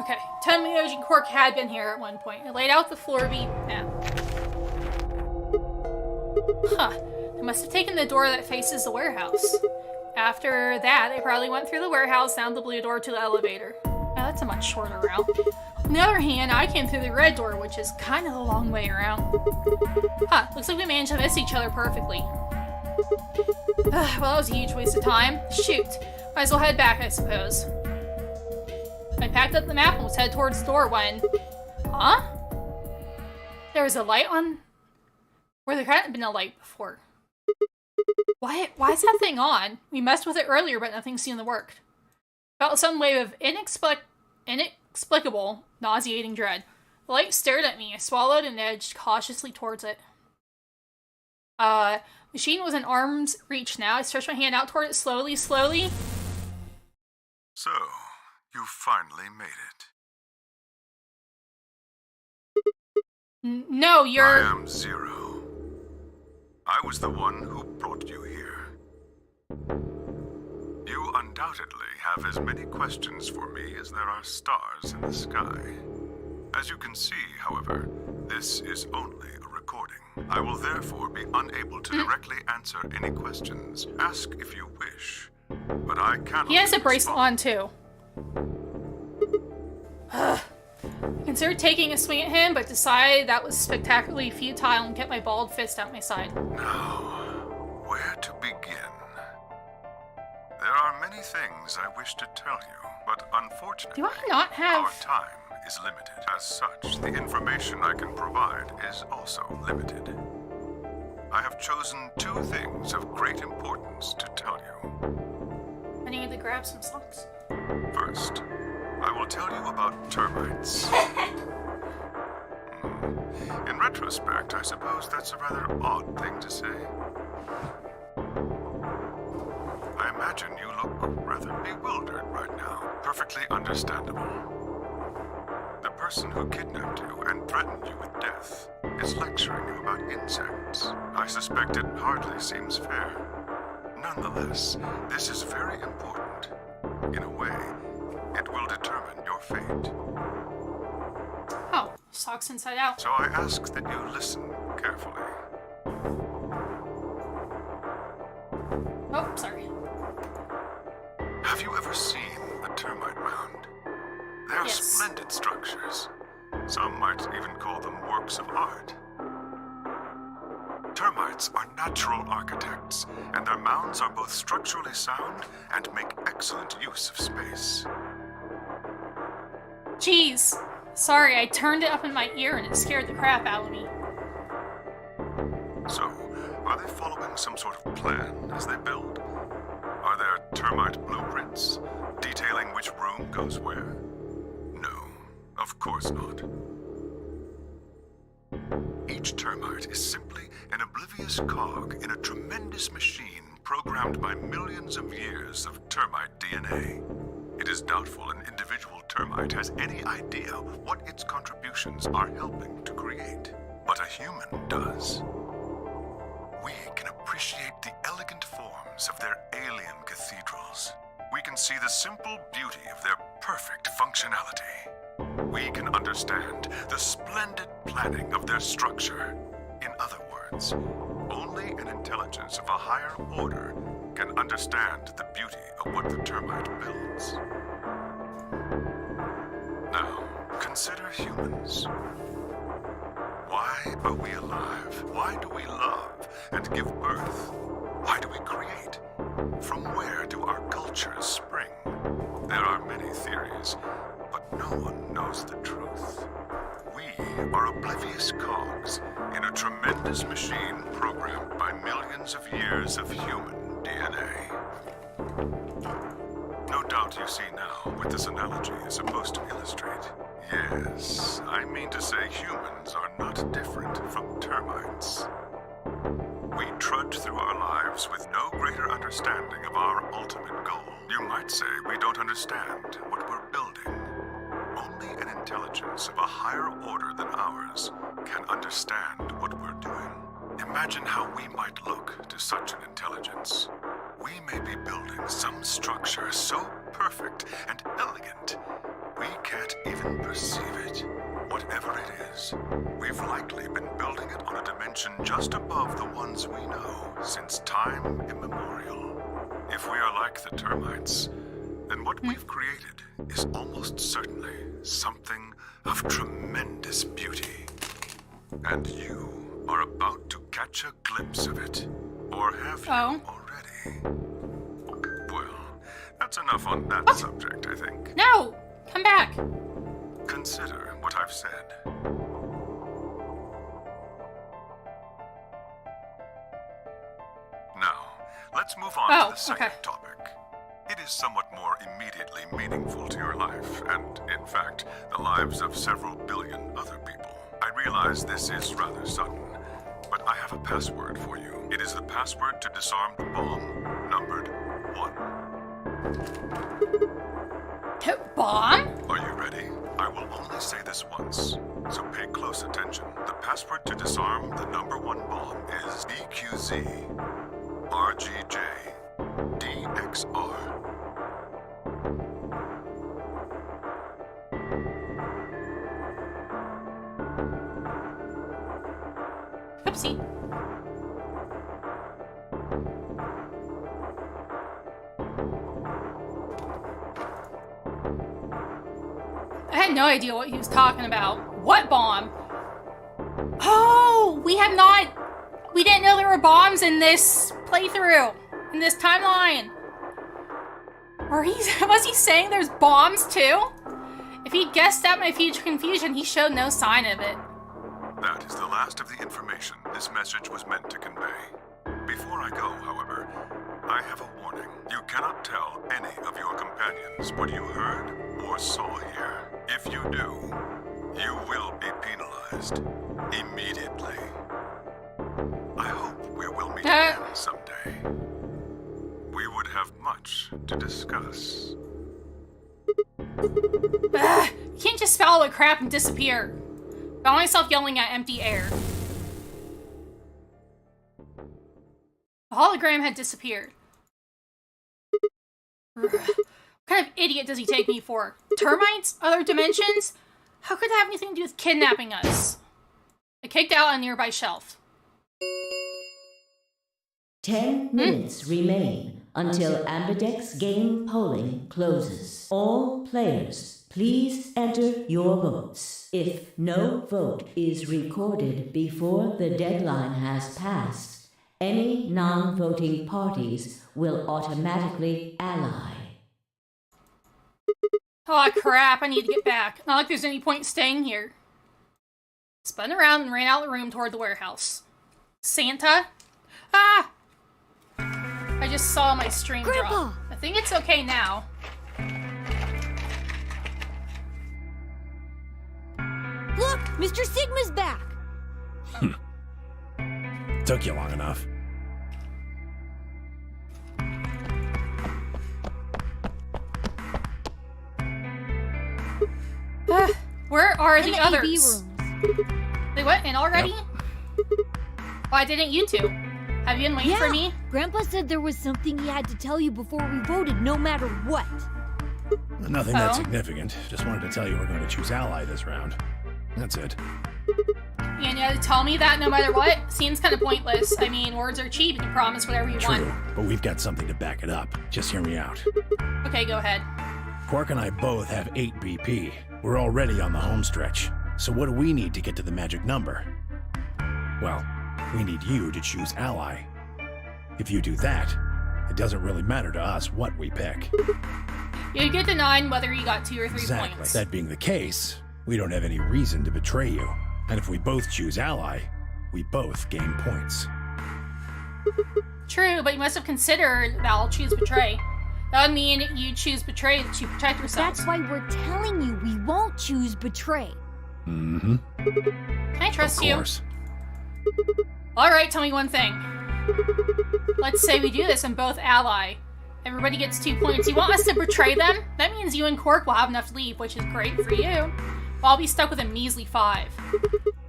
Okay, tell me Ocean Cork had been here at one point. I laid out the floor beat map. Huh. They must have taken the door that faces the warehouse. After that, they probably went through the warehouse, down the blue door to the elevator. Now, that's a much shorter route. On the other hand, I came through the red door, which is kind of a long way around. Huh, looks like we managed to miss each other perfectly. Well, that was a huge waste of time. Shoot. Might as well head back, I suppose. I packed up the map and was headed towards the door when... Huh? There was a light on... Where there hadn't been a light before. Why is that thing on? We messed with it earlier, but nothing seemed to work. Felt some wave of inexplicable, nauseating dread. The light stared at me. I swallowed and edged cautiously towards it. Machine was in arm's reach now. I stretched my hand out toward it slowly. So, you finally made it. No, you're... I am Zero. I was the one who brought you here. You undoubtedly have as many questions for me as there are stars in the sky. As you can see, however, this is only a recording. I will therefore be unable to directly answer any questions. Ask if you wish, but I cannot. He has a bracelet on too. I considered taking a swing at him, but decided that was spectacularly futile and kept my bald fist at my side. Now, where to begin? There are many things I wish to tell you, but unfortunately, do I not have... our time is limited. As such, the information I can provide is also limited. I have chosen two things of great importance to tell you. I need to grab some socks. First, I will tell you about termites. In retrospect, I suppose that's a rather odd thing to say. I imagine you look rather bewildered right now. Perfectly understandable. The person who kidnapped you and threatened you with death is lecturing you about insects. I suspect it hardly seems fair. Nonetheless, this is very important. In a way, it will determine your fate. Oh, socks inside out. So I ask that you listen carefully. Oh, sorry. Have you ever seen a termite mound? They are Yes. splendid structures. Some might even call them works of art. Termites are natural architects, and their mounds are both structurally sound and make excellent use of space. Jeez. Sorry, I turned it up in my ear and it scared the crap out of me. So, are they following some sort of plan as they build? Are there termite blueprints detailing which room goes where? No, of course not. Each termite is simply an oblivious cog in a tremendous machine programmed by millions of years of termite DNA. It is doubtful an individual termite has any idea what its contributions are helping to create. But a human does. We can appreciate the elegant forms of their alien cathedrals. We can see the simple beauty of their perfect functionality. We can understand the splendid planning of their structure. In other words, only an intelligence of a higher order can understand the beauty of what the termite builds. Now, consider humans. Why are we alive? Why do we love and give birth? Why do we create? From where do our cultures spring? There are many theories, but no one knows the truth. We are oblivious cogs in a tremendous machine programmed by millions of years of human DNA. No doubt you see now what this analogy is supposed to illustrate. Yes, I mean to say humans are not different from termites. We trudge through our lives with no greater understanding of our ultimate goal. You might say we don't understand what we're building. Only an intelligence of a higher order than ours can understand what we're doing. Imagine how we might look to such an intelligence. We may be building some structure so perfect and elegant, we can't even perceive it. Whatever it is, we've likely been building it on a dimension just above the ones we know since time immemorial. If we are like the termites, then what we've created is almost certainly something of tremendous beauty. And you are about to catch a glimpse of it. Or have you already? Well, that's enough on that subject, I think. No! Come back! Consider what I've said. Now, let's move on to the second topic. It is somewhat more immediately meaningful to your life, and, in fact, the lives of several billion other people. I realize this is rather sudden, but I have a password for you. It is the password to disarm the bomb, numbered 1. Bomb? Are you ready? I will only say this once, so pay close attention. The password to disarm the number 1 bomb is BQZ RGJ DXR. Oopsie. I had no idea what he was talking about. What bomb? Oh, we didn't know there were bombs in this playthrough, in this timeline. Was he saying there's bombs too? If he guessed at my future confusion, he showed no sign of it. That is the last of the information this message was meant to convey. Before I go, however, I have a warning. You cannot tell any of your companions what you heard or saw here. If you do, you will be penalized immediately. I hope we will meet again someday. We would have much to discuss. You can't just spell the crap and disappear. Found myself yelling at empty air. The hologram had disappeared. What kind of idiot does he take me for? Termites? Other dimensions? How could that have anything to do with kidnapping us? I kicked out a nearby shelf. 10 minutes remain until Ambidex game polling closes. All players, please enter your votes. If no vote is recorded before the deadline has passed, any non-voting parties will automatically ally. Oh crap, I need to get back. Not like there's any point staying here. Spun around and ran out of the room toward the warehouse. Santa? Ah! I just saw my stream drop. I think it's okay now. Look, Mr. Sigma's back. Took you long enough. Where are the others? AV rooms. They went in already? Why didn't you two? Have you been waiting for me? Grandpa said there was something he had to tell you before we voted, no matter what. Nothing that significant. Just wanted to tell you we're going to choose ally this round. That's it. And you had to tell me that no matter what? Seems kind of pointless. I mean, words are cheap and you promise whatever you want. True, but we've got something to back it up. Just hear me out. Okay, go ahead. Quark and I both have 8 BP. We're already on the home stretch. So what do we need to get to the magic number? Well, we need you to choose ally. If you do that, it doesn't really matter to us what we pick. You get to 9 whether you got 2 or 3 Exactly. points. That being the case, we don't have any reason to betray you. And if we both choose ally, we both gain points. True, but you must have considered that I'll choose betray. That would mean you choose betray to protect yourselves. That's why we're telling you we won't choose betray. Mm-hmm. Can I trust you? Of course. Alright, tell me one thing. Let's say we do this and both ally. Everybody gets 2 points. You want us to betray them? That means you and Quark will have enough to leave, which is great for you. Well, I'll be stuck with a measly 5.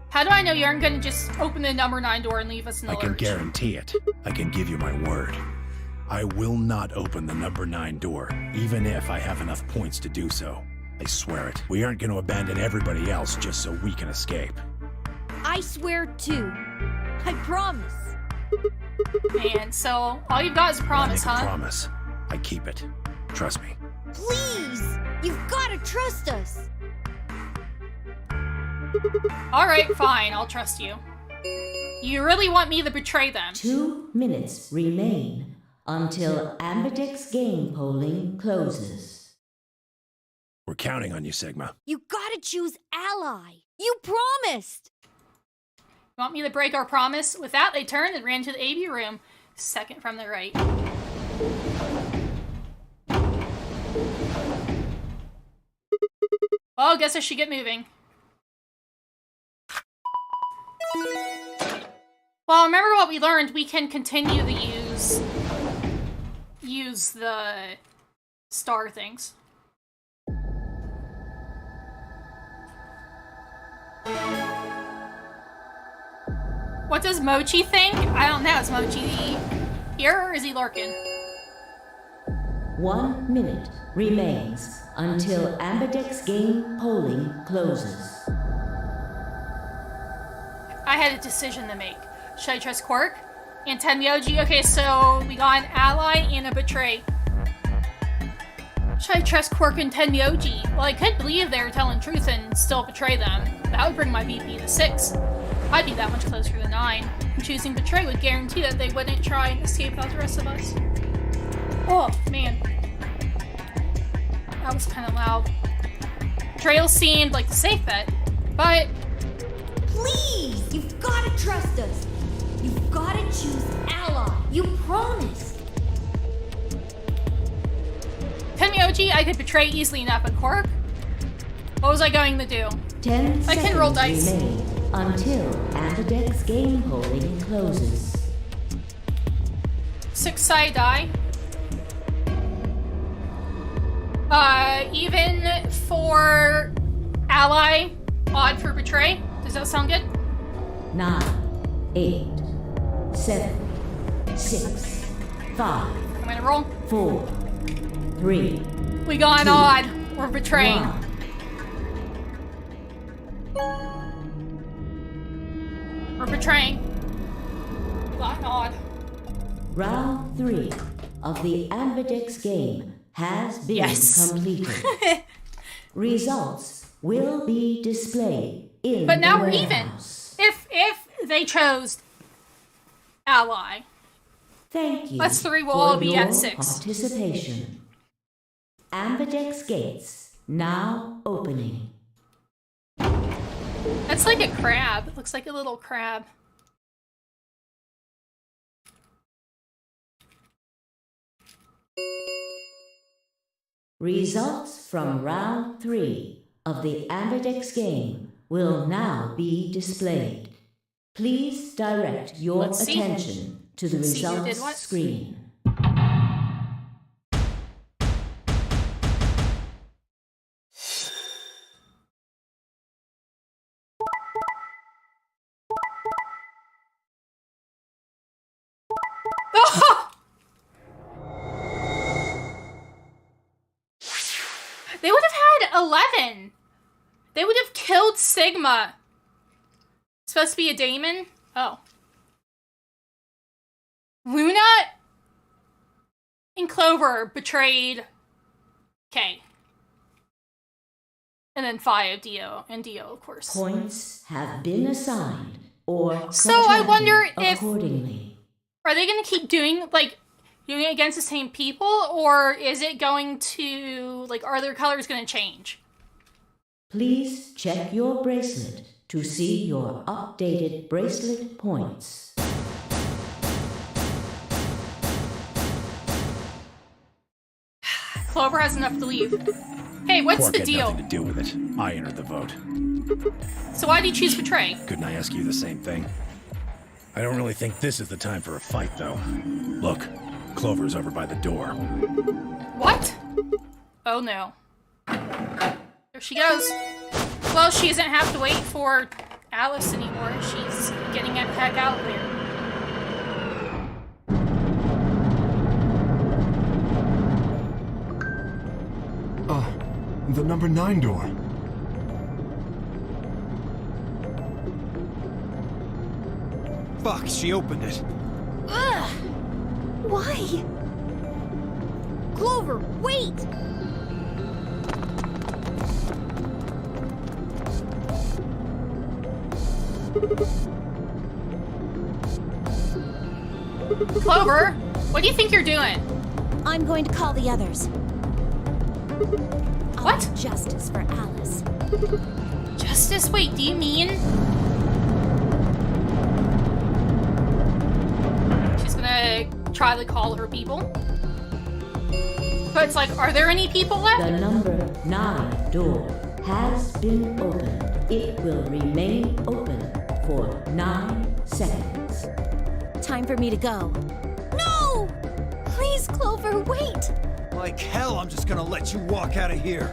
How do I know you aren't gonna just open the number 9 door and leave us in the I can lurch? guarantee it. I can give you my word. I will not open the number 9 door, even if I have enough points to do so. I swear it. We aren't going to abandon everybody else just so we can escape. I swear too. I promise. Man, so all you've got is a promise, When I make a huh? promise, I keep it. Trust me. Please! You've gotta trust us! Alright, fine, I'll trust you. You really want me to betray them? 2 minutes remain until Ambidex game polling closes. We're counting on you, Sigma. You gotta choose ally! You promised! You want me to break our promise? With that, they turned and ran to the AV room. Second from the right. Well, I guess I should get moving. Well, remember what we learned. We can continue to use the star things. What does Mochi think? I don't know. Is Mochi here or is he lurking? 1 minute remains until Ambidex game polling closes. I had a decision to make. Should I trust Quark? And Tenyoji? Okay, so we got an ally and a betray. Should I trust Quark and Tenyoji? Well, I could believe they were telling truth and still betray them. That would bring my VP to 6. I'd be that much closer to 9. And choosing betray would guarantee that they wouldn't try and escape without the rest of us. Oh, man. That was kind of loud. Betrayal seemed like the safe bet, but... Please! You've gotta trust us! You've gotta choose ally! You promised! Tenyoji, I could betray easily enough, but Quark? What was I going to do? 10 I can roll dice. seconds remain until Ambidex game polling closes. 6-sided die. Even for ally, odd for betray. Does that sound good? 9, 8, 7, 6, 5, I'm gonna roll. 4, 3, We got an 2, odd. We're betraying. 1. We're betraying. We got an odd. Round 3 of the Ambidex game has been completed. Results will be displayed in But now the we're even. warehouse. If they chose ally. Thank you Us 3 will for all be your at 6. participation. Ambidex gates now opening. That's like a crab. It looks like a little crab. Results from round 3 of the Ambidex game will now be displayed. Please direct your Let's see. attention to the Let's see who did results what. screen. They would have had 11. They would have killed Sigma. Supposed to be a daemon? Oh. Luna and Clover betrayed K. And then Fia, Dio, and Dio, of course. Points have been assigned or So I wonder subtracted if... accordingly. Are they going to keep doing it against the same people? Or is it going to... are their colors going to change? Please check your bracelet to see your updated bracelet points. Clover has enough to leave. Hey, what's Quark the had deal? nothing to do with it. I entered the vote. So why do you choose betray? Couldn't I ask you the same thing? I don't really think this is the time for a fight, though. Look, Clover's over by the door. What? Oh no. There she goes. Well, she doesn't have to wait for Alice anymore. She's getting the heck out of here. The number 9 door. Fuck, she opened it. Ugh! Why? Clover, wait! Clover, what do you think you're doing? I'm going to call the others. What? Justice for Alice. Justice? Wait, do you mean? She's gonna try to call her people? So it's like, are there any people left? The number 9 door has been opened. It will remain open for 9 seconds. Time for me to go. No! Please, Clover, wait! Like hell, I'm just gonna let you walk out of here.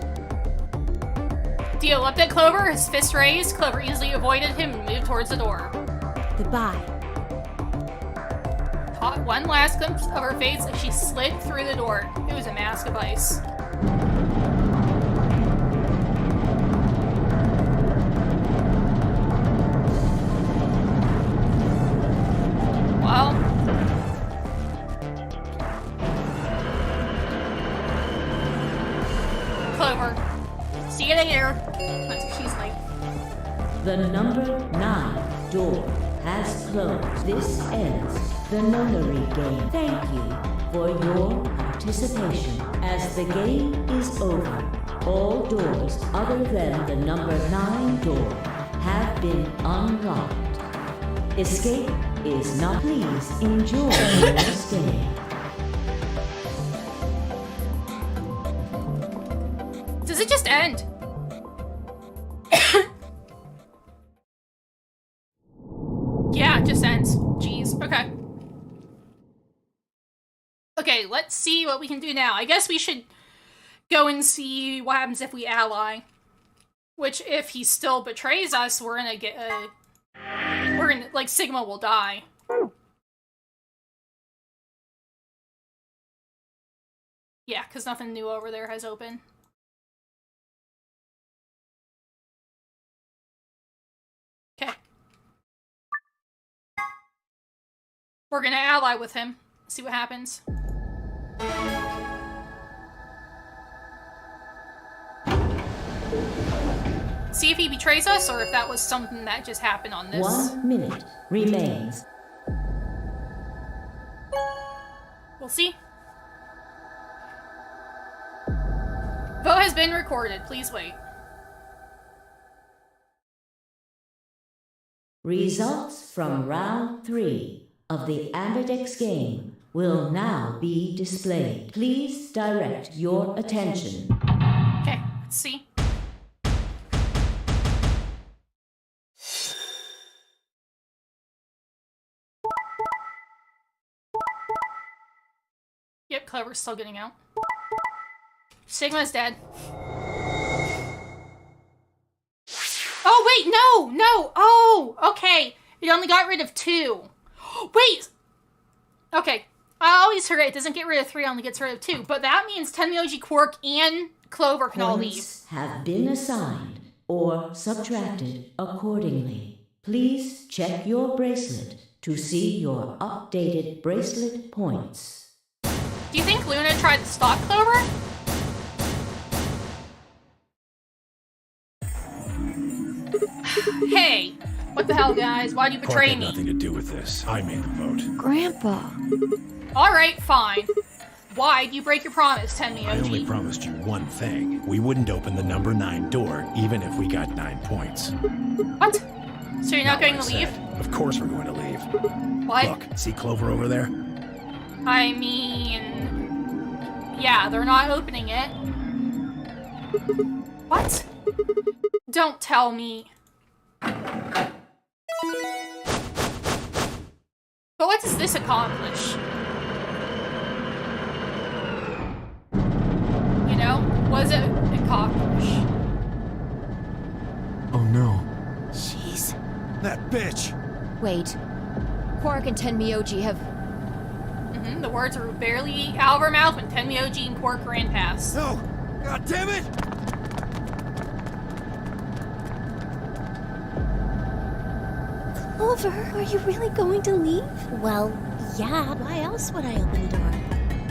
Dio leapt at Clover, his fist raised. Clover easily avoided him and moved towards the door. Goodbye. Caught one last glimpse of her face as she slid through the door. It was a mask of ice. Well... Clover. See you later. That's what she's like. The number 9 door has closed. This ends the nonary game. Thank you for your participation. As the game is over, all doors other than the number 9 door have been unlocked. Escape is not. Please enjoy your stay. Does it just end? Yeah, it just ends. Jeez. Okay. Okay, let's see what we can do now. I guess we should go and see what happens if we ally. Which, if he still betrays us, we're gonna get like, Sigma will die. Yeah, because nothing new over there has opened. Okay. We're gonna ally with him. See what happens. See if he betrays us, or if that was something that just happened on this. 1 minute remains. We'll see. Vote has been recorded. Please wait. Results from round 3 of the Ambidex game will now be displayed. Please direct your attention. Okay, let's see. Yep, Clover's still getting out. Sigma's dead. Oh, wait, no! Oh, okay. It only got rid of 2. Wait! Okay, I always forget it doesn't get rid of 3, it only gets rid of 2. But that means Tenmyoji, Quark, and Clover can all leave. Points have been assigned or subtracted accordingly. Please check your bracelet to see your updated bracelet points. Do you think Luna tried to stop Clover? Hey! What the hell, guys? Why'd you betray Quark had me? nothing to do with this. I made the vote. Grandpa. Alright, fine. Why'd you break your promise, Tenmyoji? I only promised you one thing. We wouldn't open the number 9 door, even if we got 9 points. What? So you're not going to leave? Of course we're going to leave. What? Look, see Clover over there? I mean... yeah, they're not opening it. What? Don't tell me. But what does this accomplish? You know? What does it accomplish? Oh no. She's That bitch! Wait. Quark and Tenmyoji have... The words were barely out of her mouth when Tenmyoji and Quark ran past. No! God damn it! Clover, are you really going to leave? Well, yeah. Why else would I open the door?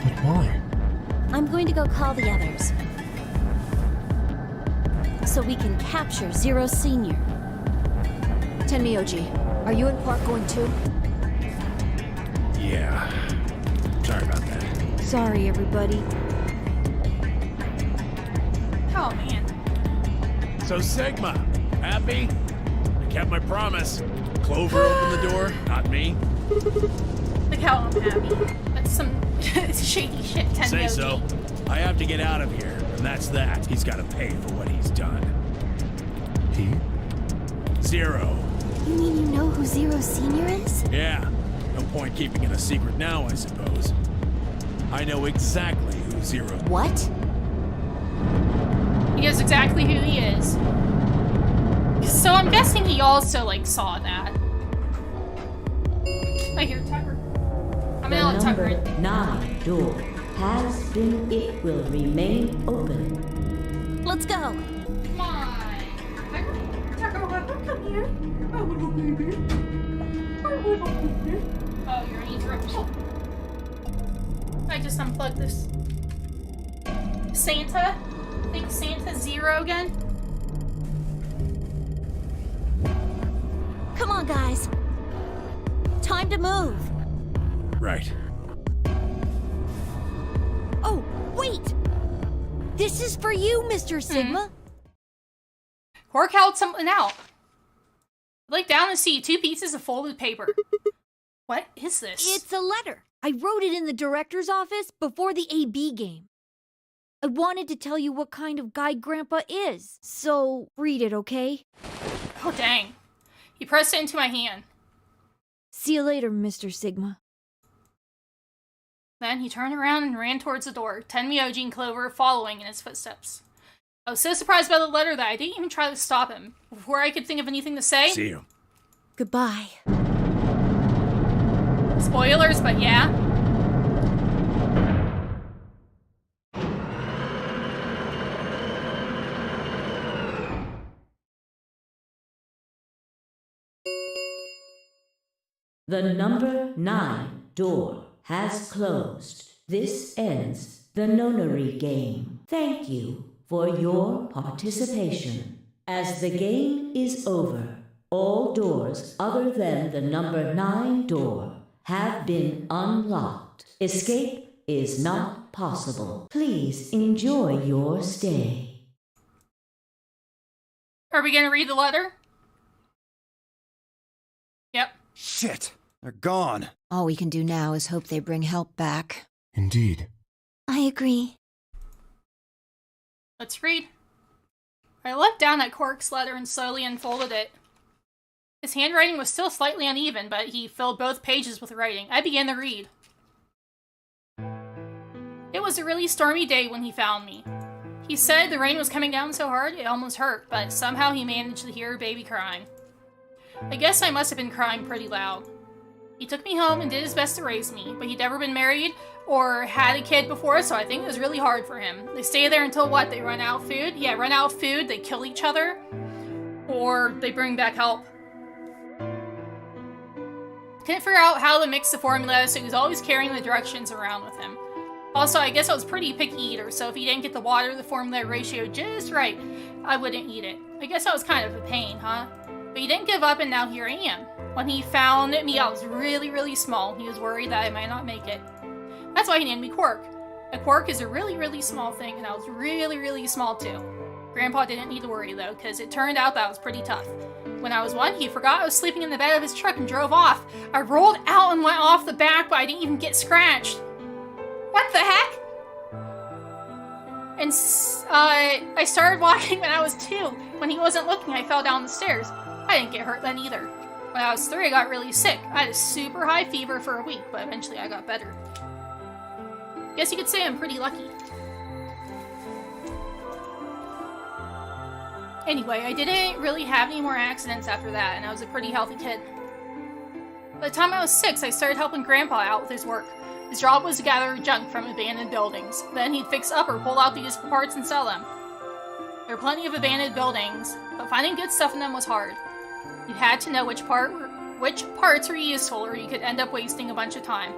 But why? I'm going to go call the others. So we can capture Zero Senior. Tenmyoji, are you and Quark going too? Yeah. Sorry about that. Sorry, everybody. Oh, man. So, Sigma, happy? I kept my promise. Clover opened the door, not me. Look how I'm happy. That's some shady shit, Tenmyoji. Say so. I have to get out of here, and that's that. He's got to pay for what he's done. He? You Zero. mean you know who Zero Senior is? Yeah. No point keeping it a secret now, I suppose. I know exactly who Zero... What? He knows exactly who he is. So I'm guessing he also, like, saw that. I hear Tucker. I'm gonna let Tucker in. Number 9 door has been... It will remain open. Let's go. Come on. Tucker, come here. Oh, little baby. Oh, you're in his room. Oh. I just unplugged this. Santa? I think Santa's Zero again? Come on, guys. Time to move. Right. Oh, wait! This is for you, Mr. Sigma. Quark held something out. I looked down and see 2 pieces of folded paper. What is this? It's a letter. I wrote it in the director's office before the AB game. I wanted to tell you what kind of guy Grandpa is, so read it, okay? Oh, dang. He pressed it into my hand. See you later, Mr. Sigma. Then he turned around and ran towards the door, Tenmyoji and Clover following in his footsteps. I was so surprised by the letter that I didn't even try to stop him. Before I could think of anything to say... See you. Goodbye. Spoilers, but yeah. The number 9 door has closed. This ends the nonary game. Thank you for your participation. As the game is over, all doors other than the number 9 door have been unlocked. Escape is not possible. Please enjoy your stay. Are we gonna read the letter? Yep. Shit! They're gone. All we can do now is hope they bring help back. Indeed. I agree. Let's read. I looked down at Quark's letter and slowly unfolded it. His handwriting was still slightly uneven, but he filled both pages with writing. I began to read. It was a really stormy day when he found me. He said the rain was coming down so hard it almost hurt, but somehow he managed to hear baby crying. I guess I must have been crying pretty loud. He took me home and did his best to raise me, but he'd never been married or had a kid before, so I think it was really hard for him. They stay there until what? They run out of food? Yeah, run out of food, they kill each other, or they bring back help. Couldn't figure out how to mix the formula, so he was always carrying the directions around with him. Also, I guess I was a pretty picky eater, so if he didn't get the water to the formula ratio just right, I wouldn't eat it. I guess I was kind of a pain, huh? But he didn't give up, and now here I am. When he found me, I was really, really small. He was worried that I might not make it. That's why he named me Quark. A quark is a really, really small thing, and I was really, really small too. Grandpa didn't need to worry though, because it turned out that was pretty tough. When I was 1, he forgot I was sleeping in the bed of his truck and drove off. I rolled out and went off the back, but I didn't even get scratched. What the heck? And I started walking when I was 2. When he wasn't looking, I fell down the stairs. I didn't get hurt then either. When I was 3, I got really sick. I had a super high fever for a week, but eventually I got better. Guess you could say I'm pretty lucky. Anyway, I didn't really have any more accidents after that, and I was a pretty healthy kid. By the time I was 6, I started helping Grandpa out with his work. His job was to gather junk from abandoned buildings. Then he'd fix up or pull out the useful parts and sell them. There were plenty of abandoned buildings, but finding good stuff in them was hard. You had to know which parts were useful, or you could end up wasting a bunch of time.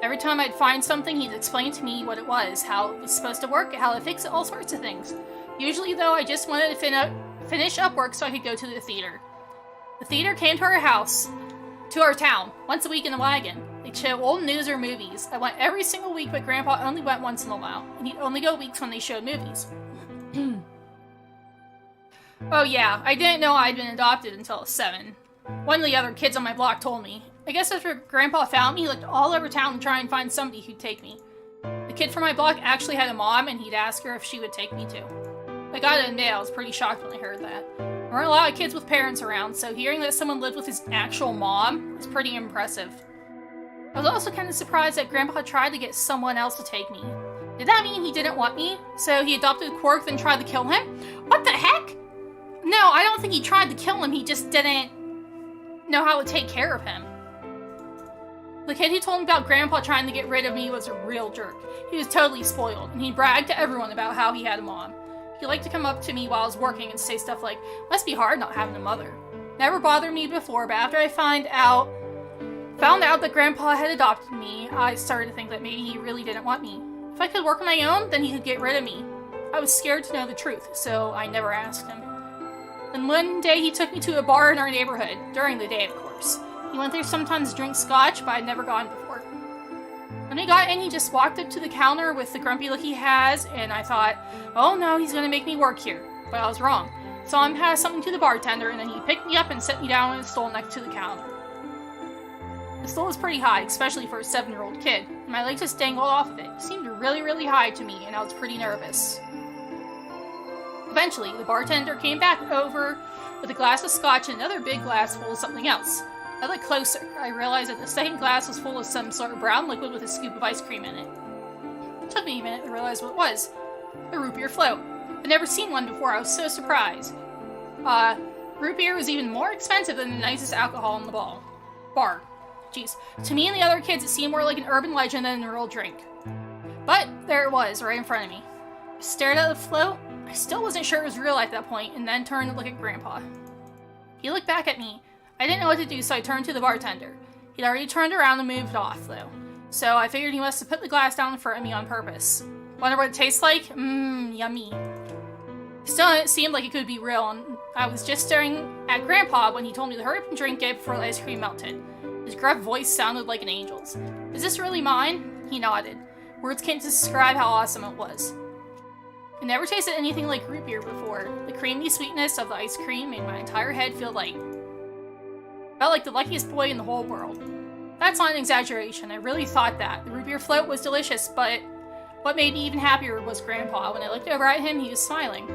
Every time I'd find something, he'd explain to me what it was, how it was supposed to work, how to fix it, all sorts of things. Usually, though, I just wanted to finish up work so I could go to the theater. The theater came to our town, once a week in a wagon. They'd show old news or movies. I went every single week, but Grandpa only went once in a while, and he'd only go weeks when they showed movies. Oh yeah, I didn't know I'd been adopted until I was 7. One of the other kids on my block told me. I guess after Grandpa found me, he looked all over town to try and find somebody who'd take me. The kid from my block actually had a mom, and he'd ask her if she would take me too. I gotta admit, I was pretty shocked when I heard that. There weren't a lot of kids with parents around, so hearing that someone lived with his actual mom was pretty impressive. I was also kind of surprised that Grandpa tried to get someone else to take me. Did that mean he didn't want me? So he adopted Quark, then tried to kill him? What the heck? No, I don't think he tried to kill him, he just didn't know how to take care of him. The kid who told me about Grandpa trying to get rid of me was a real jerk. He was totally spoiled, and he bragged to everyone about how he had a mom. He liked to come up to me while I was working and say stuff like, "Must be hard not having a mother." Never bothered me before, but after I found out that Grandpa had adopted me, I started to think that maybe he really didn't want me. If I could work on my own, then he could get rid of me. I was scared to know the truth, so I never asked him. Then one day he took me to a bar in our neighborhood, during the day of course. He went there sometimes to drink scotch, but I'd never gone before. When we got in, he just walked up to the counter with the grumpy look he has, and I thought, oh no, he's gonna make me work here. But I was wrong. Saw him pass something to the bartender, and then he picked me up and set me down on a stool next to the counter. The stool was pretty high, especially for a 7-year-old kid, and my legs just dangled off of it. It seemed really, really high to me, and I was pretty nervous. Eventually, the bartender came back over with a glass of scotch and another big glass full of something else. I looked closer. I realized that the second glass was full of some sort of brown liquid with a scoop of ice cream in it. It took me a minute to realize what it was. A root beer float. I'd never seen one before. I was so surprised. Root beer was even more expensive than the nicest alcohol in the bar. Jeez. To me and the other kids, it seemed more like an urban legend than a real drink. But there it was, right in front of me. I stared at the float. I still wasn't sure it was real at that point, and then turned to look at Grandpa. He looked back at me. I didn't know what to do, so I turned to the bartender. He'd already turned around and moved off, though. So I figured he must have put the glass down in front of me on purpose. Wonder what it tastes like? Yummy. Still, it seemed like it could be real, and I was just staring at Grandpa when he told me to hurry up and drink it before the ice cream melted. His gruff voice sounded like an angel's. Is this really mine? He nodded. Words can't describe how awesome it was. I never tasted anything like root beer before. The creamy sweetness of the ice cream made my entire head feel light. Felt like the luckiest boy in the whole world. That's not an exaggeration, I really thought that. The root beer float was delicious, but what made me even happier was Grandpa. When I looked over at him, he was smiling.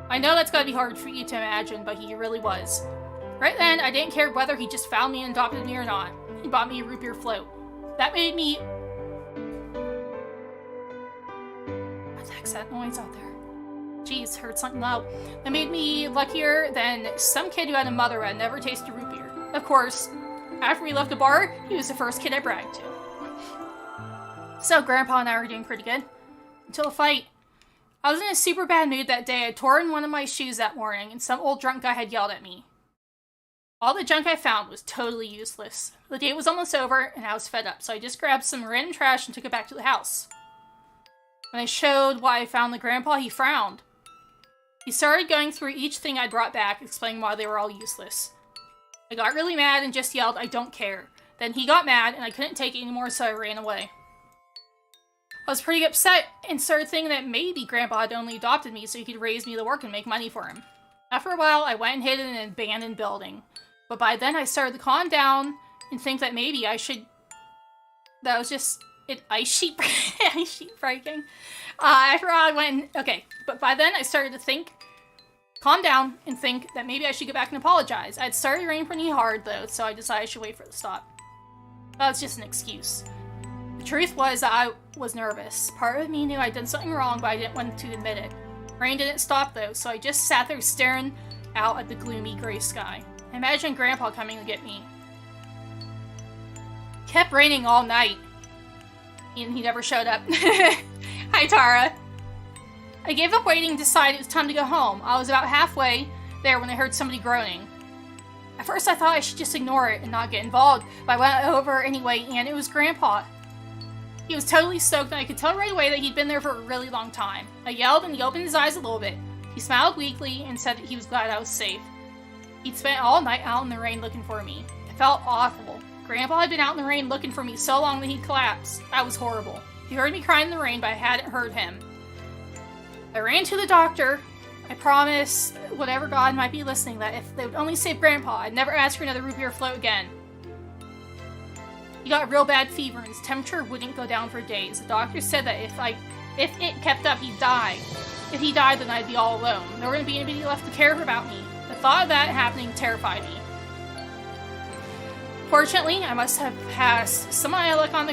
I know that's gotta be hard for you to imagine, but he really was. Right then, I didn't care whether he just found me and adopted me or not. He bought me a root beer float. That made me... What the heck's that noise out there? Jeez, heard something loud. That made me luckier than some kid who had a mother who had never tasted root beer. Of course, after we left the bar, he was the first kid I bragged to. So Grandpa and I were doing pretty good. Until a fight. I was in a super bad mood that day. I tore in one of my shoes that morning, and some old drunk guy had yelled at me. All the junk I found was totally useless. The day was almost over, and I was fed up, so I just grabbed some random trash and took it back to the house. When I showed what I found to Grandpa, he frowned. He started going through each thing I'd brought back, explaining why they were all useless. I got really mad and just yelled, "I don't care." Then he got mad, and I couldn't take it anymore, so I ran away. I was pretty upset and started thinking that maybe Grandpa had only adopted me so he could raise me to work and make money for him. After a while, I went and hid in an abandoned building. But by then, I started to calm down and think that maybe I should... That was just... ice sheet breaking. After a while, I went... Okay, but by then, I started to think... Calm down and think that maybe I should go back and apologize. I'd started raining pretty hard, though, so I decided I should wait for it to stop. That was just an excuse. The truth was that I was nervous. Part of me knew I'd done something wrong, but I didn't want to admit it. Rain didn't stop though, so I just sat there staring out at the gloomy gray sky. I imagined Grandpa coming to get me. Kept raining all night. And he never showed up. Hi, Tara. I gave up waiting and decided it was time to go home. I was about halfway there when I heard somebody groaning. At first I thought I should just ignore it and not get involved, but I went over anyway, and it was Grandpa. He was totally stoked, and I could tell right away that he'd been there for a really long time. I yelled, and he opened his eyes a little bit. He smiled weakly and said that he was glad I was safe. He'd spent all night out in the rain looking for me. It felt awful. Grandpa had been out in the rain looking for me so long that he collapsed. That was horrible. He heard me crying in the rain, but I hadn't heard him. I ran to the doctor. I promised whatever God might be listening that if they would only save Grandpa, I'd never ask for another root beer float again. He got a real bad fever and his temperature wouldn't go down for days. The doctor said that if it kept up, he'd die. If he died, then I'd be all alone. There wouldn't be anybody left to care about me. The thought of that happening terrified me. Fortunately, I must have passed some of my luck on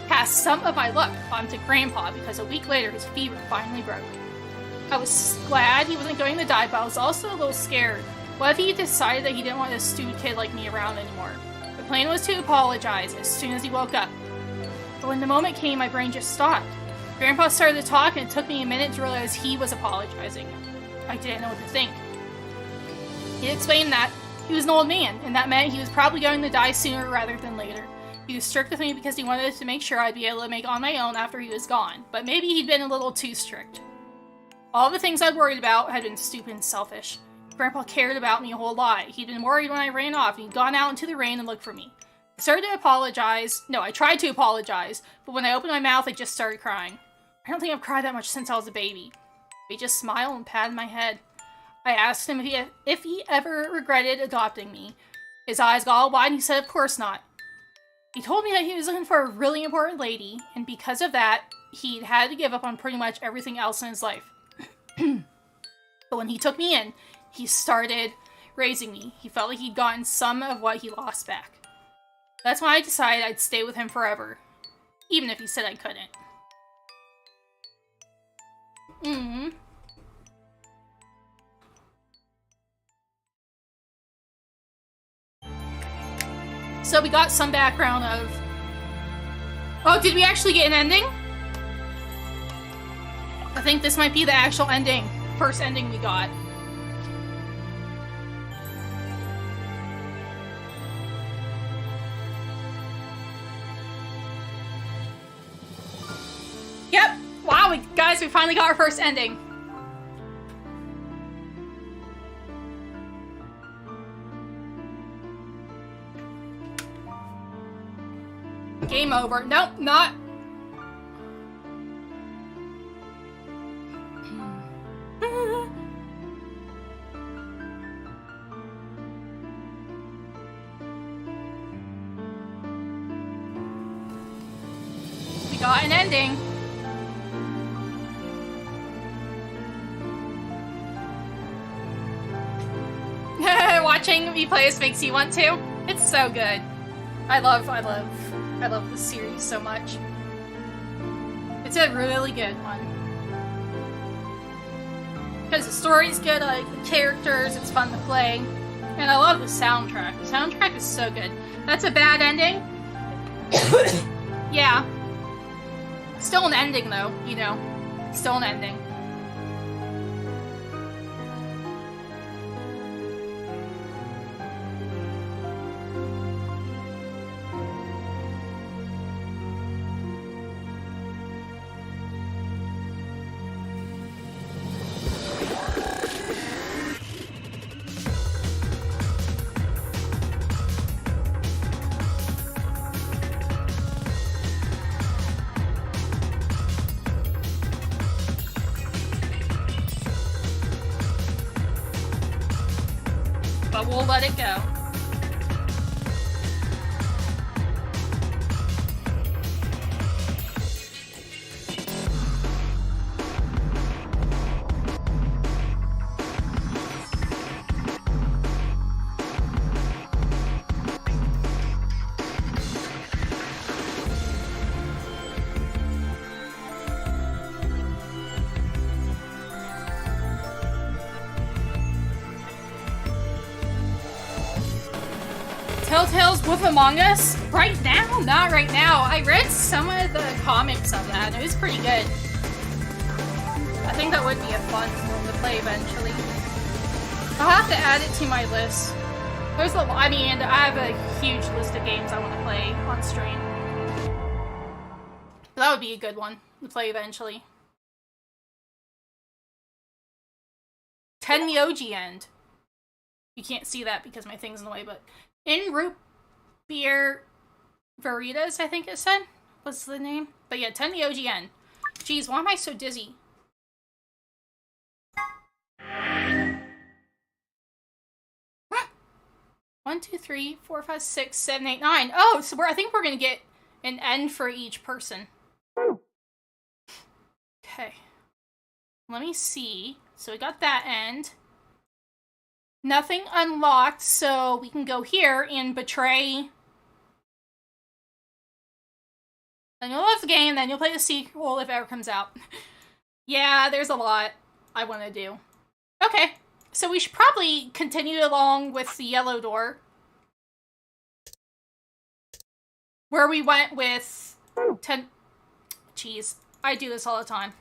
passed some of my luck onto Grandpa, because a week later his fever finally broke. I was glad he wasn't going to die, but I was also a little scared. What if he decided that he didn't want a stupid kid like me around anymore? The plan was to apologize as soon as he woke up. But when the moment came, my brain just stopped. Grandpa started to talk, and it took me a minute to realize he was apologizing. I didn't know what to think. He explained that he was an old man, and that meant he was probably going to die sooner rather than later. He was strict with me because he wanted to make sure I'd be able to make it on my own after he was gone, but maybe he'd been a little too strict. All the things I'd worried about had been stupid and selfish. Grandpa cared about me a whole lot. He'd been worried when I ran off, and he'd gone out into the rain and looked for me. I started to apologize. No, I tried to apologize, but when I opened my mouth, I just started crying. I don't think I've cried that much since I was a baby. He just smiled and patted my head. I asked him if he ever regretted adopting me. His eyes got all wide and he said of course not. He told me that he was looking for a really important lady, and because of that, he'd had to give up on pretty much everything else in his life. But when he took me in, he started raising me. He felt like he'd gotten some of what he lost back. That's when I decided I'd stay with him forever, even if he said I couldn't. So we got some background of... Oh, did we actually get an ending? I think this might be the actual ending. First ending we got. Yep. Wow, guys, we finally got our first ending. Game over. Nope, not. We got an ending. Watching me play this makes you want to. It's so good. I love this series so much. It's a really good one. Because the story's good, I like the characters, it's fun to play. And I love the soundtrack. The soundtrack is so good. That's a bad ending? Yeah. Still an ending though, you know. Still an ending. But we'll let it go. Telltale's Wolf Among Us? Right now? Not right now. I read some of the comics of that, and it was pretty good. I think that would be a fun one to play eventually. I'll have to add it to my list. There's I have a huge list of games I want to play on stream. That would be a good one to play eventually. 10 the OG end. You can't see that because my thing's in the way, but in root beer burritos, I think it said was the name. But yeah, 10 the OG end. Jeez, why am I so dizzy? One, two, three, 4, 5, 6, 7, 8, 9. Oh, so I think we're gonna get an end for each person. Okay. Let me see. So we got that end. Nothing unlocked, so we can go here and betray. Then you'll love the game, then you'll play the sequel if it ever comes out. Yeah, there's a lot I want to do. Okay, so we should probably continue along with the yellow door. Where we went with 10... Jeez, I do this all the time.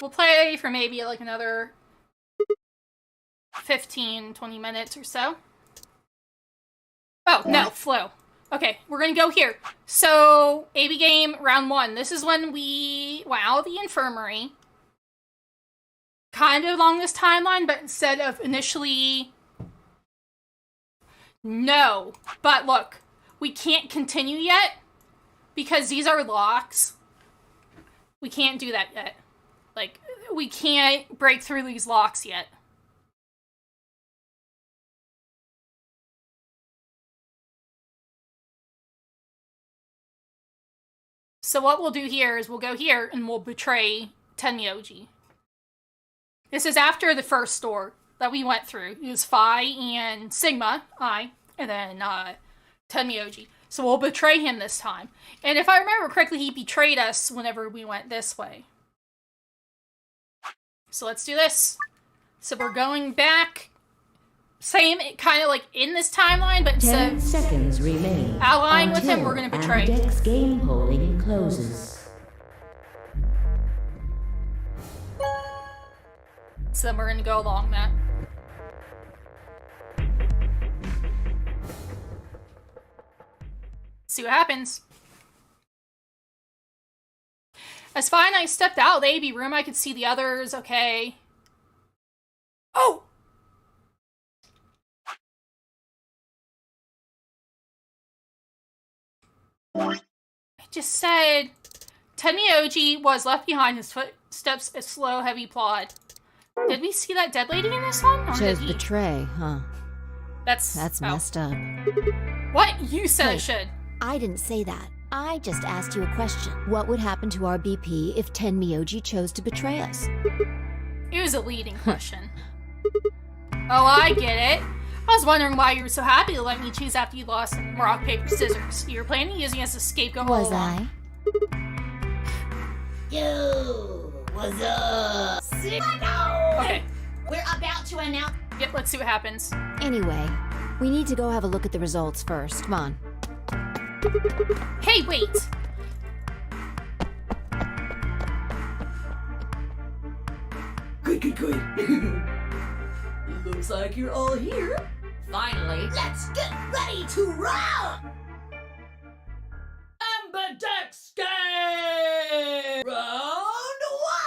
We'll play for maybe like another 15, 20 minutes or so. Oh, no, flow. Okay, we're gonna go here. So, AB game, round 1. This is when we went out of the infirmary. Kind of along this timeline, but instead of initially... No. But look, we can't continue yet because these are locks. We can't do that yet. Like, we can't break through these locks yet. So what we'll do here is we'll go here and we'll betray Tenmyoji. This is after the first door that we went through. It was Phi and Sigma, and then Tenmyoji. So we'll betray him this time. And if I remember correctly, he betrayed us whenever we went this way. So let's do this. So we're going back. Same, kind of like in this timeline, but instead 10 seconds remain. Allying with him, we're going to betray. Dex game holding closes. So then we're going to go along that. See what happens. That's fine, I stepped out of the AB room, I could see the others, okay. Oh! I just said Tenmyoji was left behind, his footsteps a slow, heavy plod. Did we see that dead lady in this one? Or Chose betray, huh? That's messed up. What? You said I should. I didn't say that. I just asked you a question. What would happen to our BP if Tenmyoji chose to betray us? It was a leading question. Oh, I get it. I was wondering why you were so happy to let me choose after you lost in rock, paper, scissors. You were planning using us as a scapegoat all along. Yo, what's up? No! Okay. We're about to announce... Yep, let's see what happens. Anyway, we need to go have a look at the results first. Come on. Hey, wait! Good. Looks like you're all here. Finally, let's get ready to roll! Amberdex game! Round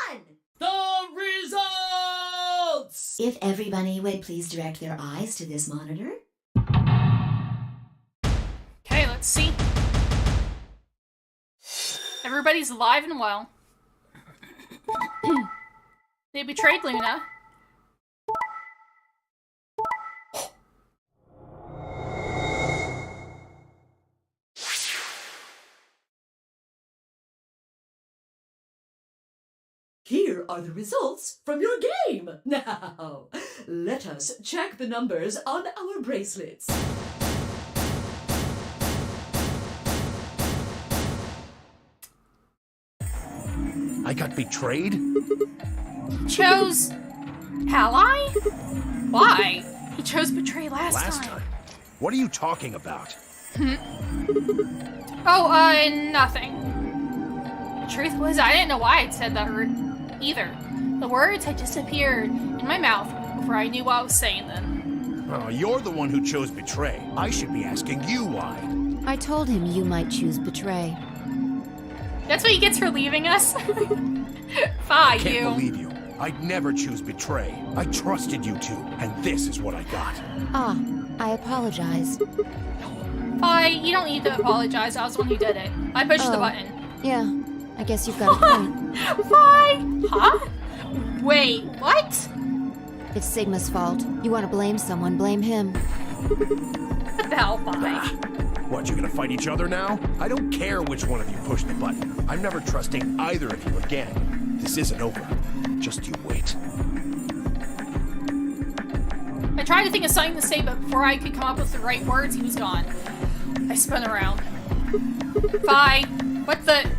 1! The results! If everybody would please direct their eyes to this monitor. Okay, let's see. Everybody's alive and well. They betrayed Luna. Here are the results from your game. Now, let us check the numbers on our bracelets. I got betrayed? Chose ally? Why? He chose betray last time. What are you talking about? Nothing. The truth was, I didn't know why I'd said that word either. The words had disappeared in my mouth before I knew what I was saying then. Oh, you're the one who chose betray. I should be asking you why. I told him you might choose betray. That's what he gets for leaving us? Fine, I can't believe you. I'd never choose betray. I trusted you two, and this is what I got. Ah, I apologize. Fine, you don't need to apologize. I was the one who did it. I pushed the button. Yeah, I guess you've got a point. Fine! Huh? Wait, what? It's Sigma's fault. You want to blame someone, blame him. What the hell, fine? What, you gonna fight each other now? I don't care which one of you pushed the button. I'm never trusting either of you again. This isn't over. Just you wait. I tried to think of something to say, but before I could come up with the right words, he was gone. I spun around. Fine. What the...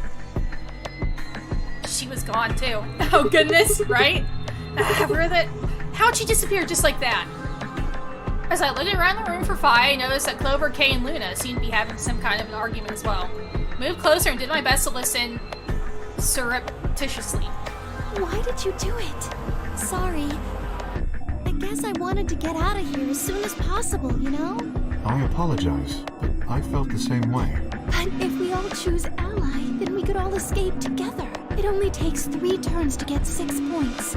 She was gone, too. Oh, goodness, right? How'd she disappear just like that? As I looked around the room for Fi, I noticed that Clover, Kay, and Luna seemed to be having some kind of an argument as well. Moved closer and did my best to listen surreptitiously. Why did you do it? Sorry. I guess I wanted to get out of here as soon as possible, you know? I apologize, but I felt the same way. But if we all choose ally, then we could all escape together. It only takes 3 turns to get 6 points.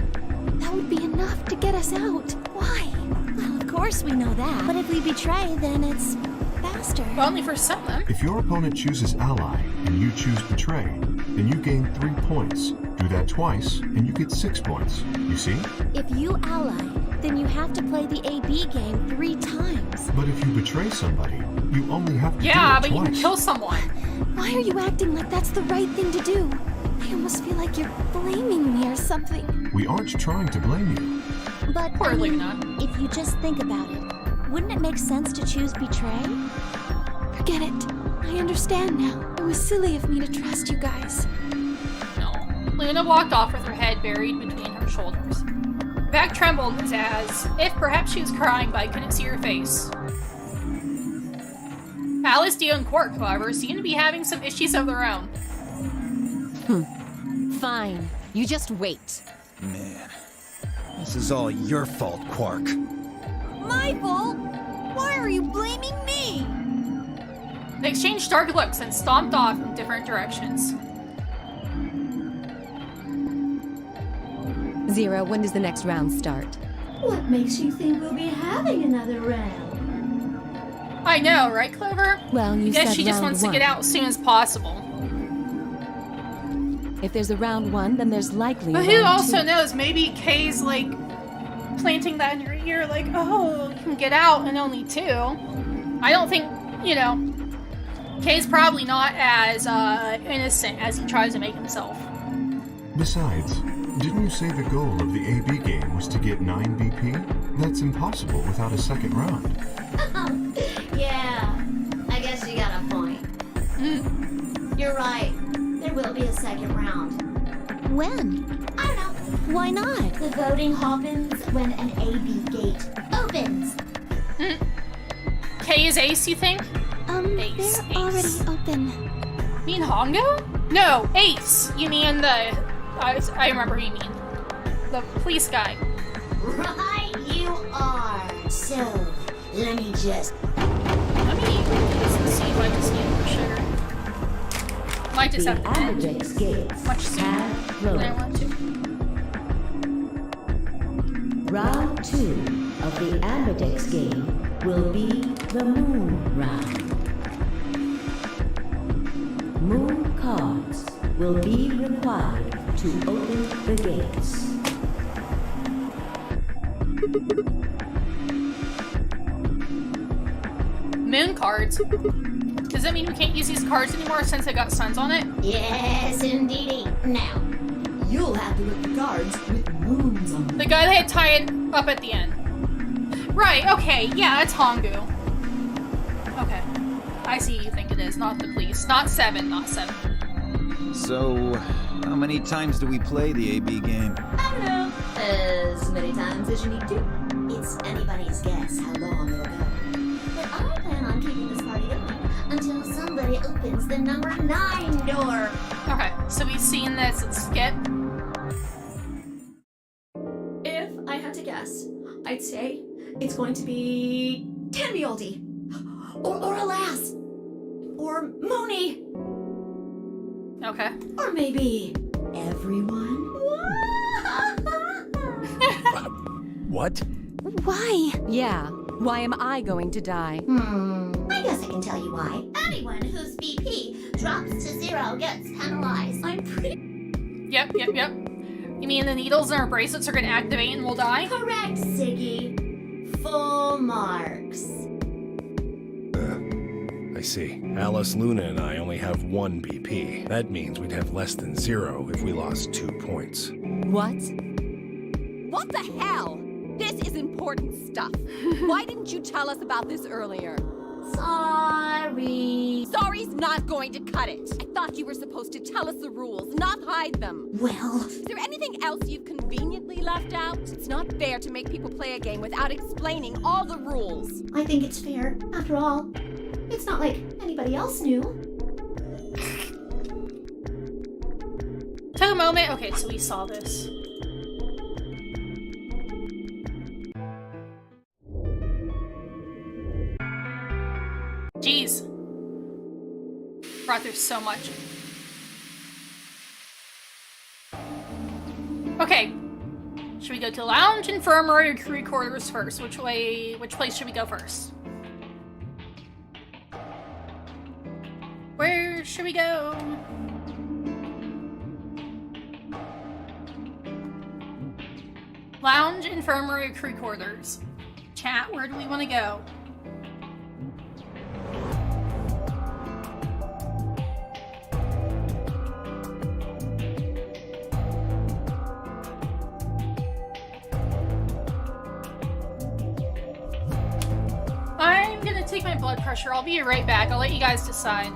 That would be enough to get us out. Why? Well, of course we know that. But if we betray, then it's faster. Well, only for some of them. If your opponent chooses ally and you choose betray, then you gain 3 points. Do that twice, and you get 6 points. You see? If you ally, then you have to play the AB game 3 times. But if you betray somebody, you only have to do it but twice. you can kill someone. Why are you acting like that's the right thing to do? I almost feel like you're blaming me or something. We aren't trying to blame you. But poor Luna. If you just think about it, wouldn't it make sense to choose betray? Forget it. I understand now. It was silly of me to trust you guys. No. Luna walked off with her head buried between her shoulders. Her back trembled as if perhaps she was crying, but I couldn't see her face. Alice, Dio, and Quark, however, seemed to be having some issues of their own. Fine. You just wait. Man, this is all your fault, Quark. My fault? Why are you blaming me? They exchanged dark looks and stomped off in different directions. Zero, when does the next round start? What makes you think we'll be having another round? I know, right, Clover? Well, you I guess said she just round wants one. to get out as soon as possible. If there's a round 1, then there's likely But a who round also 2. knows? Maybe Kay's like planting that in your ear, like, oh, you can get out in only 2. I don't think, you know, Kay's probably not as innocent as he tries to make himself. Besides, didn't you say the goal of the AB game was to get 9 BP? That's impossible without a second round. Yeah, I guess you got a point. You're right. There will be a second round. When? I don't know. Why not? The voting happens when an AB gate opens. Kay is ace, you think? Ace, They're already open. You mean Hongo? No, Ace. You mean the... I remember who you mean. The police guy. Right, you are. So, let me just... Let me see if I just need more sugar. Might just have to end much sooner than I want to. Round 2 of the Ambidex game will be the Moon round. Moon cards will be required to open the gates. Moon cards? Does that mean we can't use these cards anymore since they got suns on it? Yes, indeedy. Now, you'll have to look the cards with moons on them. The guy that had tied up at the end. Right, okay, yeah, that's Hongu. Okay. I see you think it is, not the police. Not 7, not 7. So, how many times do we play the AB game? I don't know. As many times as you need to. It's anybody's guess how long it'll go. But I plan on keeping this party going until somebody opens the number 9 door. Okay, so we've seen this skit. If I had to guess, I'd say it's going to be Canby Oldie. Or Alas. Or Mooney. Okay. Or maybe everyone. What? Why? Yeah. Why am I going to die? I guess I can tell you why. Anyone whose BP drops to 0 gets penalized. I'm pretty... Yep. You mean the needles in our bracelets are gonna activate and we'll die? Correct, Siggy. Full marks. I see. Alice, Luna, and I only have 1 BP. That means we'd have less than 0 if we lost 2 points. What? What the hell? This is important stuff. Why didn't you tell us about this earlier? Sorry. Sorry's not going to cut it. I thought you were supposed to tell us the rules, not hide them. Well... Is there anything else you've conveniently left out? It's not fair to make people play a game without explaining all the rules. I think it's fair. After all, it's not like anybody else knew. Took a moment. Okay, so we saw this. Jeez. Brought through so much. Okay. Should we go to lounge, infirmary, or crew quarters first? Which place should we go first? Where should we go? Lounge, infirmary, or crew quarters? Chat, where do we want to go? I'm gonna take my blood pressure. I'll be right back. I'll let you guys decide.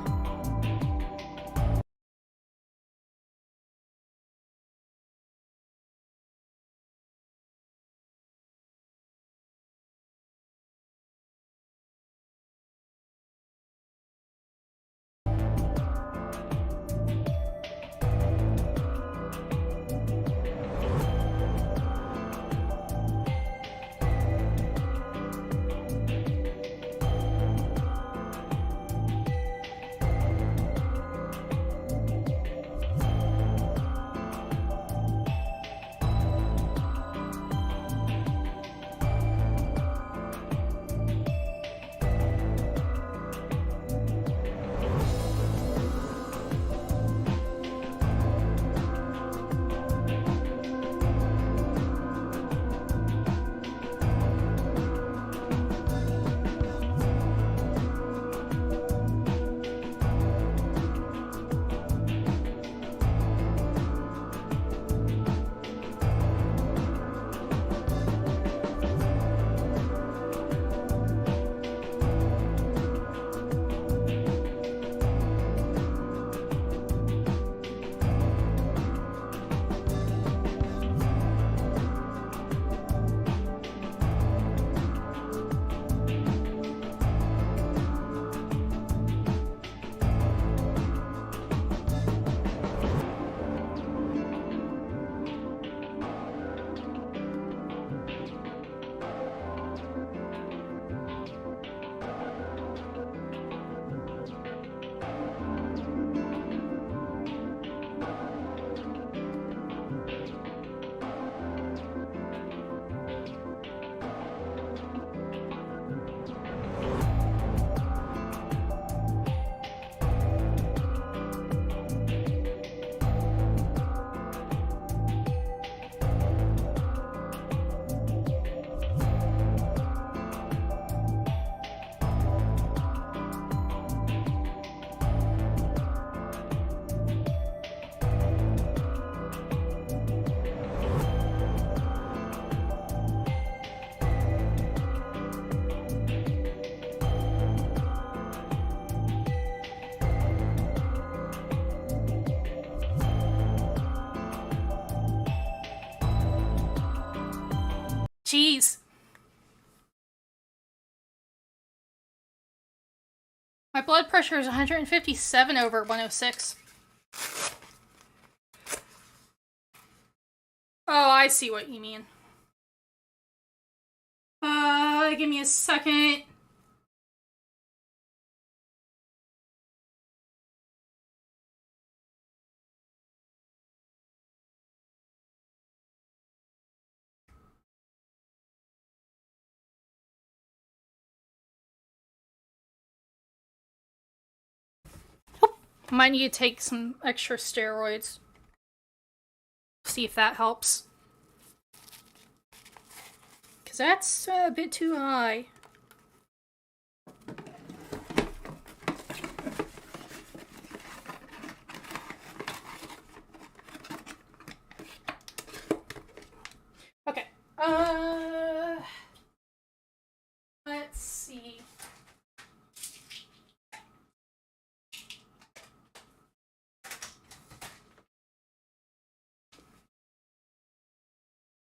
Jeez. My blood pressure is 157 over 106. Oh, I see what you mean. Give me a second. Might need to take some extra steroids. See if that helps. Because that's a bit too high. Okay. Let's see.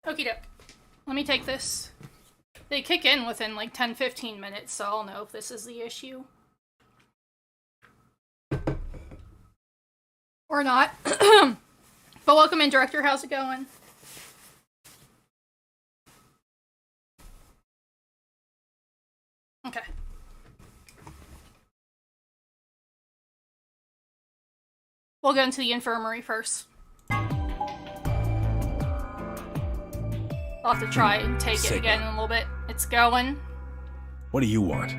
Okie doke. Let me take this. They kick in within like 10-15 minutes, so I'll know if this is the issue. Or not. But welcome in, Director. How's it going? Okay. We'll go into the infirmary first. I'll have to try and take it again in a little bit. It's going. What do you want?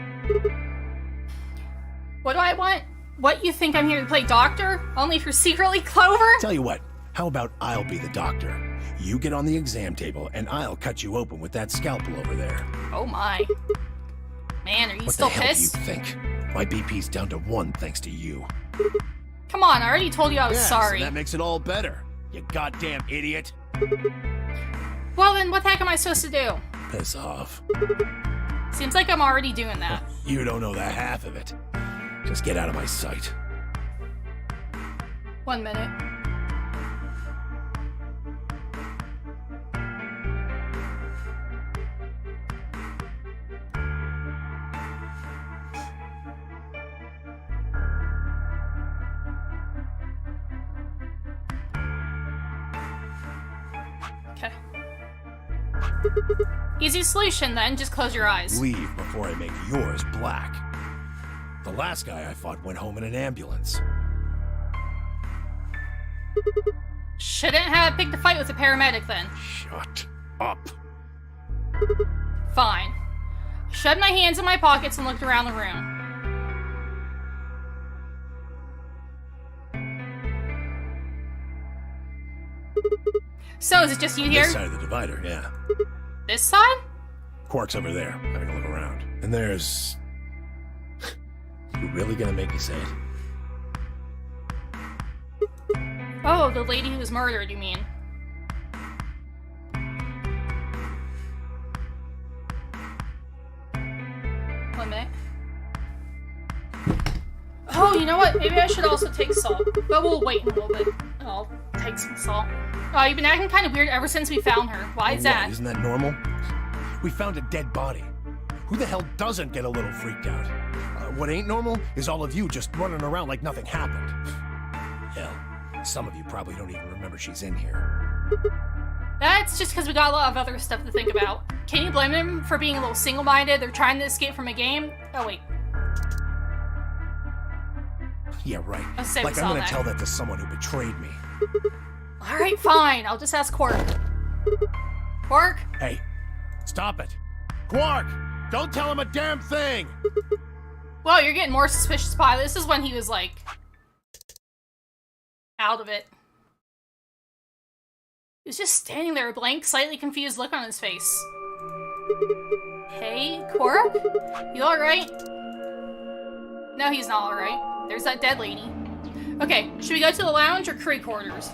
What do I want? What, you think I'm here to play doctor? Only for secretly Clover? Tell you what, how about I'll be the doctor? You get on the exam table, and I'll cut you open with that scalpel over there. Oh my. Man, are you still pissed? What the hell do you think? My BP's down to 1 thanks to you. Come on, I already told you I was sorry. So that makes it all better. You goddamn idiot. Well then, what the heck am I supposed to do? Piss off. Seems like I'm already doing that. You don't know the half of it. Just get out of my sight. 1 minute. Okay. Easy solution then, just close your eyes. Leave before I make yours black. The last guy I fought went home in an ambulance. Shouldn't have picked a fight with a paramedic then. Shut up. Fine. I shoved my hands in my pockets and looked around the room. So, is it just you here? This side of the divider, yeah. This side? Quark's over there, having a look around. And there's... You really gonna make me say it? Oh, the lady who was murdered, you mean? One minute. Oh, you know what? Maybe I should also take salt. But we'll wait a little bit. I'll take some salt. Oh, you've been acting kind of weird ever since we found her. Why is that? Isn't that normal? We found a dead body. Who the hell doesn't get a little freaked out? What ain't normal is all of you just running around like nothing happened. Hell, some of you probably don't even remember she's in here. That's just because we got a lot of other stuff to think about. Can you blame them for being a little single-minded? They're trying to escape from a game? Oh, wait. Yeah, right. Like I'm gonna tell that to someone who betrayed me. Alright, fine. I'll just ask Quark. Quark? Hey, stop it. Quark! Don't tell him a damn thing! Well, you're getting more suspicious, Pilot. This is when he was, like, out of it. He was just standing there, a blank, slightly confused look on his face. Hey, Quark? You alright? No, he's not alright. There's that dead lady. Okay, should we go to the lounge or crew quarters?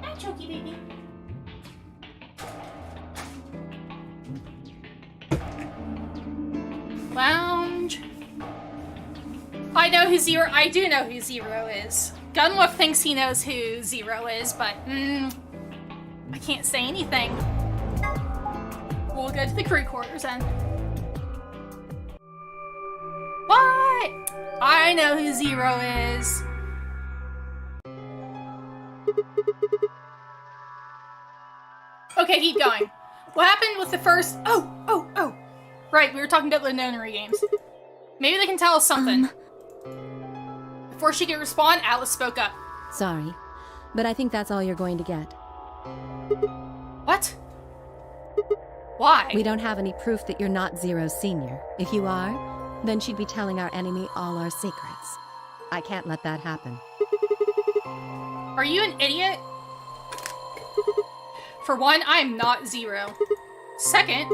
Hi, Choky baby. Lounge. I know who Zero. I do know who Zero is. Gunwolf thinks he knows who Zero is, but I can't say anything. We'll go to the crew quarters then. What? I know who Zero is. Okay, keep going. What happened with the first... Oh! Right, we were talking about the nonary games. Maybe they can tell us something. Before she could respond, Alice spoke up. Sorry, but I think that's all you're going to get. What? Why? We don't have any proof that you're not Zero's senior. If you are, then she'd be telling our enemy all our secrets. I can't let that happen. Are you an idiot? For one, I'm not Zero. Second,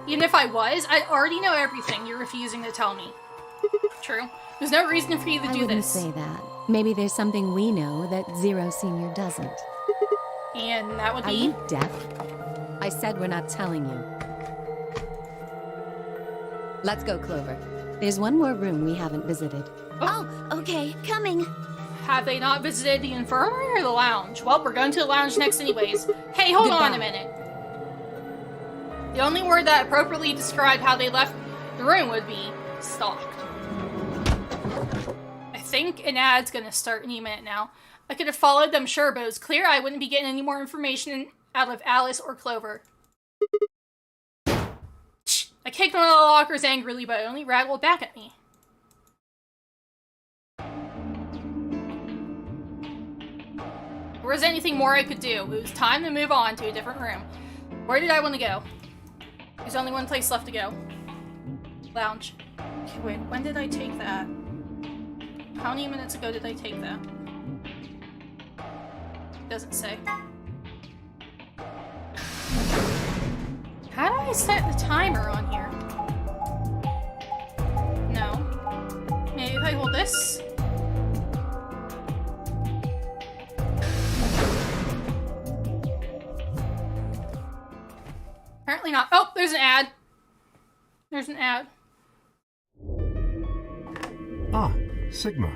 even if I was, I already know everything you're refusing to tell me. True. There's no reason for you to do I wouldn't this. say that. Maybe there's something we know that Zero Senior doesn't. And that would be... Are you deaf? I said we're not telling you. Let's go, Clover. There's one more room we haven't visited. Oh, okay, coming. Have they not visited the infirmary or the lounge? Well, we're going to the lounge next anyways. Hey, hold on a minute. The only word that appropriately described how they left the room would be stalked. I think an ad's gonna start any minute now. I could have followed them, sure, but it was clear I wouldn't be getting any more information out of Alice or Clover. I kicked one of the lockers angrily, but it only rattled back at me. There wasn't anything more I could do. It was time to move on to a different room. Where did I want to go? There's only one place left to go. Lounge. Okay, wait, when did I take that? How many minutes ago did I take that? Doesn't say. How do I set the timer on here? No. Maybe if I hold this? Apparently not. Oh, there's an ad. There's an ad. Ah, Sigma.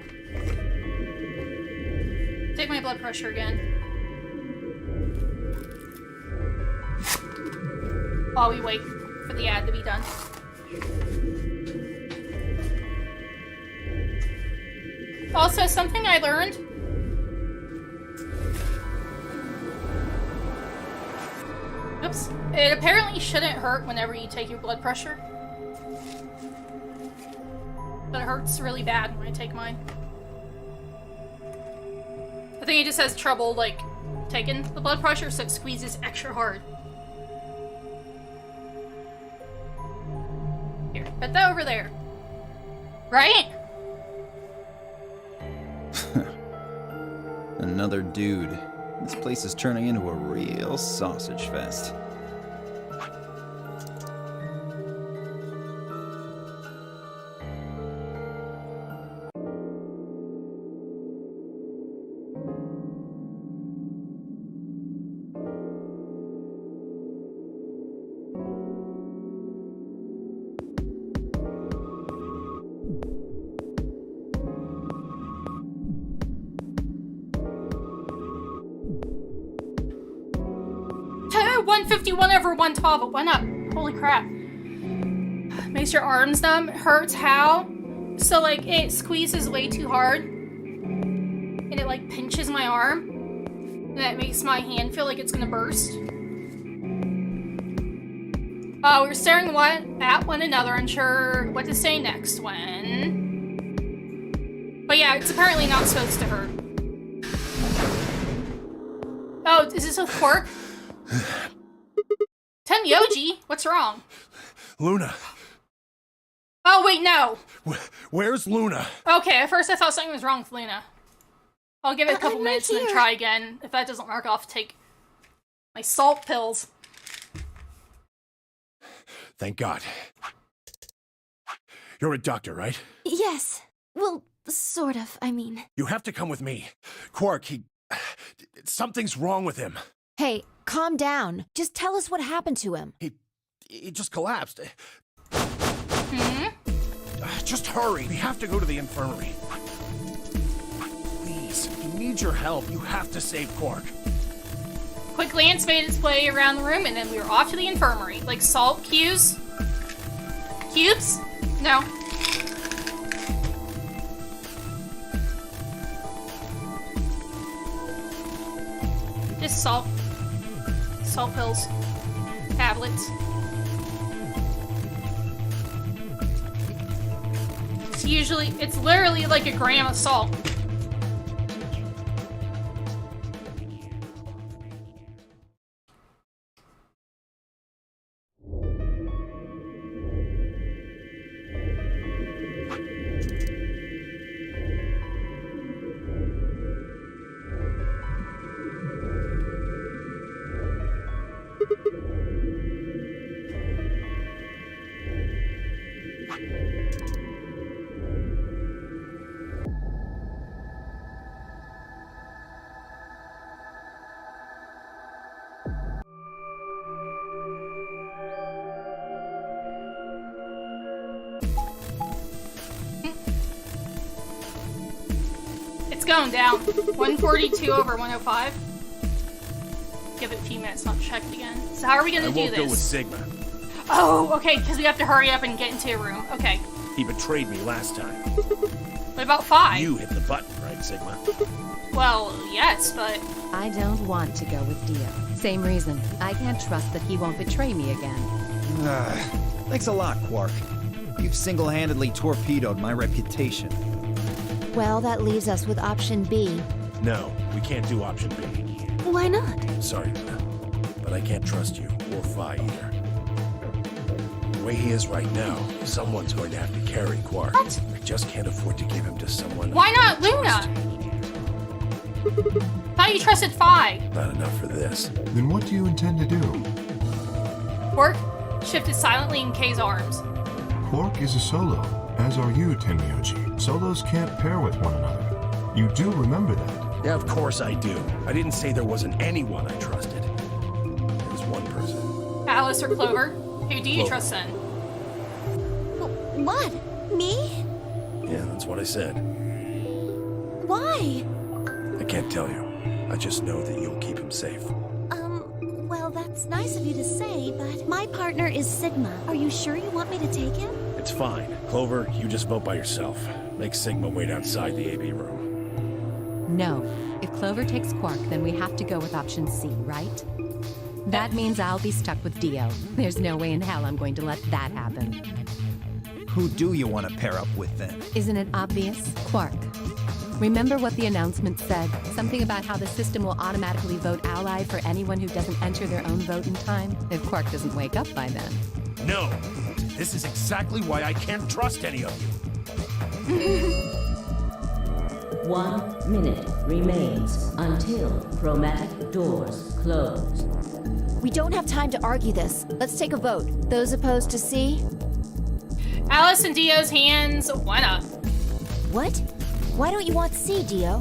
Take my blood pressure again. While we wait for the ad to be done. Also, something I learned. Oops. It apparently shouldn't hurt whenever you take your blood pressure. But it hurts really bad when I take mine. I think it just has trouble, like, taking the blood pressure, so it squeezes extra hard. Here, put that over there. Right? Another dude. This place is turning into a real sausage fest. Over 112, it went up. Holy crap. Makes your arms numb. Hurts how? So, like, it squeezes way too hard. And it, like, pinches my arm. And that makes my hand feel like it's gonna burst. We're staring at one another, unsure what to say next when... But yeah, it's apparently not supposed to hurt. Oh, is this with Quark? Tenyoji? What's wrong? Luna. Oh, wait, no. Where's Luna? Okay, at first I thought something was wrong with Luna. I'll give it a couple minutes and then try again. If that doesn't work, I'll have to take my salt pills. Thank God. You're a doctor, right? Yes. Well, sort of, I mean. You have to come with me. Quark, something's wrong with him. Hey, calm down. Just tell us what happened to him. He just collapsed. Hmm? Just hurry. We have to go to the infirmary. Please, he needs your help. You have to save Quark. Quick glance made its way around the room, and then we were off to the infirmary. Like salt cubes? Cubes? No. Just salt. Salt pills. Tablets. It's literally like a gram of salt. It's going down. 142 over 105. Give it a few minutes, not check it again. So how are we gonna do this? I won't go with Sigma. Oh, okay, because we have to hurry up and get into a room. Okay. He betrayed me last time. What about 5? You hit the button, right, Sigma? Well, yes, but... I don't want to go with Dio. Same reason. I can't trust that he won't betray me again. Thanks a lot, Quark. You've single-handedly torpedoed my reputation. Well, that leaves us with option B. No, we can't do option B. Why not? Sorry, Luna, but I can't trust you, or Phi either. The way he is right now, someone's going to have to carry Quark. What? I just can't afford to give him to someone. Why not Luna? Thought you trusted Phi. Not enough for this. Then what do you intend to do? Quark shifted silently in Kay's arms. Quark is a solo, as are you, Tenmyoji. Solos can't pair with one another. You do remember that. Yeah, of course I do. I didn't say there wasn't anyone I trusted. There's one person. Alice or Clover? Who do you trust then? What? Me? Yeah, that's what I said. Why? I can't tell you. I just know that you'll keep him safe. Well, that's nice of you to say, but my partner is Sigma. Are you sure you want me to take him? It's fine. Clover, you just vote by yourself. Make Sigma wait outside the AB room. No. If Clover takes Quark, then we have to go with option C, right? That means I'll be stuck with Dio. There's no way in hell I'm going to let that happen. Who do you want to pair up with, then? Isn't it obvious? Quark. Remember what the announcement said? Something about how the system will automatically vote ally for anyone who doesn't enter their own vote in time, if Quark doesn't wake up by then. No! This is exactly why I can't trust any of you. 1 minute remains until chromatic doors close. We don't have time to argue this. Let's take a vote. Those opposed to C? Alice and Dio's hands went up. What? Why don't you want C, Dio?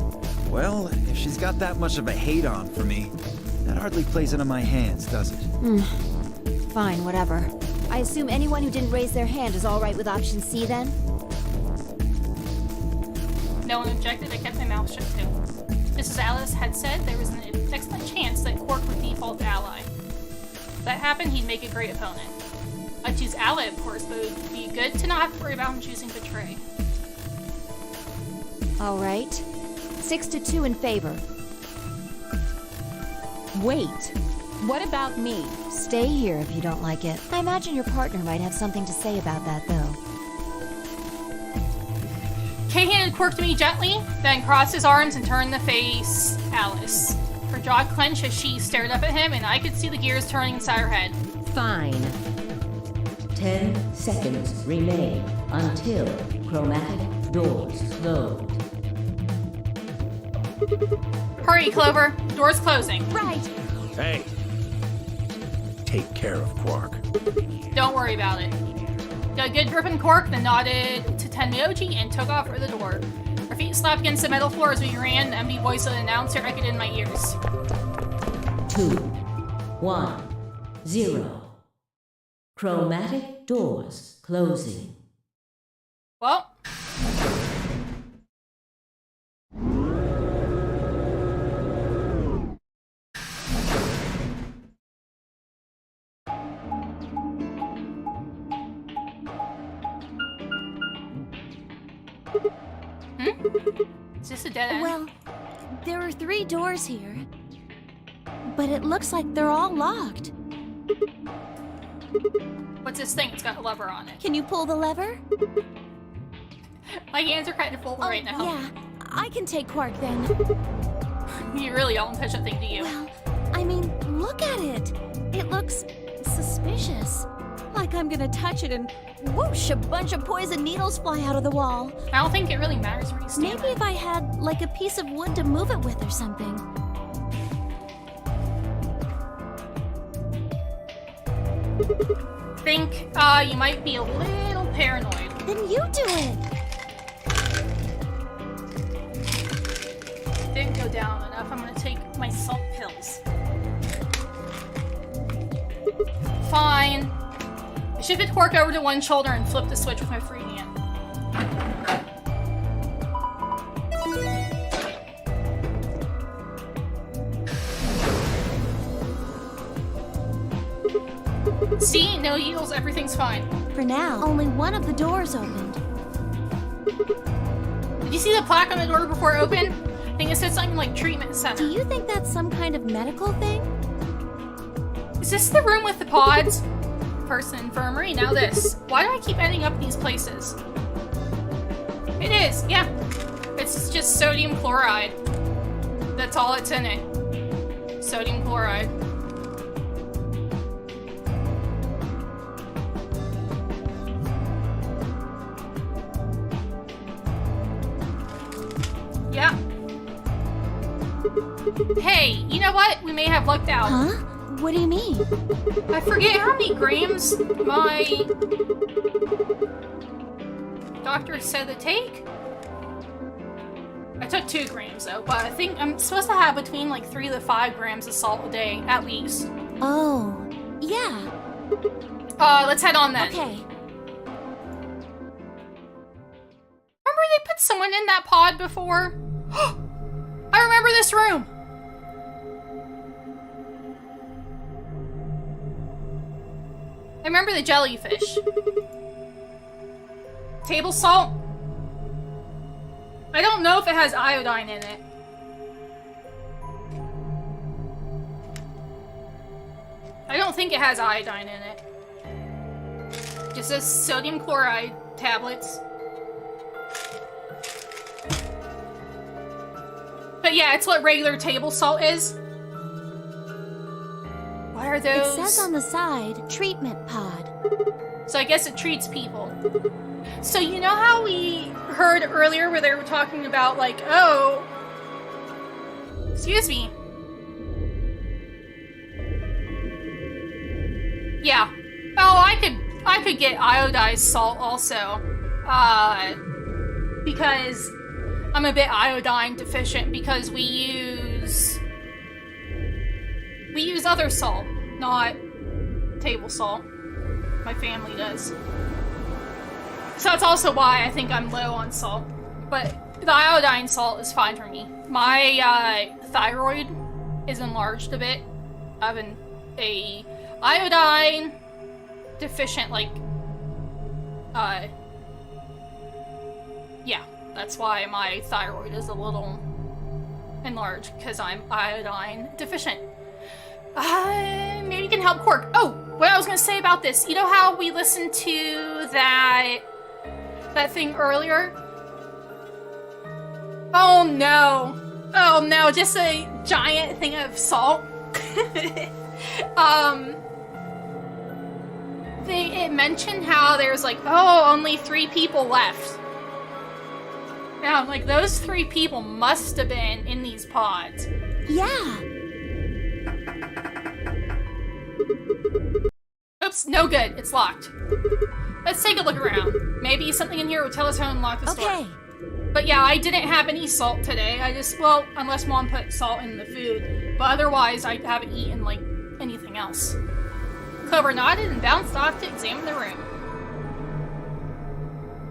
Well, if she's got that much of a hate-on for me, that hardly plays into my hands, does it? Fine, whatever. I assume anyone who didn't raise their hand is all right with option C, then? No one objected. I kept my mouth shut too. Just as Alice had said, there was an excellent chance that Quark would default to ally. If that happened, he'd make a great opponent. I'd choose ally, of course, but it would be good to not have to worry about him choosing betray. All right. 6-2 in favor. Wait. What about me? Stay here if you don't like it. I imagine your partner might have something to say about that, though. Kay handed Quark to me gently, then crossed his arms and turned to face Alice. Her jaw clenched as she stared up at him, and I could see the gears turning inside her head. Fine. 10 seconds remain until chromatic doors close. Hurry, Clover. Door's closing. Right. Hey. Take care of Quark. Don't worry about it. Got a good grip on Quark, then nodded to Tenmyoji and took off for the door. Our feet slapped against the metal floor as we ran. The empty voice of the announcer echoed in my ears. 2, 1, 0. Chromatic doors closing. Well. Is this a dead end? Well, there are 3 doors here, but it looks like they're all locked. What's this thing? It's got a lever on it. Can you pull the lever? My hands are kind of full right now. Yeah, I can take Quark then. You really don't touch that thing, do you? Well, I mean, look at it. It looks suspicious. Like I'm gonna touch it and whoosh, a bunch of poison needles fly out of the wall. I don't think it really matters where you stand. Maybe if I had, like, a piece of wood to move it with or something. Think you might be a little paranoid. Then you do it. Didn't go down enough. I'm gonna take my salt pills. Fine. I should fit Quark over to one shoulder and flip the switch with my free hand. See? No heals, everything's fine. For now, only one of the doors opened. Did you see the plaque on the door before it opened? I think it said something like treatment center. Do you think that's some kind of medical thing? Is this the room with the pods? First infirmary, now this. Why do I keep ending up these places? It is, yeah. It's just sodium chloride. That's all it's in it. Sodium chloride. Yeah. Hey, you know what? We may have lucked out. Huh? What do you mean? I forget how many grams my doctor said to take. I took 2 grams though, but I think I'm supposed to have between like 3 to 5 grams of salt a day, at least. Oh, yeah. Let's head on then. Okay. Remember they put someone in that pod before? I remember this room! I remember the jellyfish. Table salt? I don't know if it has iodine in it. I don't think it has iodine in it. Just says sodium chloride tablets. But yeah, it's what regular table salt is. What are those? It says on the side, treatment pod. So I guess it treats people. So you know how we heard earlier where they were talking about like, oh, excuse me. Yeah. Oh, I could get iodized salt also. Because I'm a bit iodine deficient because we use other salt, not table salt. My family does. So that's also why I think I'm low on salt. But the iodine salt is fine for me. My thyroid is enlarged a bit. I have a iodine deficient, like, yeah, that's why my thyroid is a little enlarged, because I'm iodine deficient. Maybe you can help Quark. Oh, what I was gonna say about this, you know how we listened to that thing earlier? Oh no, just a giant thing of salt. It mentioned how there's like, oh, only 3 people left. Now, I'm like, those 3 people must have been in these pods. Yeah. Oops, no good. It's locked. Let's take a look around. Maybe something in here will tell us how to unlock this door. Okay. But yeah, I didn't have any salt today. Well, unless Mom put salt in the food. But otherwise, I haven't eaten, like, anything else. Clover nodded and bounced off to examine the room.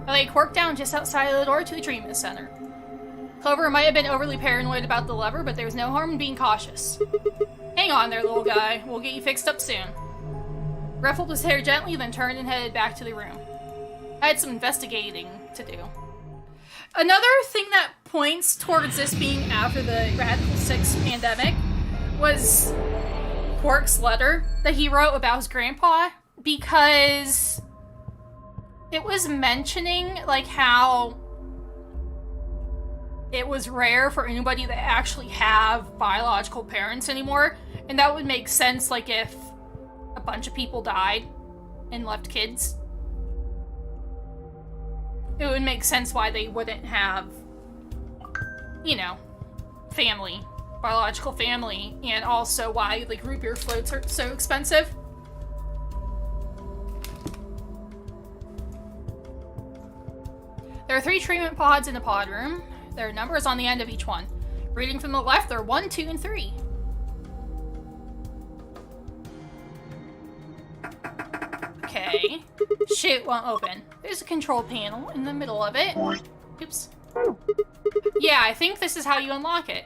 I laid Quark down just outside of the door to the treatment center. Clover might have been overly paranoid about the lever, but there's no harm in being cautious. Hang on there, little guy. We'll get you fixed up soon. Ruffled his hair gently, then turned and headed back to the room. I had some investigating to do. Another thing that points towards this being after the Radical 6 pandemic was Quark's letter that he wrote about his grandpa, because it was mentioning like how it was rare for anybody to actually have biological parents anymore, and that would make sense like if a bunch of people died and left kids. It would make sense why they wouldn't have, you know, family, biological family, and also why like root beer floats are so expensive. There are 3 treatment pods in the pod room. There are numbers on the end of each one. Reading from the left, there are 1, 2, and 3. Okay. Shit won't open. There's a control panel in the middle of it. Oops. Yeah, I think this is how you unlock it.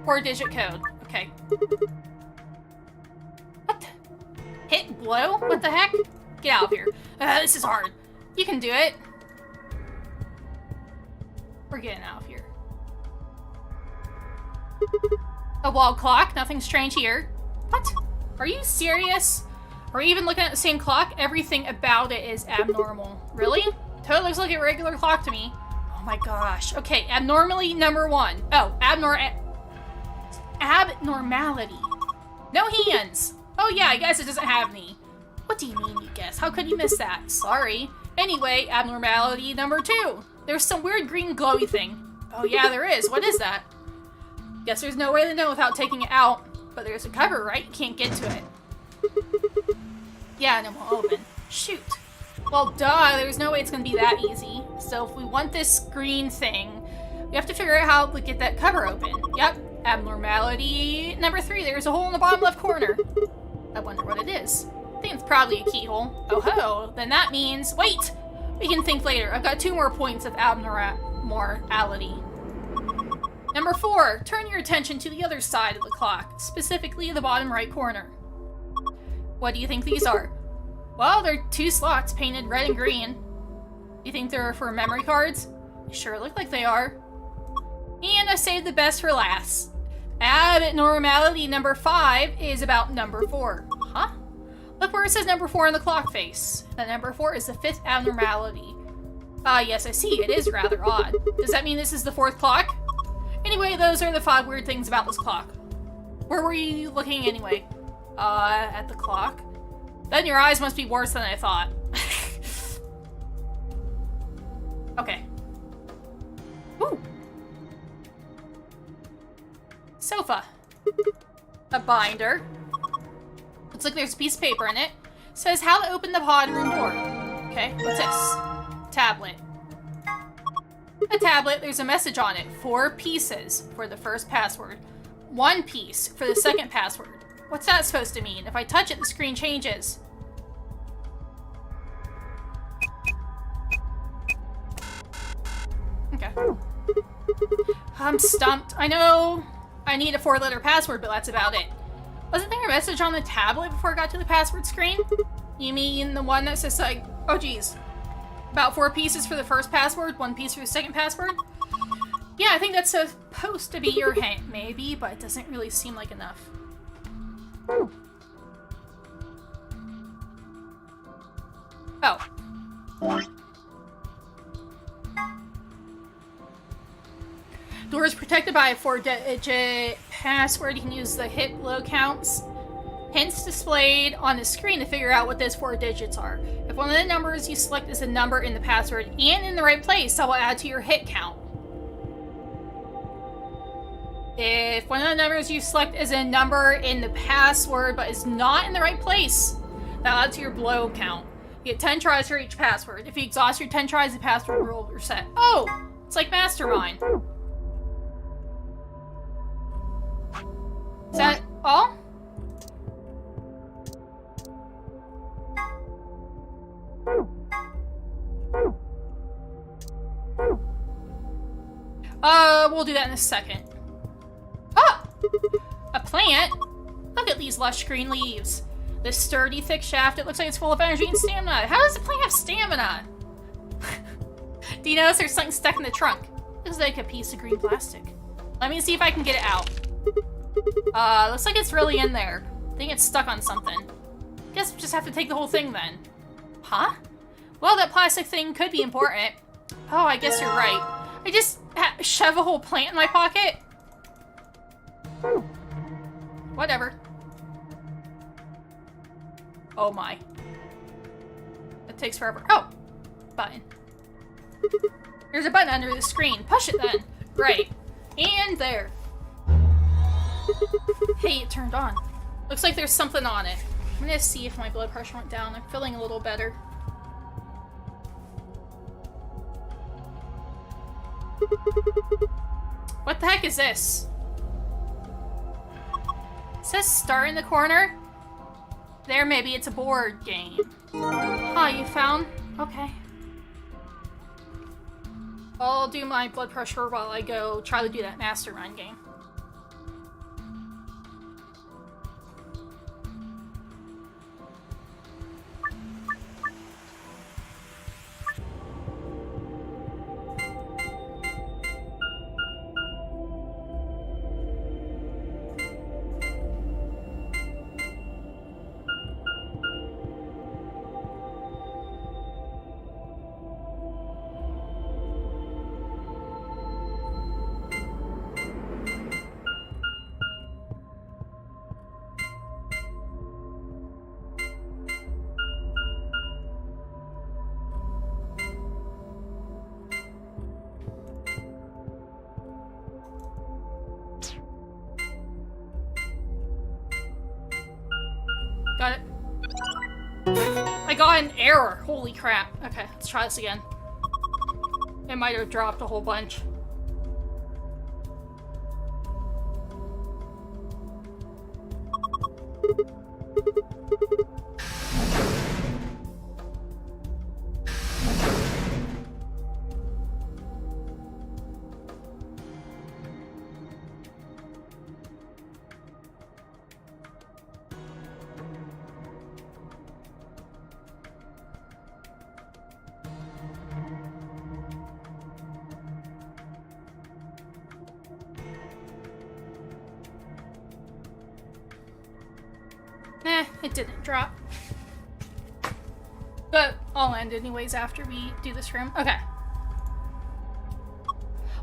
4-digit code. Okay. What? Hit blow? What the heck? Get out of here. This is hard. You can do it. We're getting out of here. A wall clock. Nothing strange here. What? Are you serious? Or even looking at the same clock, everything about it is abnormal. Really? Totally looks like a regular clock to me. Oh my gosh. Okay, abnormality number 1. Oh, abnormality. No hands. Oh yeah, I guess it doesn't have any. What do you mean, you guess? How could you miss that? Sorry. Anyway, abnormality number 2. There's some weird green glowy thing. Oh yeah, there is. What is that? Guess there's no way to know without taking it out. But there's a cover, right? You can't get to it. Yeah, and it won't open. Shoot. Well, duh, there's no way it's gonna be that easy. So if we want this green thing, we have to figure out how to get that cover open. Yep, abnormality number 3. There's a hole in the bottom left corner. I wonder what it is. I think it's probably a keyhole. Oh ho, then that means... Wait! We can think later. I've got 2 more points of abnormality. Number 4, turn your attention to the other side of the clock, specifically the bottom right corner. What do you think these are? Well, they're 2 slots painted red and green. You think they're for memory cards? They sure look like they are. And I saved the best for last. Abnormality number 5 is about number 4. Huh? Look where it says number 4 on the clock face. That number 4 is the 5th abnormality. Yes, I see. It is rather odd. Does that mean this is the 4th clock? Anyway, those are the 5 weird things about this clock. Where were you looking anyway? At the clock. Then your eyes must be worse than I thought. Okay. Woo! Sofa. A binder. Looks like there's a piece of paper in it. Says how to open the pod room door. Okay, what's this? Tablet. A tablet, there's a message on it. 4 pieces for the first password. 1 piece for the second password. What's that supposed to mean? If I touch it, the screen changes. Okay. I'm stumped. I know I need a 4-letter password, but that's about it. Wasn't there a message on the tablet before I got to the password screen? You mean the one that says like, oh geez, about 4 pieces for the first password, 1 piece for the second password? Yeah, I think that's supposed to be your hint, maybe, but it doesn't really seem like enough. Oh. Door is protected by a 4-digit password. You can use the hit blow counts. Hints displayed on the screen to figure out what those 4 digits are. If one of the numbers you select is a number in the password and in the right place, that will add to your hit count. If one of the numbers you select is a number in the password but is not in the right place, that will add to your blow count. You get 10 tries for each password. If you exhaust your 10 tries, the password will reset. Oh! It's like Mastermind. Is that all? We'll do that in a second. Oh! A plant? Look at these lush green leaves. This sturdy, thick shaft, it looks like it's full of energy and stamina. How does the plant have stamina? Do you notice there's something stuck in the trunk? Looks like a piece of green plastic. Let me see if I can get it out. Looks like it's really in there. I think it's stuck on something. Guess we'll just have to take the whole thing then. Huh? Well, that plastic thing could be important. Oh, I guess you're right. I just shove a whole plant in my pocket? Whatever. Oh my. It takes forever. Oh! Button. There's a button under the screen. Push it then. Right. And there. Hey, it turned on. Looks like there's something on it. I'm gonna see if my blood pressure went down. I'm feeling a little better. What the heck is this? It says start in the corner. There, maybe it's a board game. Huh, you found? Okay. I'll do my blood pressure while I go try to do that mastermind game. Got it. I got an error. Holy crap. Okay, let's try this again. It might have dropped a whole bunch. Nah, it didn't drop. But I'll end anyways after we do this room. Okay.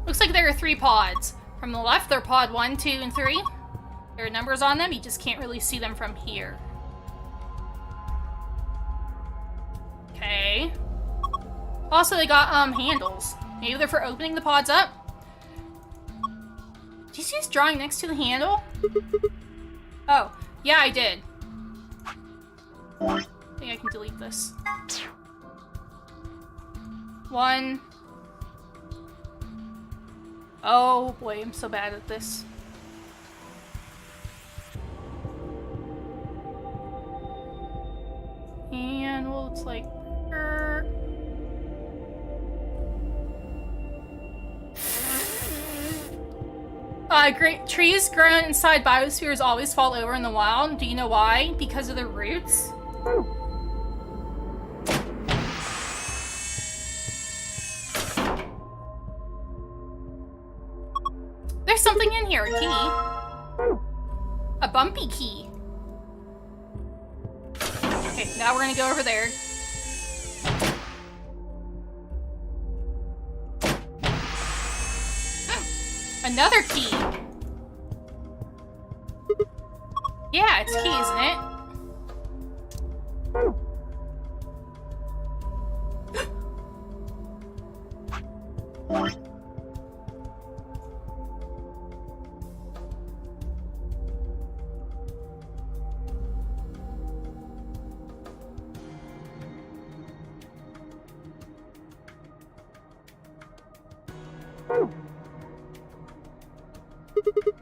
Looks like there are 3 pods. From the left, they're pod 1, 2, and 3. There are numbers on them, you just can't really see them from here. Okay. Also, they got handles. Maybe they're for opening the pods up. Did you see this drawing next to the handle? Oh, yeah, I did. I think I can delete this. 1. Oh boy, I'm so bad at this. And well, it's like great trees grown inside biospheres always fall over in the wild. Do you know why? Because of their roots? There's something in here, a key. A bumpy key. Okay, now we're gonna go over there. Another key. Yeah, it's key, isn't it?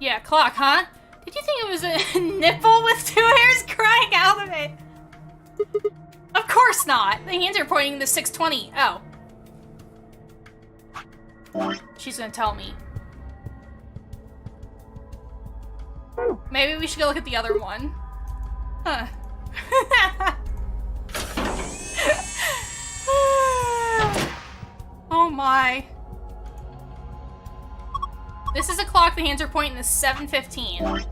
Yeah, clock, huh? Did you think it was a nipple with 2 hairs crying out of it? Of course not! The hands are pointing to 6:20. Oh. She's gonna tell me. Maybe we should go look at the other one. Huh. Oh my. This is a clock. The hands are pointing to 7:15.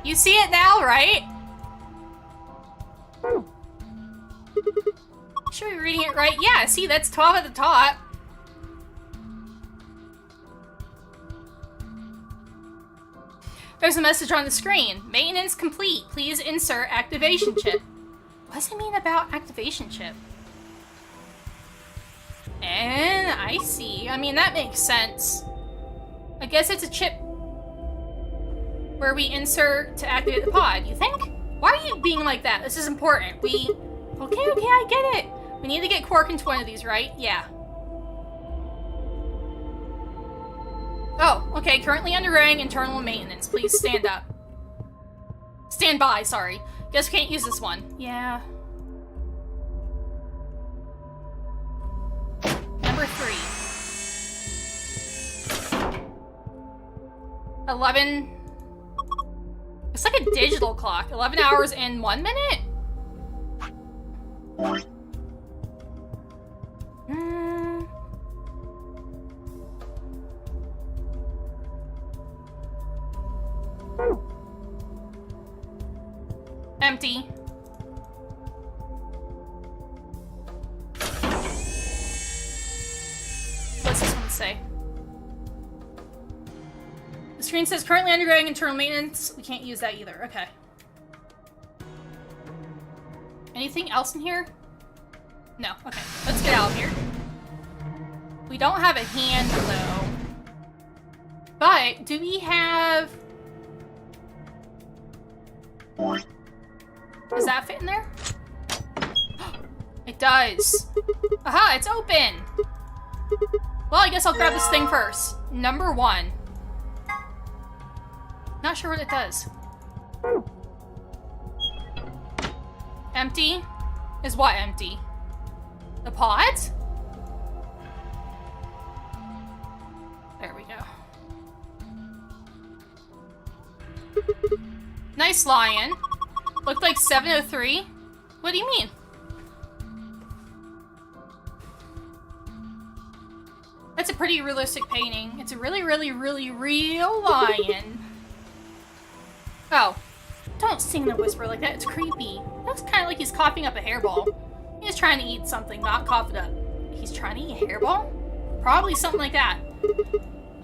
You see it now, right? Should we be reading it right? Yeah, see, that's 12 at the top. There's a message on the screen. Maintenance complete. Please insert activation chip. What does it mean about activation chip? And I see. I mean, that makes sense. I guess it's a chip where we insert to activate the pod, you think? Why are you being like that? This is important. Okay, I get it. We need to get Quark into one of these, right? Yeah. Oh, okay, currently undergoing internal maintenance. Please stand up. Stand by, sorry. Guess we can't use this one. Yeah. Number 3. 11. It's like a digital clock. 11 hours and 1 minute? Empty. What's this one say? The screen says currently undergoing internal maintenance. We can't use that either. Okay. Anything else in here? No. Okay. Let's get out of here. We don't have a hand, though. But, do we have... Does that fit in there? It does. Aha, it's open! Well, I guess I'll grab this thing first. Number 1. Not sure what it does. Empty? Is what empty? The pods? There we go. Nice lion. Looked like 703. What do you mean? That's a pretty realistic painting. It's a really, really, really real lion. Oh. Don't sing in a whisper like that. It's creepy. It looks kind of like he's coughing up a hairball. He's trying to eat something, not cough it up. He's trying to eat a hairball? Probably something like that.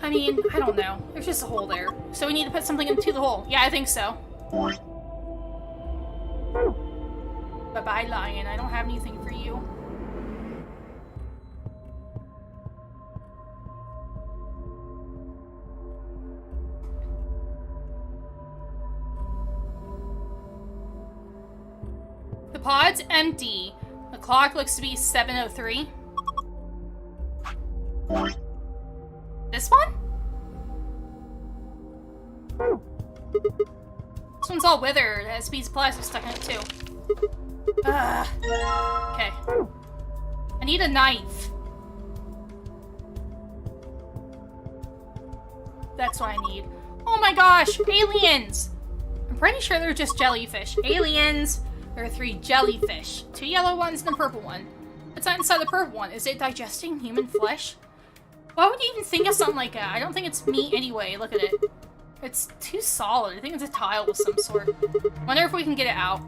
I mean, I don't know. There's just a hole there. So we need to put something into the hole. Yeah, I think so. Bye-bye, lion. I don't have anything for you. The pod's empty. The clock looks to be 7:03. This one? This one's all withered. It has a piece of plastic stuck in it, too. Okay. I need a knife. That's what I need. Oh my gosh! Aliens! I'm pretty sure they're just jellyfish. Aliens! There are 3 jellyfish. 2 yellow ones and a purple one. What's not inside the purple one? Is it digesting human flesh? Why would you even think of something like that? I don't think it's meat anyway. Look at it. It's too solid. I think it's a tile of some sort. Wonder if we can get it out.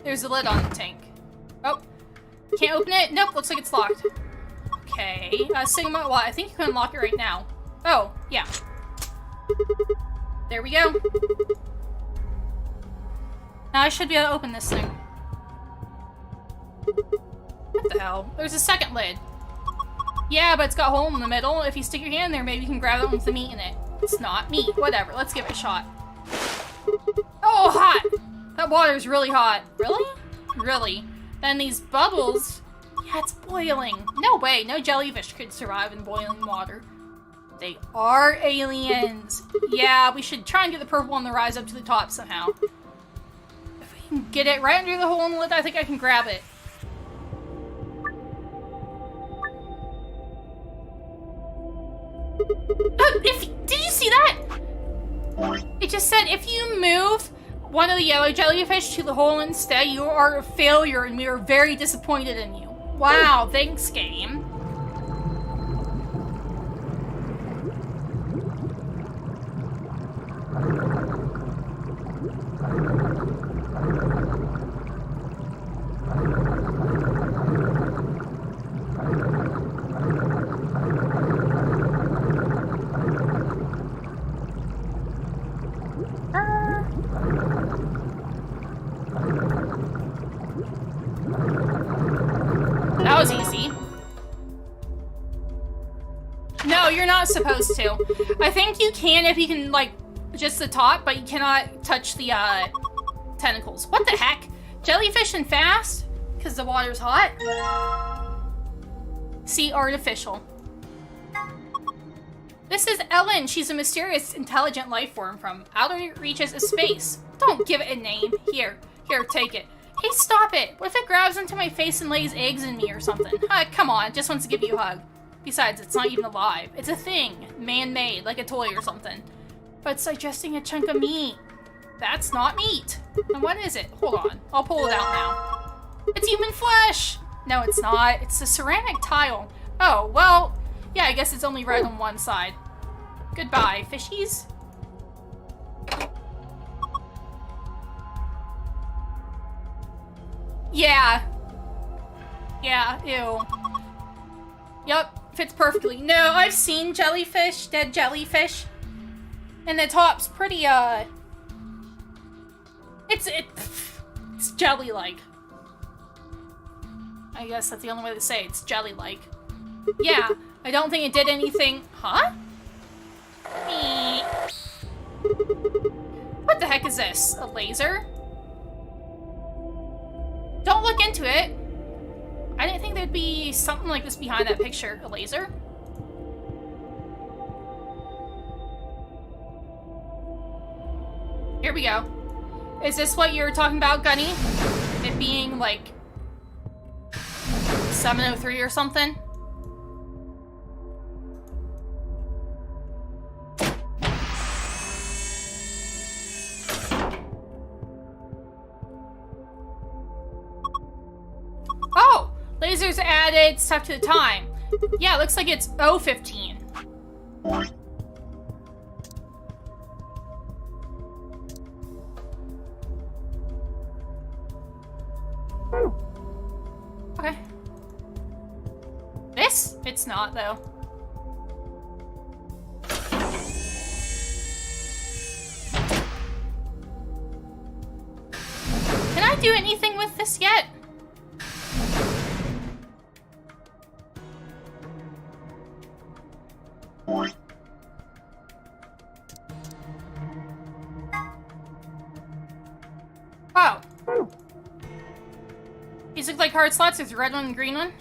There's a lid on the tank. Oh. Can't open it? Nope. Looks like it's locked. Okay. Sigma, well, I think you can unlock it right now. Oh, yeah. There we go. Now I should be able to open this thing. What the hell? There's a second lid. Yeah, but it's got a hole in the middle. If you stick your hand there, maybe you can grab it with the meat in it. It's not meat. Whatever. Let's give it a shot. Oh, hot! That water's really hot. Really? Really? Then these bubbles... Yeah, it's boiling. No way. No jellyfish could survive in boiling water. They are aliens. Yeah, we should try and get the purple one to rise up to the top somehow. If we can get it right under the hole in the lid, I think I can grab it. Did you see that? It just said if you move one of the yellow jellyfish to the hole instead, you are a failure and we are very disappointed in you. Wow, thanks, game. That was easy. No, you're not supposed to. I think you can if you can, like, just the top, but you cannot touch the, tentacles. What the heck? Jellyfish and fast? Because the water's hot? See, artificial. This is Ellen. She's a mysterious, intelligent life form from outer reaches of space. Don't give it a name. Here, take it. Hey, stop it! What if it grabs into my face and lays eggs in me or something? Come on, it just wants to give you a hug. Besides, it's not even alive. It's a thing. Man-made, like a toy or something. But it's digesting a chunk of meat. That's not meat. And what is it? Hold on. I'll pull it out now. It's human flesh! No, it's not. It's a ceramic tile. Oh, well, yeah, I guess it's only red on one side. Goodbye, fishies. Yeah. Yeah, ew. Yep, fits perfectly. No, I've seen jellyfish, dead jellyfish. And the top's pretty, it's jelly-like. I guess that's the only way to say it. It's jelly-like. Yeah, I don't think it did anything. Huh? What the heck is this? A laser? Don't look into it. I didn't think there'd be something like this behind that picture. A laser? Here we go. Is this what you were talking about, Gunny? It being like 703 or something? Oh! Lasers added stuff to the time. Yeah, it looks like it's 015. Okay. This? It's not, though. Can I do anything with this yet? Oh. These look like hard slots. There's a red one and a green one.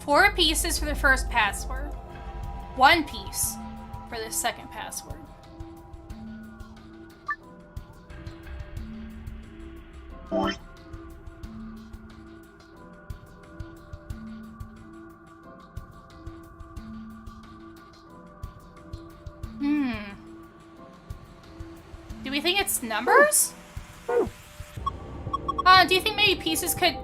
Four pieces for the first password. One piece for the second password. Do we think it's numbers? Do you think maybe pieces could...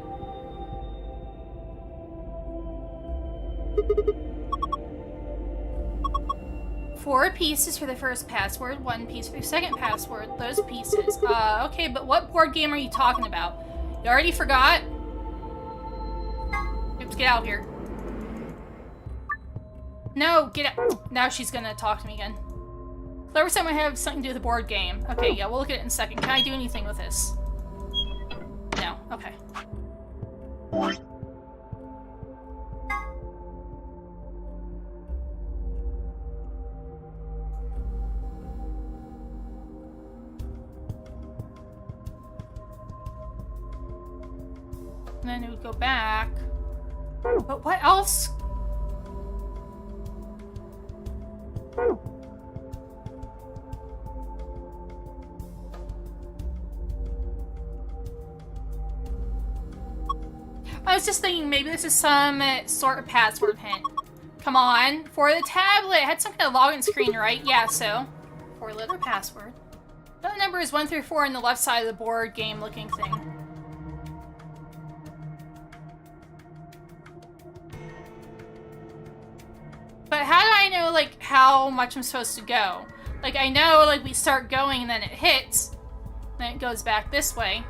Four pieces for the first password, one piece for the second password, those pieces. Okay, but what board game are you talking about? You already forgot? Oops, get out of here. No, get out. Now she's gonna talk to me again. Clever said might have something to do with the board game. Okay, yeah, we'll look at it in a second. Can I do anything with this? No, okay. And then it would go back. But what else? I was just thinking maybe this is some sort of password hint. Come on. For the tablet. It had some kind of login screen, right? Yeah, so. 4-letter password. The number is 1 through 4 on the left side of the board game looking thing. But how do I know, like, how much I'm supposed to go? Like, I know, like, we start going and then it hits. Then it goes back this way.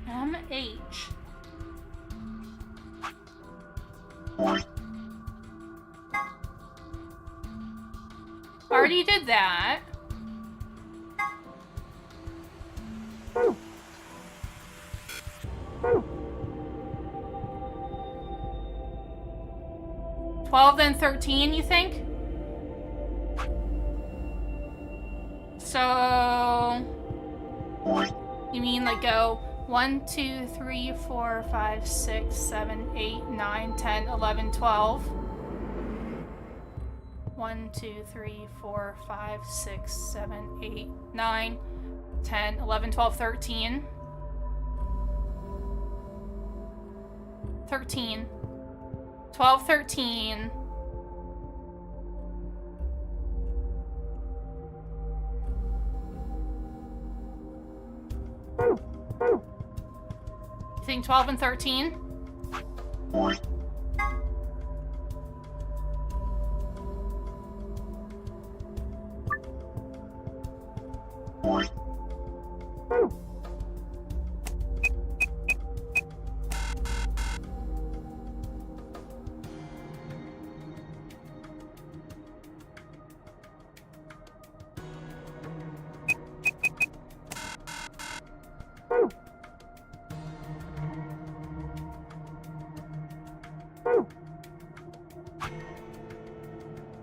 MH. Already did that. $12 then $13, you think? So you mean like go 1, 2, 3, 4, 5, 6, 7, 8, 9, 10, 11, 12. 1, 2, 3, 4, 5, 6, 7, 8, 9, 10, 11, 12, 13. 13. 12, 13. You think 12 and 13?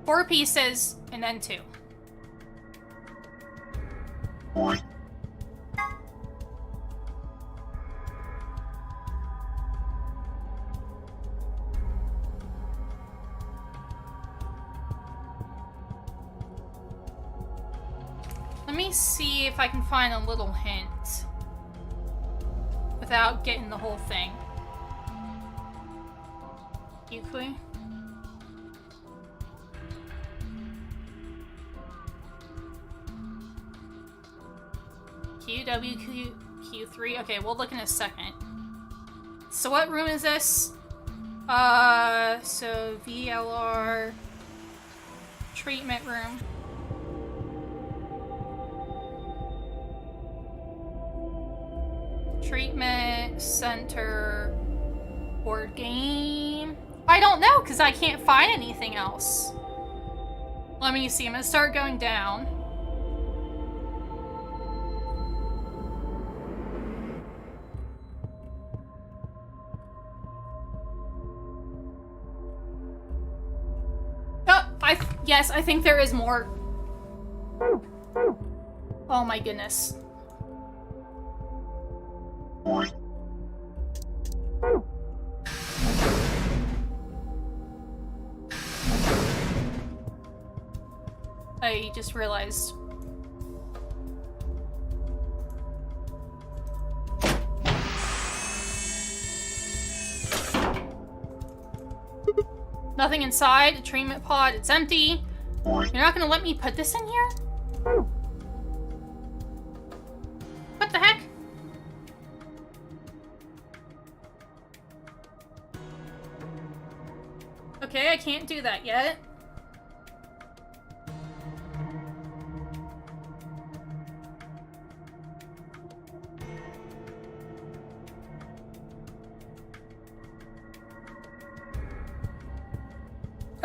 Four pieces and then 2. Let me see if I can find a little hint without getting the whole thing. Euclid? Q3. Okay, we'll look in a second. So what room is this? So VLR treatment room. Treatment center board game. I don't know because I can't find anything else. Let me see. I'm gonna start going down. Yes, I think there is more. Oh my goodness. I just realized. Nothing inside. The treatment pod. It's empty. You're not gonna let me put this in here? What the heck? Okay, I can't do that yet.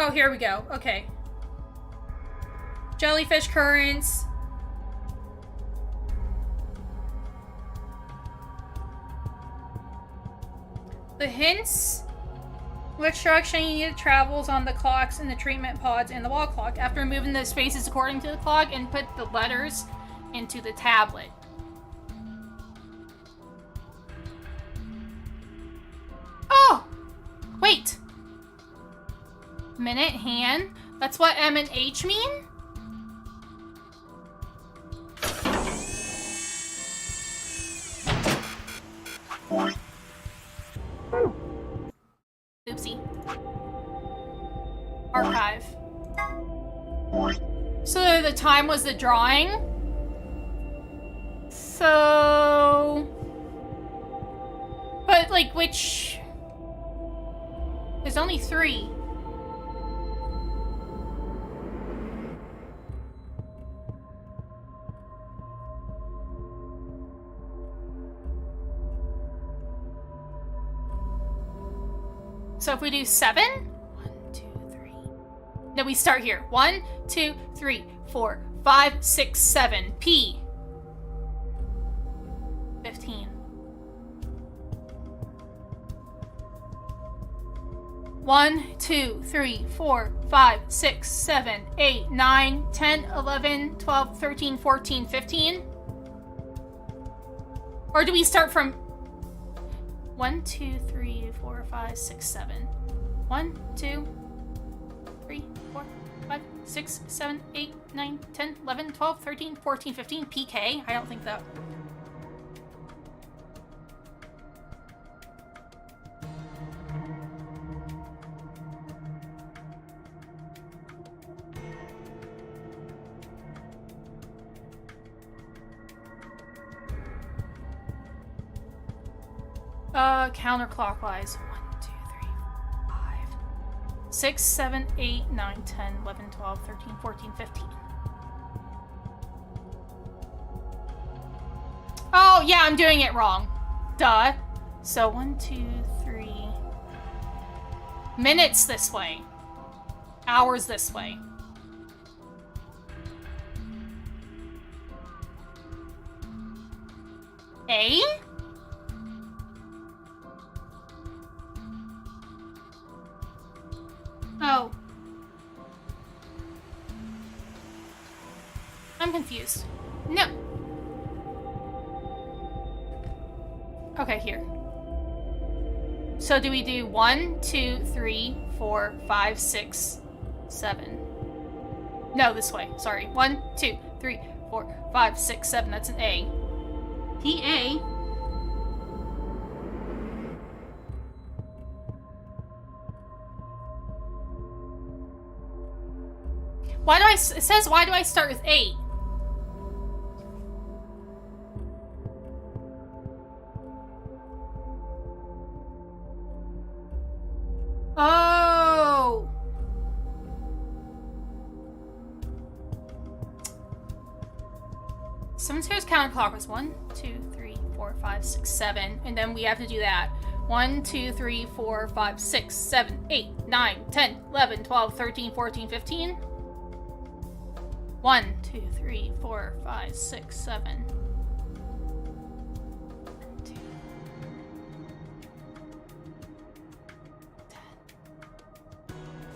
Oh, here we go. Okay. Jellyfish currents. The hints Which direction unit travels on the clocks in the treatment pods and the wall clock? After removing the spaces according to the clock, input the letters into the tablet. Oh! Wait! Minute, hand. That's what M and H mean? Oopsie. Archive. So the time was the drawing? So... But, like, which... There's only 3. So if we do 7? 1, 2, 3. No, we start here. 1, 2, 3, 4, 5, 6, 7. P. 15. 1, 2, 3, 4, 5, 6, 7, 8, 9, 10, 11, 12, 13, 14, 15? Or do we start from 1, 2, 3, 4, 5, 6, 7. 1, 2, 3, 4, 5, 6, 7, 8, 9, 10, 11, 12, 13, 14, 15. PK? I don't think that... Counterclockwise. 1, 2, 3, 5, 6, 7, 8, 9, 10, 11, 12, 13, 14, 15. Oh, yeah, I'm doing it wrong. Duh. So 1, 2, 3. Minutes this way. Hours this way. A? Oh. I'm confused. No. Okay, here. So do we do 1, 2, 3, 4, 5, 6, 7? No, this way. Sorry. 1, 2, 3, 4, 5, 6, 7. That's an A. PA. Why do it says why do I start with 8? Oh. Cemetery's counterclockwise. 1, 2, 3, 4, 5, 6, 7. And then we have to do that. 1, 2, 3, 4, 5, 6, 7, 8, 9, 10, 11, 12, 13, 14, 15. 1, 2, 3, 4, 5, 6, 7. 2, 10.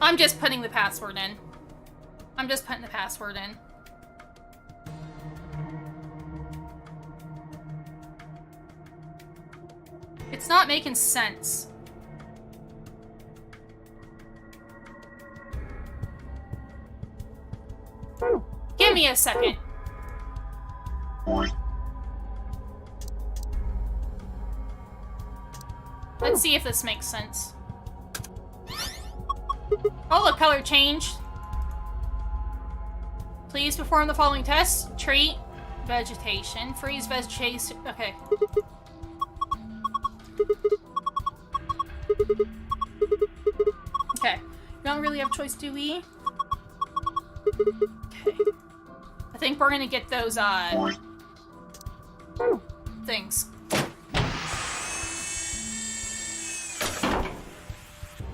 I'm just putting the password in. I'm just putting the password in. It's not making sense. Give me a second. Let's see if this makes sense. Oh, the color changed. Please perform the following tests. Treat vegetation. Freeze vegetation. Okay. Okay. We don't really have a choice, do we? Okay. I think we're gonna get those, things.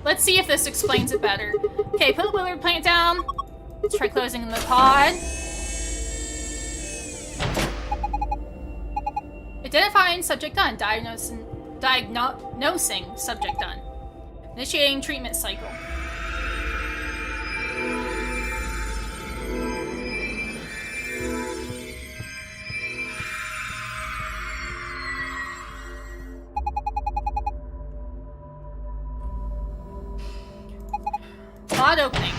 Let's see if this explains it better. Okay, put the willard plant down. Let's try closing the pod. Identifying subject done. Diagnosing subject done. Initiating treatment cycle. Pod opening.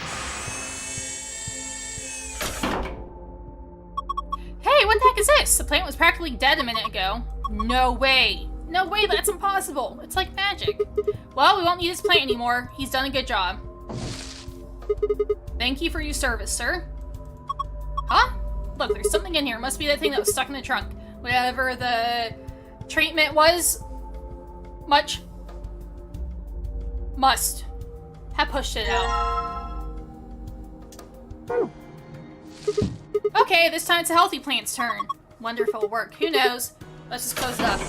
Hey, what the heck is this? The plant was practically dead a minute ago. No way. No way, that's impossible. It's like magic. Well, we won't need this plant anymore. He's done a good job. Thank you for your service, sir. Huh? Look, there's something in here. It must be that thing that was stuck in the trunk. Whatever the treatment was, must have pushed it out. Okay, this time it's a healthy plant's turn. Wonderful work. Who knows? Let's just close it up.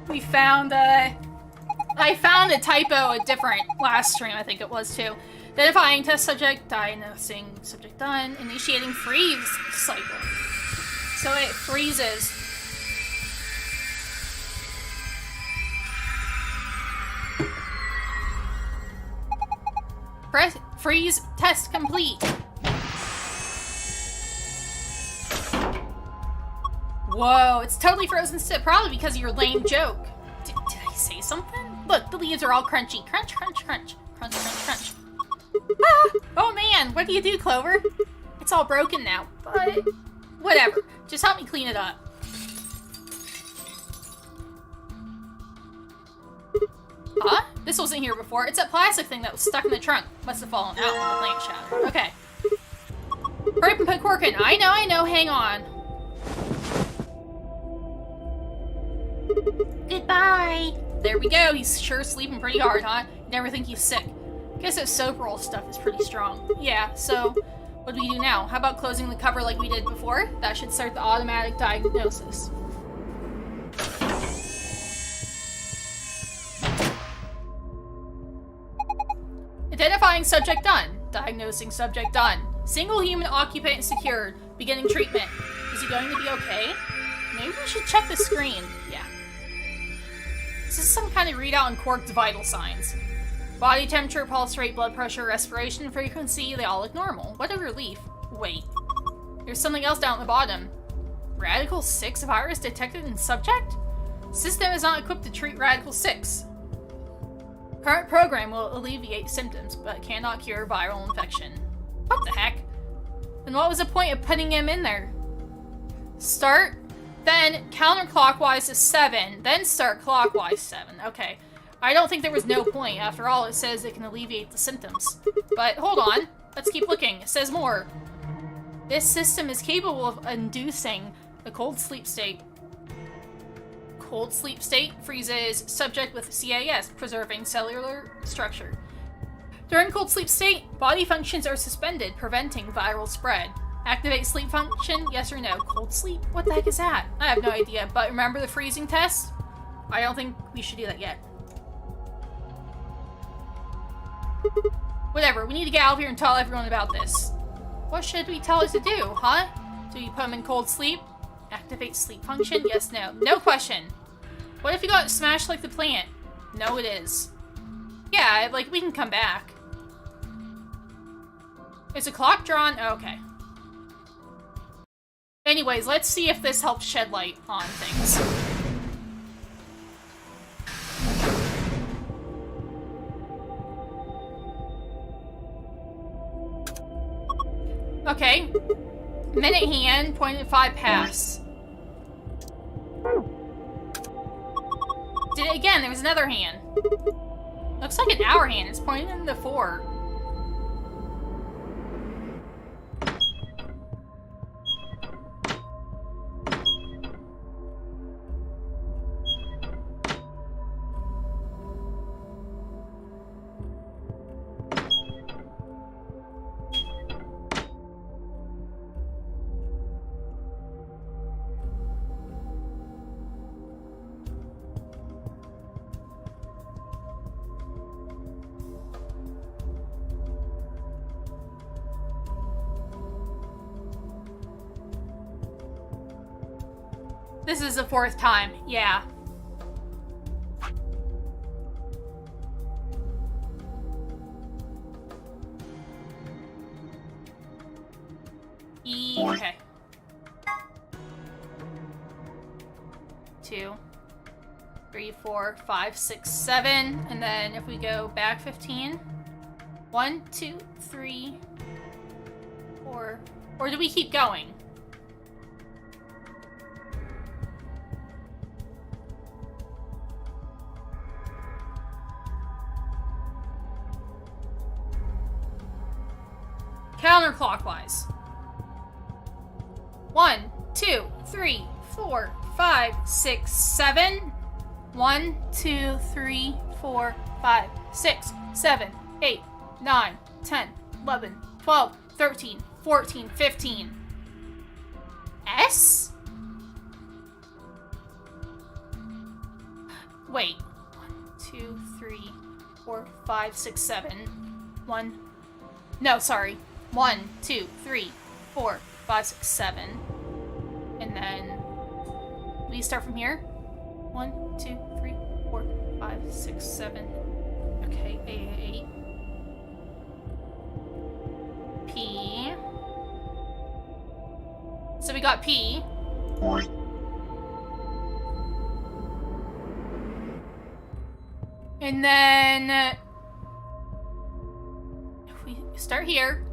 We found, I found a typo, a different last stream, I think it was too. Identifying test subject, diagnosing subject done, initiating freeze cycle. So it freezes. Press freeze test complete. Whoa, it's totally frozen still, probably because of your lame joke. Did I say something? Look, the leaves are all crunchy. Crunch, crunch, crunch. Crunch, crunch, crunch. Ah! Oh man, what do you do, Clover? It's all broken now, but whatever. Just help me clean it up. Huh? This wasn't here before. It's that plastic thing that was stuck in the trunk. Must have fallen out when the plant shattered. Okay. Hurry up and put cork in. I know, hang on. Goodbye. There we go. He's sure sleeping pretty hard, huh? Never think he's sick. Guess that soap roll stuff is pretty strong. Yeah, so what do we do now? How about closing the cover like we did before? That should start the automatic diagnosis. Identifying subject done. Diagnosing subject done. Single human occupant secured. Beginning treatment. Is he going to be okay? Maybe we should check the screen. Yeah. This is some kind of readout on Cork's vital signs. Body temperature, pulse rate, blood pressure, respiration frequency, they all look normal. What a relief. Wait. There's something else down at the bottom. Radical 6 virus detected in subject? System is not equipped to treat Radical 6. Current program will alleviate symptoms, but cannot cure viral infection. What the heck? Then what was the point of putting him in there? Start, then counterclockwise to 7, then start clockwise 7. Okay. I don't think there was no point. After all, it says it can alleviate the symptoms. But hold on. Let's keep looking. It says more. This system is capable of inducing a cold sleep state. Cold sleep state freezes subject with CAS, preserving cellular structure. During cold sleep state, body functions are suspended, preventing viral spread. Activate sleep function, yes or no? Cold sleep? What the heck is that? I have no idea, but remember the freezing test? I don't think we should do that yet. Whatever, we need to get out of here and tell everyone about this. What should we tell us to do, huh? Do we put him in cold sleep? Activate sleep function? Yes, no. No question. What if you got smashed like the plant? No, it is. Yeah, like, we can come back. Is the clock drawn? Oh, okay. Anyways, let's see if this helps shed light on things. Okay. Minute hand, 0.5 pass. Did it again, there was another hand. Looks like an hour hand, it's pointing in the 4. This is the 4th time, yeah. 2, 3, 4, 5, 6, 7. And then if we go back 15, 1, 2, 3, 4. Or do we keep going? Counterclockwise. 1, 2, 3, 4, 5, 6, 7. 1, 2, 3, 4, 5, 6, 7, 8, 9, 10, 11, 12, 13, 14, 15. S? Wait. 1, 2, 3, 4, 5, 6, 7. 1. No, sorry. 1, 2, 3, 4, 5, 6, 7. And then we start from here. 1, 2, 3, 4, 5, 6, 7. Okay, 8. P. So we got P. And then if we start here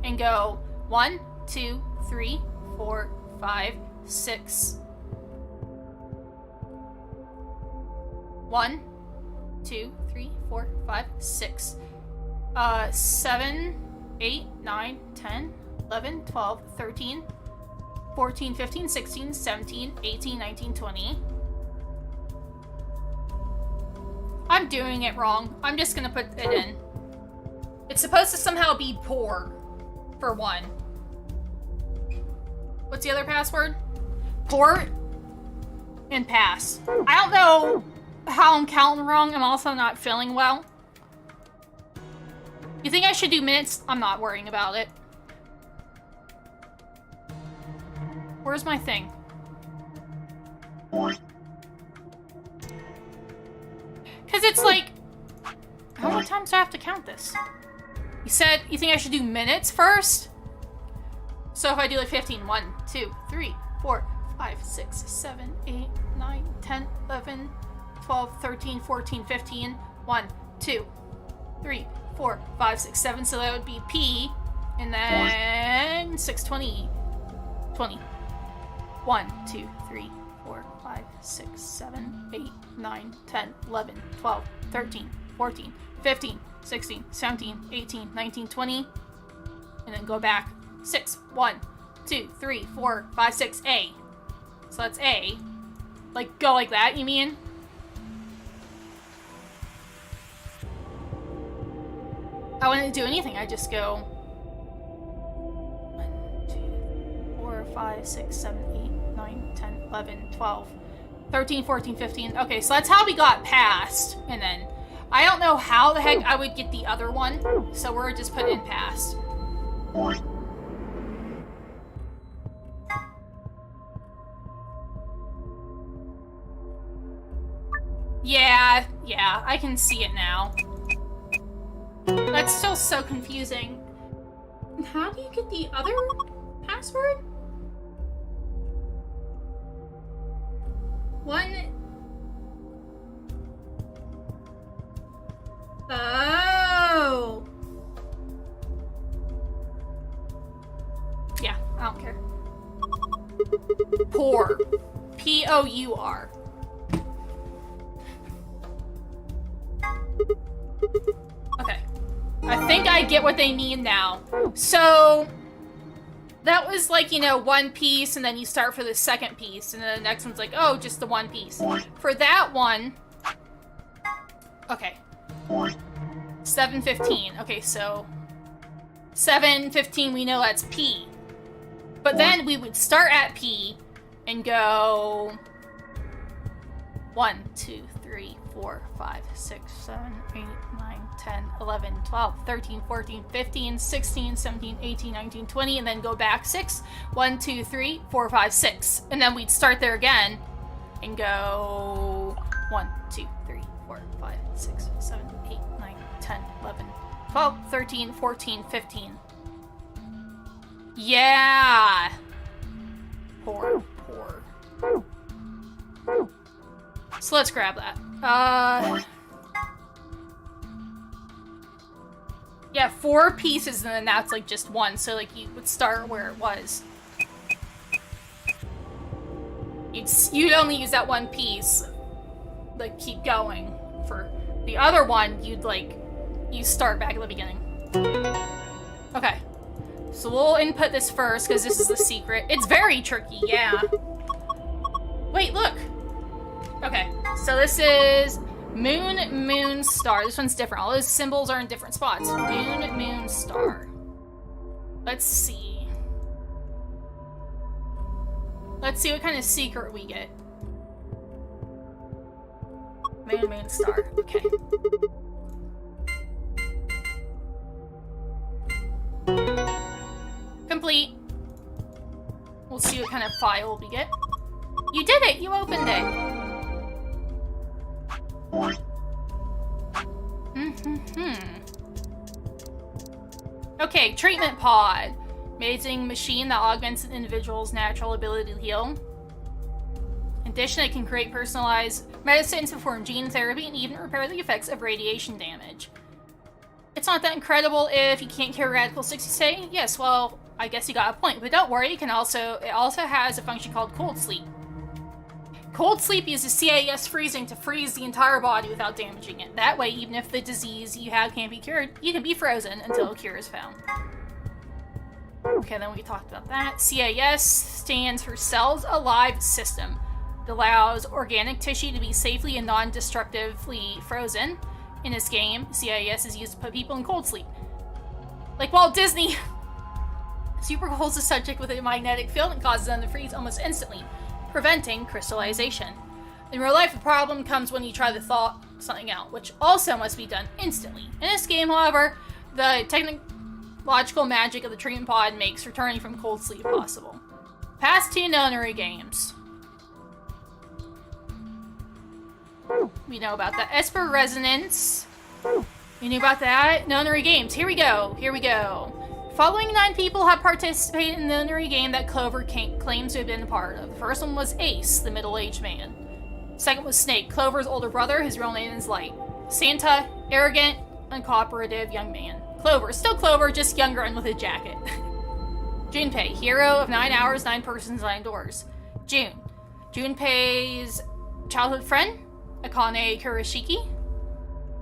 and go 1, 2, 3, 4, 5, 6. 1, 2, 3, 4, 5, 6. 7, 8, 9, 10, 11, 12, 13, 14, 15, 16, 17, 18, 19, 20. I'm doing it wrong. I'm just gonna put it in. It's supposed to somehow be poor for 1. What's the other password? Port and pass. I don't know how I'm counting wrong. I'm also not feeling well. You think I should do minutes? I'm not worrying about it. Where's my thing? Because it's like, how many times do I have to count this? You said you think I should do minutes first? So if I do like 15, 1, 2, 3, 4, 5, 6, 7, 8, 9, 10, 11, 12, 13, 14, 15, 1, 2, 3, 4, 5, 6, 7. So that would be P, and then 6, 20, 20. 1, 2, 3, 4, 5, 6, 7, 8, 9, 10, 11, 12, 13, 14, 15, 16, 17, 18, 19, 20. And then go back 6, 1, 2, 3, 4, 5, 6, A. So that's A. Like, go like that, you mean? I wouldn't do anything, I just go 1, 2, 4, 5, 6, 7, 8, 9, 10, 11, 12, 13, 14, 15. Okay, so that's how we got past. And then I don't know how the heck I would get the other one, so we're just putting in past. Yeah, I can see it now. That's still so confusing. How do you get the other password? 1. Oh. Yeah, I don't care. Pour. P-O-U-R. Okay. I think I get what they mean now. So that was like, you know, one piece, and then you start for the second piece, and then the next one's like, oh, just the one piece. For that one, okay. 7:15. Okay, so 7:15, we know that's P. But then we would start at P and go 1, 2, 3, 4, 5, 6, 7, 8, 9, 10, 11, 12, 13, 14, 15, 16, 17, 18, 19, 20, and then go back 6. 1, 2, 3, 4, 5, 6. And then we'd start there again and go 1, 2, 3, 4, 5, 6, 7, 8, 9, 10, 11, 12, 13, 14, 15. Yeah! Poor. So let's grab that. Yeah, 4 pieces and then that's like just 1. So like you would start where it was. You'd only use that 1 piece. Like keep going. For the other one, you start back at the beginning. Okay. So we'll input this first because this is the secret. It's very tricky, yeah. Wait, look. Okay, so this is moon, moon, star. This one's different. All those symbols are in different spots. Moon, moon, star. Let's see. Let's see what kind of secret we get. Moon, moon, star. Okay. Complete. We'll see what kind of file we get. You did it! You opened it! Okay, treatment pod. Amazing machine that augments an individual's natural ability to heal. In addition, it can create personalized medicines, perform gene therapy, and even repair the effects of radiation damage. It's not that incredible if you can't cure radical 60 say? Yes, well, I guess you got a point. But don't worry, it also has a function called cold sleep. Cold sleep uses CAS freezing to freeze the entire body without damaging it. That way, even if the disease you have can't be cured, you can be frozen until a cure is found. Okay, then we talked about that. CAS stands for Cells Alive System. It allows organic tissue to be safely and non-destructively frozen. In this game, CAS is used to put people in cold sleep. Like Walt Disney! Super holds the subject with a magnetic field and causes them to freeze almost instantly, preventing crystallization. In real life, the problem comes when you try to thaw something out, which also must be done instantly. In this game, however, the technological magic of the treatment pod makes returning from cold sleep possible. Past 2 nonary games. We know about that. Esper Resonance. We knew about that. Nonary games. Here we go. Here we go. Following 9 people have participated in the nonary game that Clover claims to have been a part of. The first one was Ace, the middle-aged man. Second was Snake, Clover's older brother. His real name is Light. Santa, arrogant, uncooperative young man. Clover, still Clover, just younger and with a jacket. Junpei, hero of 9 hours, 9 persons, 9 doors. June. Junpei's childhood friend, Akane Kurashiki.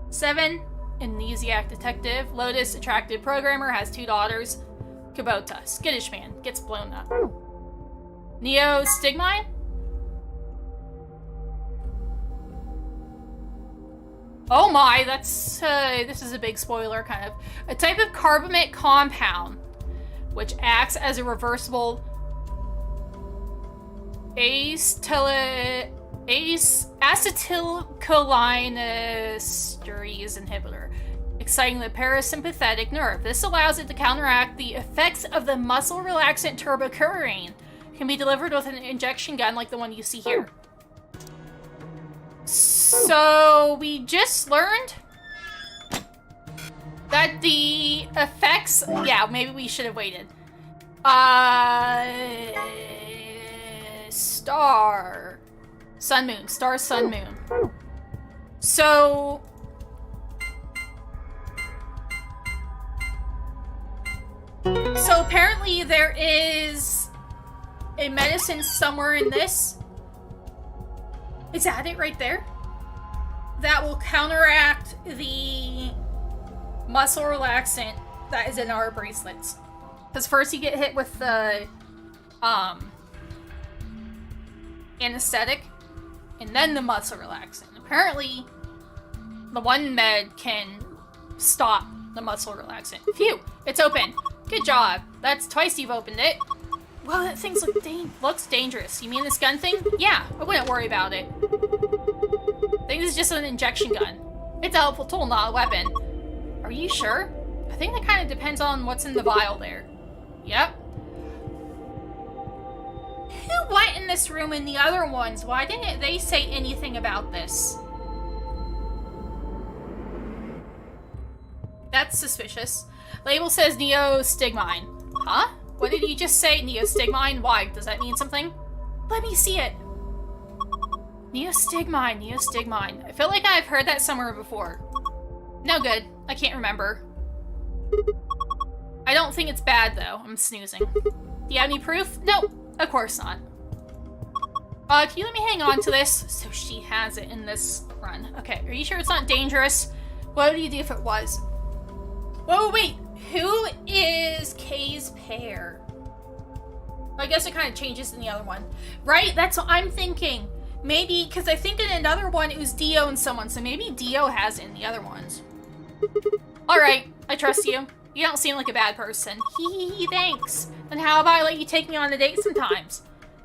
7. Amnesiac detective. Lotus, attractive programmer, has 2 daughters. Kubota, skittish man, gets blown up. Neo Stigmine? Oh my, that's, this is a big spoiler, kind of. A type of carbamate compound, which acts as a reversible acetylcholinesterase inhibitor, exciting the parasympathetic nerve. This allows it to counteract the effects of the muscle relaxant turbocurine. It can be delivered with an injection gun like the one you see here. So we just learned that the effects, yeah, maybe we should have waited. Star, sun, moon, star, sun, moon. So apparently there is a medicine somewhere in this. Is that it right there? That will counteract the muscle relaxant that is in our bracelets. Because first you get hit with the anesthetic, and then the muscle relaxant. Apparently, the one med can stop the muscle relaxant. Phew! It's open. Good job. That's twice you've opened it. Wow, that thing looks dangerous. You mean this gun thing? Yeah, I wouldn't worry about it. I think this is just an injection gun. It's a helpful tool, not a weapon. Are you sure? I think that kind of depends on what's in the vial there. Yep. Who went in this room and the other ones? Why didn't they say anything about this? That's suspicious. Label says Neostigmine. Huh? What did he just say? Neostigmine? Why? Does that mean something? Let me see it. Neostigmine, Neostigmine. I feel like I've heard that somewhere before. No good. I can't remember. I don't think it's bad, though. I'm snoozing. Do you have any proof? No, of course not. Can you let me hang on to this? So she has it in this run. Okay, are you sure it's not dangerous? What would you do if it was? Whoa, wait. Who is Kay's pair? I guess it kind of changes in the other one. Right? That's what I'm thinking. Maybe, because I think in another one it was Dio and someone, so maybe Dio has it in the other ones. Alright, I trust you. You don't seem like a bad person. Hee, thanks. Then how about I let you take me on a date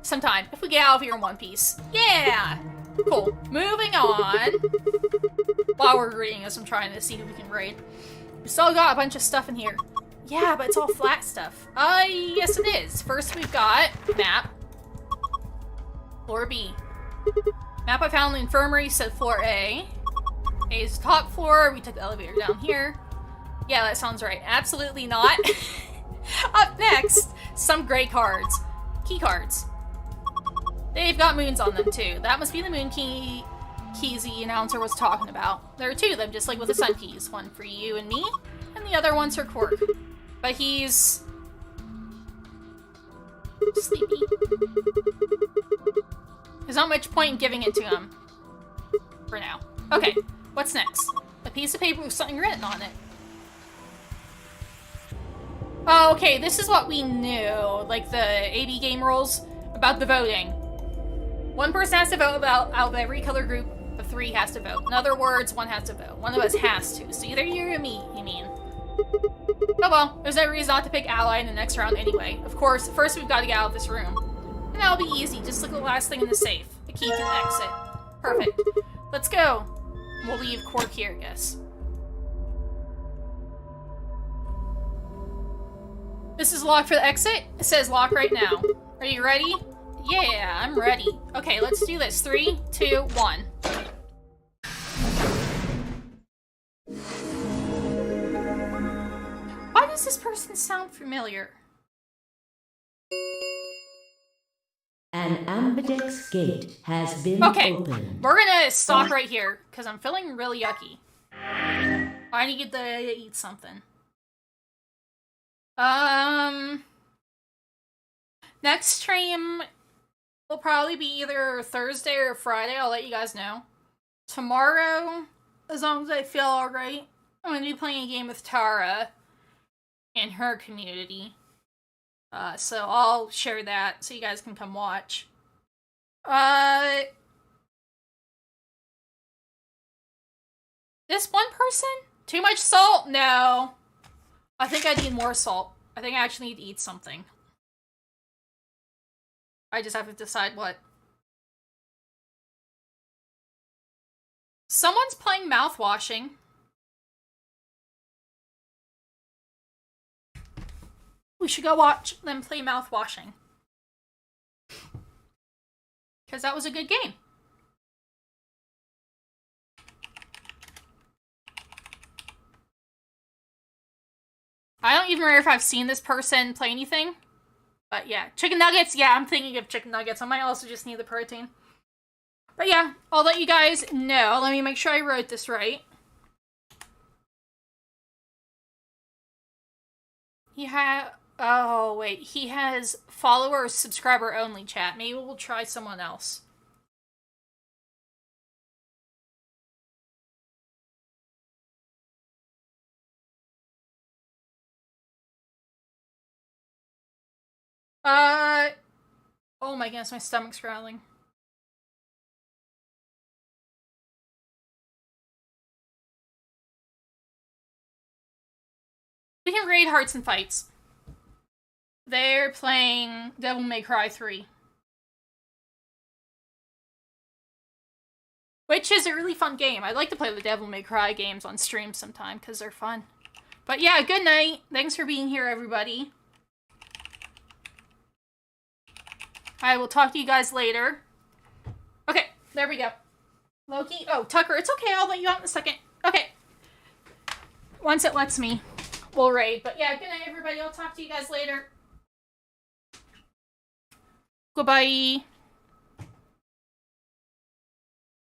sometime, if we get out of here in one piece. Yeah! Cool. Moving on. While we're reading this, I'm trying to see who we can raid. We still got a bunch of stuff in here. Yeah, but it's all flat stuff. Yes it is. First we've got map. Floor B. Map I found in the infirmary said floor A. A is the top floor. We took the elevator down here. Yeah, that sounds right. Absolutely not. Up next, some gray cards. Key cards. They've got moons on them too. That must be the moon keys the announcer was talking about. There are two of them, just like with the sun keys. One for you and me, and the other one's for Quark. But he's sleepy. There's not much point in giving it to him. For now. Okay, what's next? A piece of paper with something written on it. Oh, okay, this is what we knew. Like the AB game rules about the voting. One person has to vote out of every color group of 3 has to vote. In other words, 1 has to vote. One of us has to. So either you or me, you mean. Oh well, there's no reason not to pick ally in the next round anyway. Of course, first we've got to get out of this room. And that'll be easy, just look at the last thing in the safe. The key to the exit. Perfect. Let's go. We'll leave Quark here, I guess. This is locked for the exit. It says lock right now. Are you ready? Yeah, I'm ready. Okay, let's do this. 3, 2, 1. Why does this person sound familiar? An ambidex gate has been opened. We're gonna stop right here, because I'm feeling really yucky. I need to eat something. Next stream will probably be either Thursday or Friday. I'll let you guys know. Tomorrow, as long as I feel alright, I'm gonna be playing a game with Tara and her community. So I'll share that so you guys can come watch. This one person? Too much salt? No. I think I need more salt. I think I actually need to eat something. I just have to decide what. Someone's playing mouthwashing. We should go watch them play mouthwashing. Because that was a good game. I don't even remember if I've seen this person play anything. But yeah, chicken nuggets. Yeah, I'm thinking of chicken nuggets. I might also just need the protein. But yeah, I'll let you guys know. Let me make sure I wrote this right. Oh, wait. He has follower or subscriber only chat. Maybe we'll try someone else. Oh my goodness, my stomach's growling. We can raid Hearts and Fights. They're playing Devil May Cry 3. Which is a really fun game. I'd like to play the Devil May Cry games on stream sometime, because they're fun. But yeah, good night. Thanks for being here, everybody. I will talk to you guys later. Okay, there we go. Loki. Oh, Tucker, it's okay. I'll let you out in a second. Okay. Once it lets me, we'll raid. But yeah, good night, everybody. I'll talk to you guys later. Goodbye.